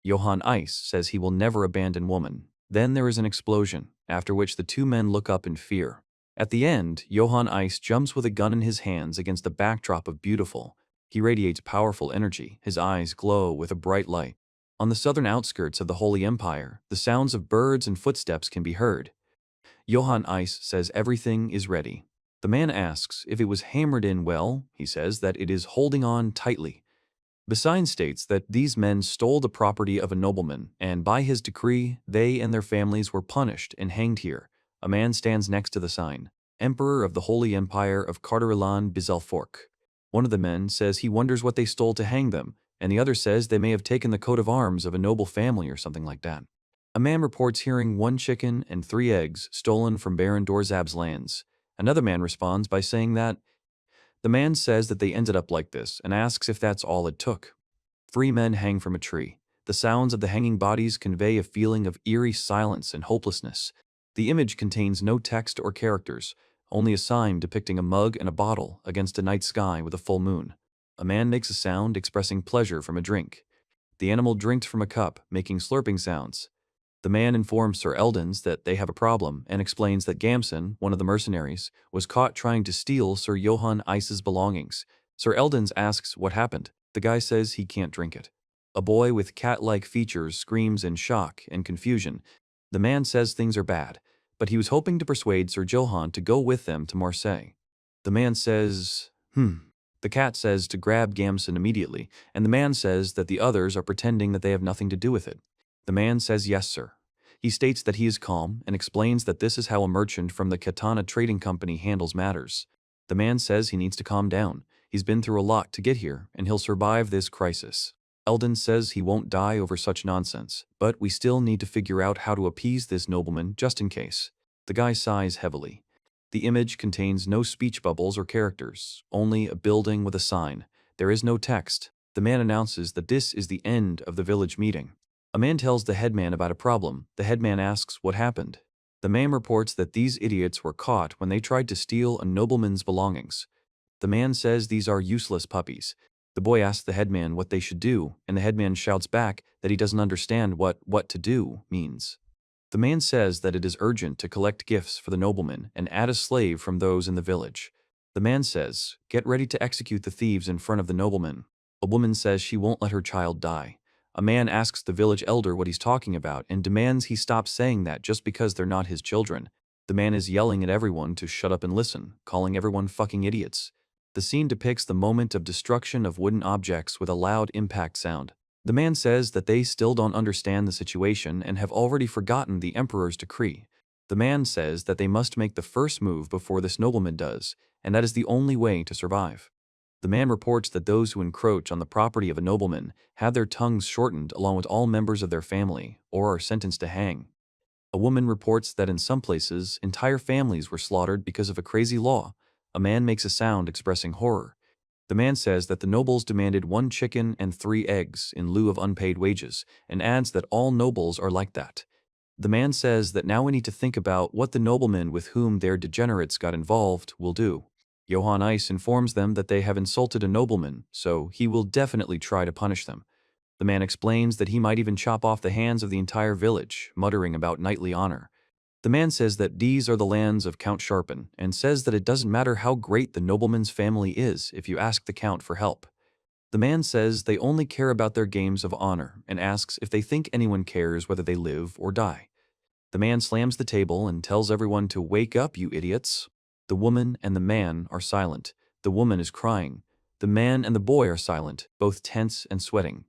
Johann Ice says he will never abandon woman. Then there is an explosion, after which the 2 men look up in fear. At the end, Johann Ice jumps with a gun in his hands against the backdrop of beautiful. He radiates powerful energy. His eyes glow with a bright light. On the southern outskirts of the Holy Empire, the sounds of birds and footsteps can be heard. Johann Ice says everything is ready. The man asks if it was hammered in well. He says that it is holding on tightly. The sign states that these men stole the property of a nobleman, and by his decree, they and their families were punished and hanged here. A man stands next to the sign, Emperor of the Holy Empire of Carterilan Bizelfork. One of the men says he wonders what they stole to hang them, and the other says they may have taken the coat of arms of a noble family or something like that. A man reports hearing 1 chicken and 3 eggs stolen from Baron Dorzab's lands. Another man responds by saying that the man says that they ended up like this and asks if that's all it took. 3 men hang from a tree. The sounds of the hanging bodies convey a feeling of eerie silence and hopelessness. The image contains no text or characters, only a sign depicting a mug and a bottle against a night sky with a full moon. A man makes a sound expressing pleasure from a drink. The animal drinks from a cup, making slurping sounds. The man informs Sir Eldons that they have a problem and explains that Gamson, one of the mercenaries, was caught trying to steal Sir Johann Ice's belongings. Sir Eldons asks what happened. The guy says he can't drink it. A boy with cat-like features screams in shock and confusion. The man says things are bad, but he was hoping to persuade Sir Johann to go with them to Marseille. The man says, The cat says to grab Gamson immediately, and the man says that the others are pretending that they have nothing to do with it. The man says yes, sir. He states that he is calm and explains that this is how a merchant from the Katana Trading Company handles matters. The man says he needs to calm down. He's been through a lot to get here, and he'll survive this crisis. Eldon says he won't die over such nonsense, but we still need to figure out how to appease this nobleman just in case. The guy sighs heavily. The image contains no speech bubbles or characters, only a building with a sign. There is no text. The man announces that this is the end of the village meeting. A man tells the headman about a problem. The headman asks what happened. The man reports that these idiots were caught when they tried to steal a nobleman's belongings. The man says these are useless puppies. The boy asks the headman what they should do, and the headman shouts back that he doesn't understand what to do means. The man says that it is urgent to collect gifts for the nobleman and add a slave from those in the village. The man says, get ready to execute the thieves in front of the nobleman. A woman says she won't let her child die. A man asks the village elder what he's talking about and demands he stop saying that just because they're not his children. The man is yelling at everyone to shut up and listen, calling everyone fucking idiots. The scene depicts the moment of destruction of wooden objects with a loud impact sound. The man says that they still don't understand the situation and have already forgotten the emperor's decree. The man says that they must make the first move before this nobleman does, and that is the only way to survive. The man reports that those who encroach on the property of a nobleman have their tongues shortened along with all members of their family, or are sentenced to hang. A woman reports that in some places, entire families were slaughtered because of a crazy law. A man makes a sound expressing horror. The man says that the nobles demanded 1 chicken and 3 eggs in lieu of unpaid wages, and adds that all nobles are like that. The man says that now we need to think about what the noblemen with whom their degenerates got involved will do. Johann Ice informs them that they have insulted a nobleman, so he will definitely try to punish them. The man explains that he might even chop off the hands of the entire village, muttering about knightly honor. The man says that these are the lands of Count Sharpen, and says that it doesn't matter how great the nobleman's family is if you ask the count for help. The man says they only care about their games of honor, and asks if they think anyone cares whether they live or die. The man slams the table and tells everyone to wake up, you idiots. The woman and the man are silent. The woman is crying. The man and the boy are silent, both tense and sweating.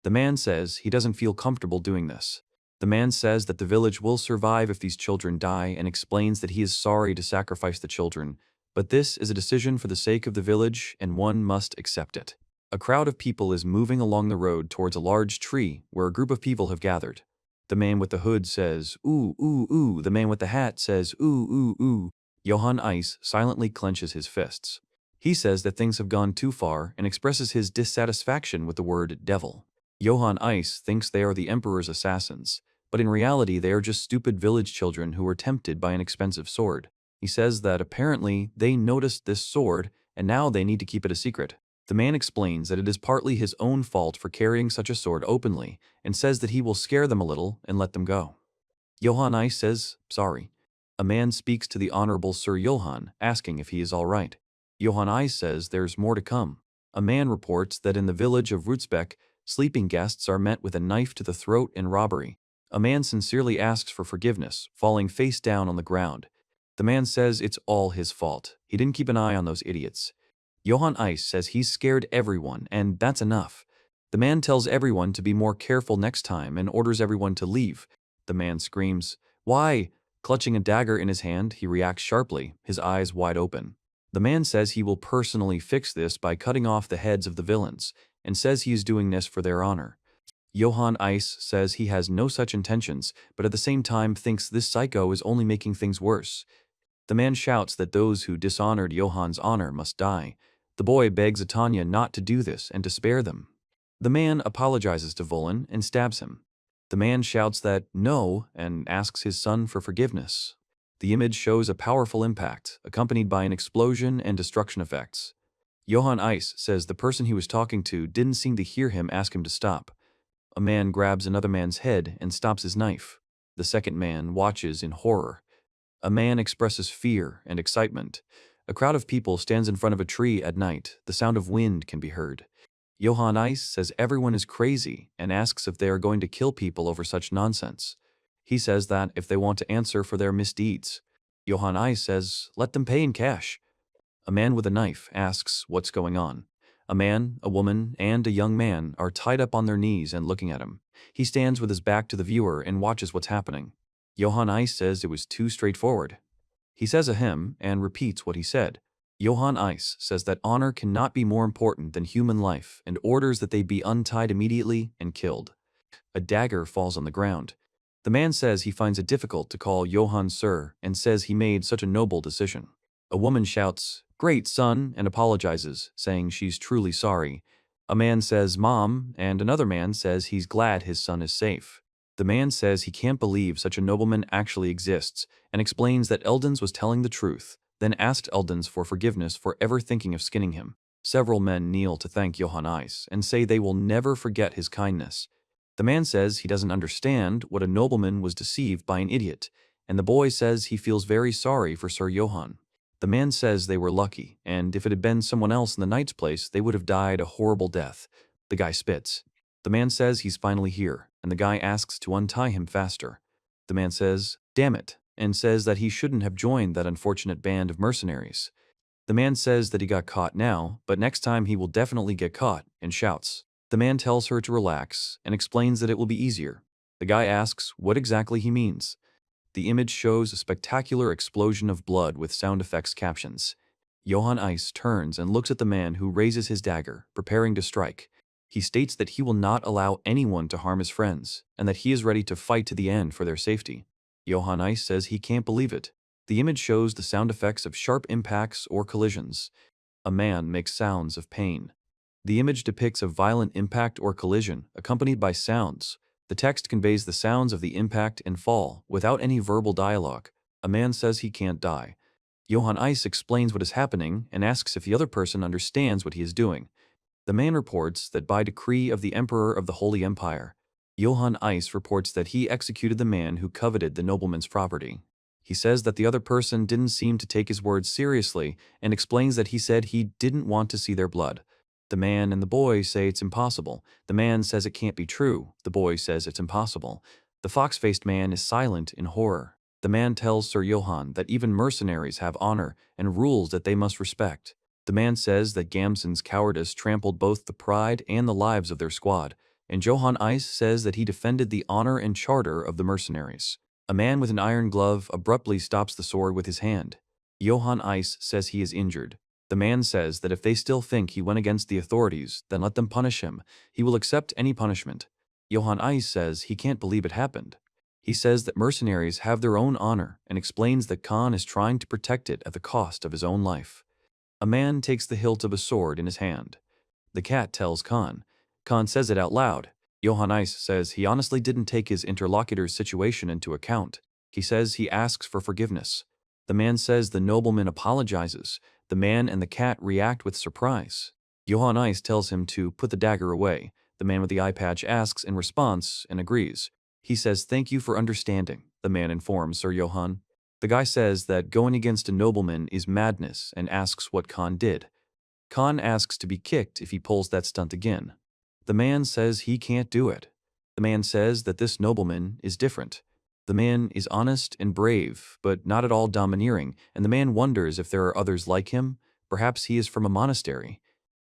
The man says he doesn't feel comfortable doing this. The man says that the village will survive if these children die and explains that he is sorry to sacrifice the children, but this is a decision for the sake of the village and one must accept it. A crowd of people is moving along the road towards a large tree where a group of people have gathered. The man with the hood says, ooh, ooh, ooh. The man with the hat says, ooh, ooh, ooh. Johann Ice silently clenches his fists. He says that things have gone too far and expresses his dissatisfaction with the word devil. Johann Ice thinks they are the emperor's assassins, but in reality they are just stupid village children who were tempted by an expensive sword. He says that apparently they noticed this sword and now they need to keep it a secret. The man explains that it is partly his own fault for carrying such a sword openly and says that he will scare them a little and let them go. Johann Ice says, sorry. A man speaks to the Honorable Sir Johann, asking if he is all right. Johann Ice says there's more to come. A man reports that in the village of Rutzbeck, Sleeping guests are met with a knife to the throat and robbery. A man sincerely asks for forgiveness, falling face down on the ground. The man says it's all his fault. He didn't keep an eye on those idiots. Johann Ice says he's scared everyone, and that's enough. The man tells everyone to be more careful next time and orders everyone to leave. The man screams, "Why?" Clutching a dagger in his hand, he reacts sharply, his eyes wide open. The man says he will personally fix this by cutting off the heads of the villains, and says he is doing this for their honor. Johann Ice says he has no such intentions, but at the same time thinks this psycho is only making things worse. The man shouts that those who dishonored Johann's honor must die. The boy begs Atanya not to do this and to spare them. The man apologizes to Volin and stabs him. The man shouts that no and asks his son for forgiveness. The image shows a powerful impact, accompanied by an explosion and destruction effects. Johann Ice says the person he was talking to didn't seem to hear him ask him to stop. A man grabs another man's head and stops his knife. The second man watches in horror. A man expresses fear and excitement. A crowd of people stands in front of a tree at night. The sound of wind can be heard. Johann Ice says everyone is crazy and asks if they are going to kill people over such nonsense. He says that if they want to answer for their misdeeds. Johann Ice says, let them pay in cash. A man with a knife asks what's going on. A man, a woman, and a young man are tied up on their knees and looking at him. He stands with his back to the viewer and watches what's happening. Johann Ice says it was too straightforward. He says a hymn and repeats what he said. Johann Ice says that honor cannot be more important than human life and orders that they be untied immediately and killed. A dagger falls on the ground. The man says he finds it difficult to call Johann sir and says he made such a noble decision. A woman shouts, "Great, son," and apologizes, saying she's truly sorry. A man says, "Mom," and another man says he's glad his son is safe. The man says he can't believe such a nobleman actually exists and explains that Eldens was telling the truth, then asked Eldens for forgiveness for ever thinking of skinning him. Several men kneel to thank Johann Ice and say they will never forget his kindness. The man says he doesn't understand what a nobleman was deceived by an idiot, and the boy says he feels very sorry for Sir Johann. The man says they were lucky, and if it had been someone else in the knight's place, they would have died a horrible death. The guy spits. The man says he's finally here, and the guy asks to untie him faster. The man says, "Damn it," and says that he shouldn't have joined that unfortunate band of mercenaries. The man says that he got caught now, but next time he will definitely get caught, and shouts. The man tells her to relax and explains that it will be easier. The guy asks what exactly he means. The image shows a spectacular explosion of blood with sound effects captions. Johann Ice turns and looks at the man who raises his dagger, preparing to strike. He states that he will not allow anyone to harm his friends, and that he is ready to fight to the end for their safety. Johann Ice says he can't believe it. The image shows the sound effects of sharp impacts or collisions. A man makes sounds of pain. The image depicts a violent impact or collision, accompanied by sounds. The text conveys the sounds of the impact and fall, without any verbal dialogue. A man says he can't die. Johann Ice explains what is happening and asks if the other person understands what he is doing. The man reports that by decree of the Emperor of the Holy Empire, Johann Ice reports that he executed the man who coveted the nobleman's property. He says that the other person didn't seem to take his words seriously and explains that he said he didn't want to see their blood. The man and the boy say it's impossible. The man says it can't be true. The boy says it's impossible. The fox-faced man is silent in horror. The man tells Sir Johann that even mercenaries have honor and rules that they must respect. The man says that Gamson's cowardice trampled both the pride and the lives of their squad, and Johann Ice says that he defended the honor and charter of the mercenaries. A man with an iron glove abruptly stops the sword with his hand. Johann Ice says he is injured. The man says that if they still think he went against the authorities, then let them punish him. He will accept any punishment. Johann Ice says he can't believe it happened. He says that mercenaries have their own honor and explains that Khan is trying to protect it at the cost of his own life. A man takes the hilt of a sword in his hand. The cat tells Khan. Khan says it out loud. Johann Ice says he honestly didn't take his interlocutor's situation into account. He says he asks for forgiveness. The man says the nobleman apologizes. The man and the cat react with surprise. Johann Ice tells him to put the dagger away. The man with the eye patch asks in response and agrees. He says thank you for understanding, the man informs Sir Johann. The guy says that going against a nobleman is madness and asks what Khan did. Khan asks to be kicked if he pulls that stunt again. The man says he can't do it. The man says that this nobleman is different. The man is honest and brave, but not at all domineering, and the man wonders if there are others like him. Perhaps he is from a monastery.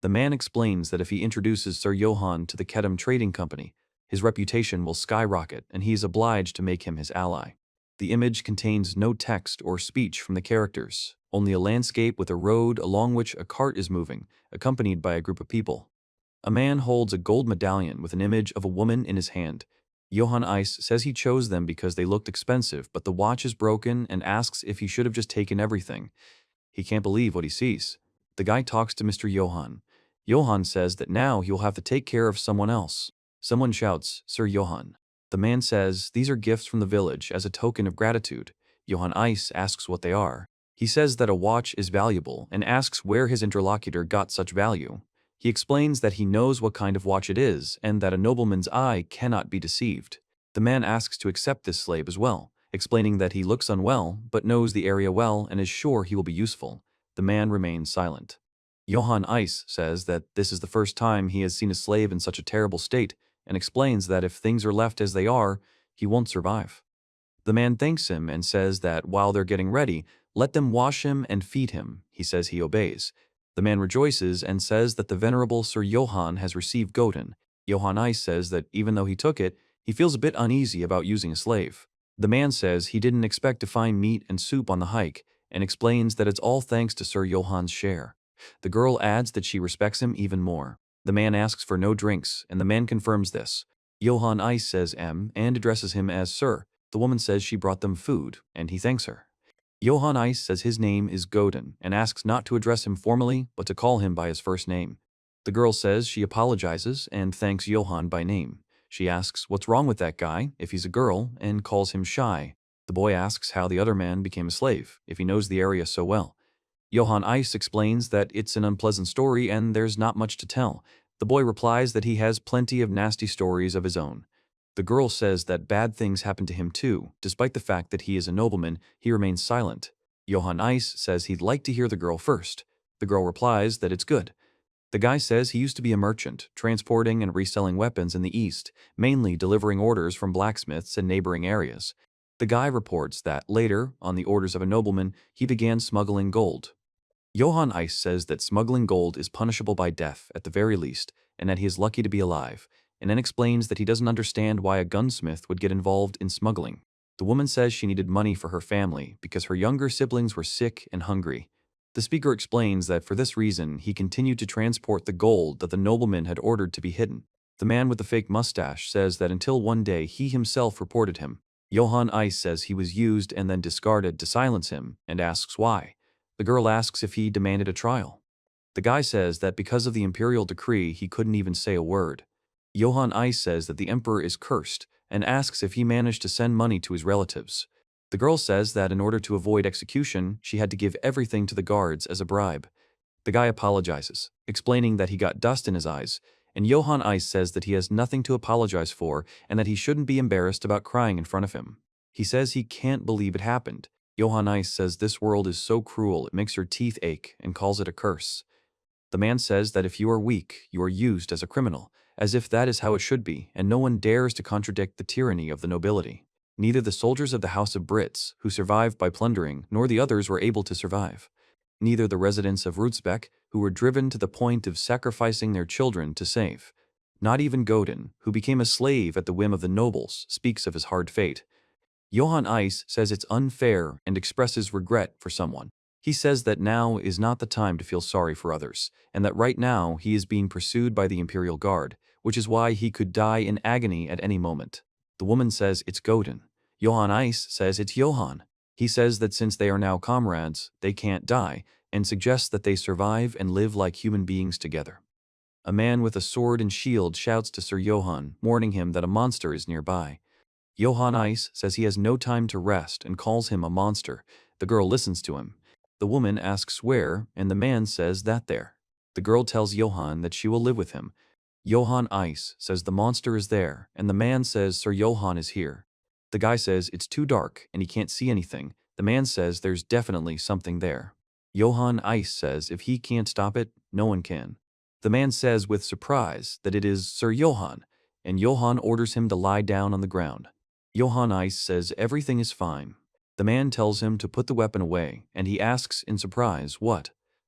The man explains that if he introduces Sir Johann to the Kedem Trading Company, his reputation will skyrocket, and he is obliged to make him his ally. The image contains no text or speech from the characters, only a landscape with a road along which a cart is moving, accompanied by a group of people. A man holds a gold medallion with an image of a woman in his hand. Johann Ice says he chose them because they looked expensive, but the watch is broken and asks if he should have just taken everything. He can't believe what he sees. The guy talks to Mr. Johann. Johann says that now he will have to take care of someone else. Someone shouts, "Sir Johann." The man says these are gifts from the village as a token of gratitude. Johann Ice asks what they are. He says that a watch is valuable and asks where his interlocutor got such value. He explains that he knows what kind of watch it is and that a nobleman's eye cannot be deceived. The man asks to accept this slave as well, explaining that he looks unwell but knows the area well and is sure he will be useful. The man remains silent. Johann Ice says that this is the first time he has seen a slave in such a terrible state and explains that if things are left as they are, he won't survive. The man thanks him and says that while they're getting ready, let them wash him and feed him. He says he obeys. The man rejoices and says that the venerable Sir Johann has received Goten. Johann Ice says that even though he took it, he feels a bit uneasy about using a slave. The man says he didn't expect to find meat and soup on the hike and explains that it's all thanks to Sir Johann's share. The girl adds that she respects him even more. The man asks for no drinks, and the man confirms this. Johann Ice says M and addresses him as Sir. The woman says she brought them food, and he thanks her. Johann Ice says his name is Godin and asks not to address him formally, but to call him by his first name. The girl says she apologizes and thanks Johann by name. She asks what's wrong with that guy, if he's a girl, and calls him shy. The boy asks how the other man became a slave, if he knows the area so well. Johann Ice explains that it's an unpleasant story and there's not much to tell. The boy replies that he has plenty of nasty stories of his own. The girl says that bad things happen to him too. Despite the fact that he is a nobleman, he remains silent. Johann Ice says he'd like to hear the girl first. The girl replies that it's good. The guy says he used to be a merchant, transporting and reselling weapons in the East, mainly delivering orders from blacksmiths in neighboring areas. The guy reports that later, on the orders of a nobleman, he began smuggling gold. Johann Ice says that smuggling gold is punishable by death at the very least, and that he is lucky to be alive, and then explains that he doesn't understand why a gunsmith would get involved in smuggling. The woman says she needed money for her family because her younger siblings were sick and hungry. The speaker explains that for this reason he continued to transport the gold that the nobleman had ordered to be hidden. The man with the fake mustache says that until one day he himself reported him. Johann Ice says he was used and then discarded to silence him and asks why. The girl asks if he demanded a trial. The guy says that because of the imperial decree he couldn't even say a word. Johann Ice says that the emperor is cursed and asks if he managed to send money to his relatives. The girl says that in order to avoid execution, she had to give everything to the guards as a bribe. The guy apologizes, explaining that he got dust in his eyes, and Johann Ice says that he has nothing to apologize for and that he shouldn't be embarrassed about crying in front of him. He says he can't believe it happened. Johann Ice says this world is so cruel it makes your teeth ache and calls it a curse. The man says that if you are weak, you are used as a criminal, as if that is how it should be, and no one dares to contradict the tyranny of the nobility. Neither the soldiers of the House of Brits, who survived by plundering, nor the others were able to survive. Neither the residents of Rootsbeck, who were driven to the point of sacrificing their children to save. Not even Godin, who became a slave at the whim of the nobles, speaks of his hard fate. Johann Ice says it's unfair and expresses regret for someone. He says that now is not the time to feel sorry for others, and that right now he is being pursued by the Imperial Guard, which is why he could die in agony at any moment. The woman says it's Godin. Johann Ice says it's Johann. He says that since they are now comrades, they can't die, and suggests that they survive and live like human beings together. A man with a sword and shield shouts to Sir Johann, warning him that a monster is nearby. Johann Ice says he has no time to rest and calls him a monster. The girl listens to him. The woman asks where, and the man says that there. The girl tells Johann that she will live with him. Johann Ice says the monster is there, and the man says Sir Johann is here. The guy says it's too dark and he can't see anything. The man says there's definitely something there. Johann Ice says if he can't stop it, no one can. The man says with surprise that it is Sir Johann, and Johann orders him to lie down on the ground. Johann Ice says everything is fine. The man tells him to put the weapon away, and he asks in surprise, "What?"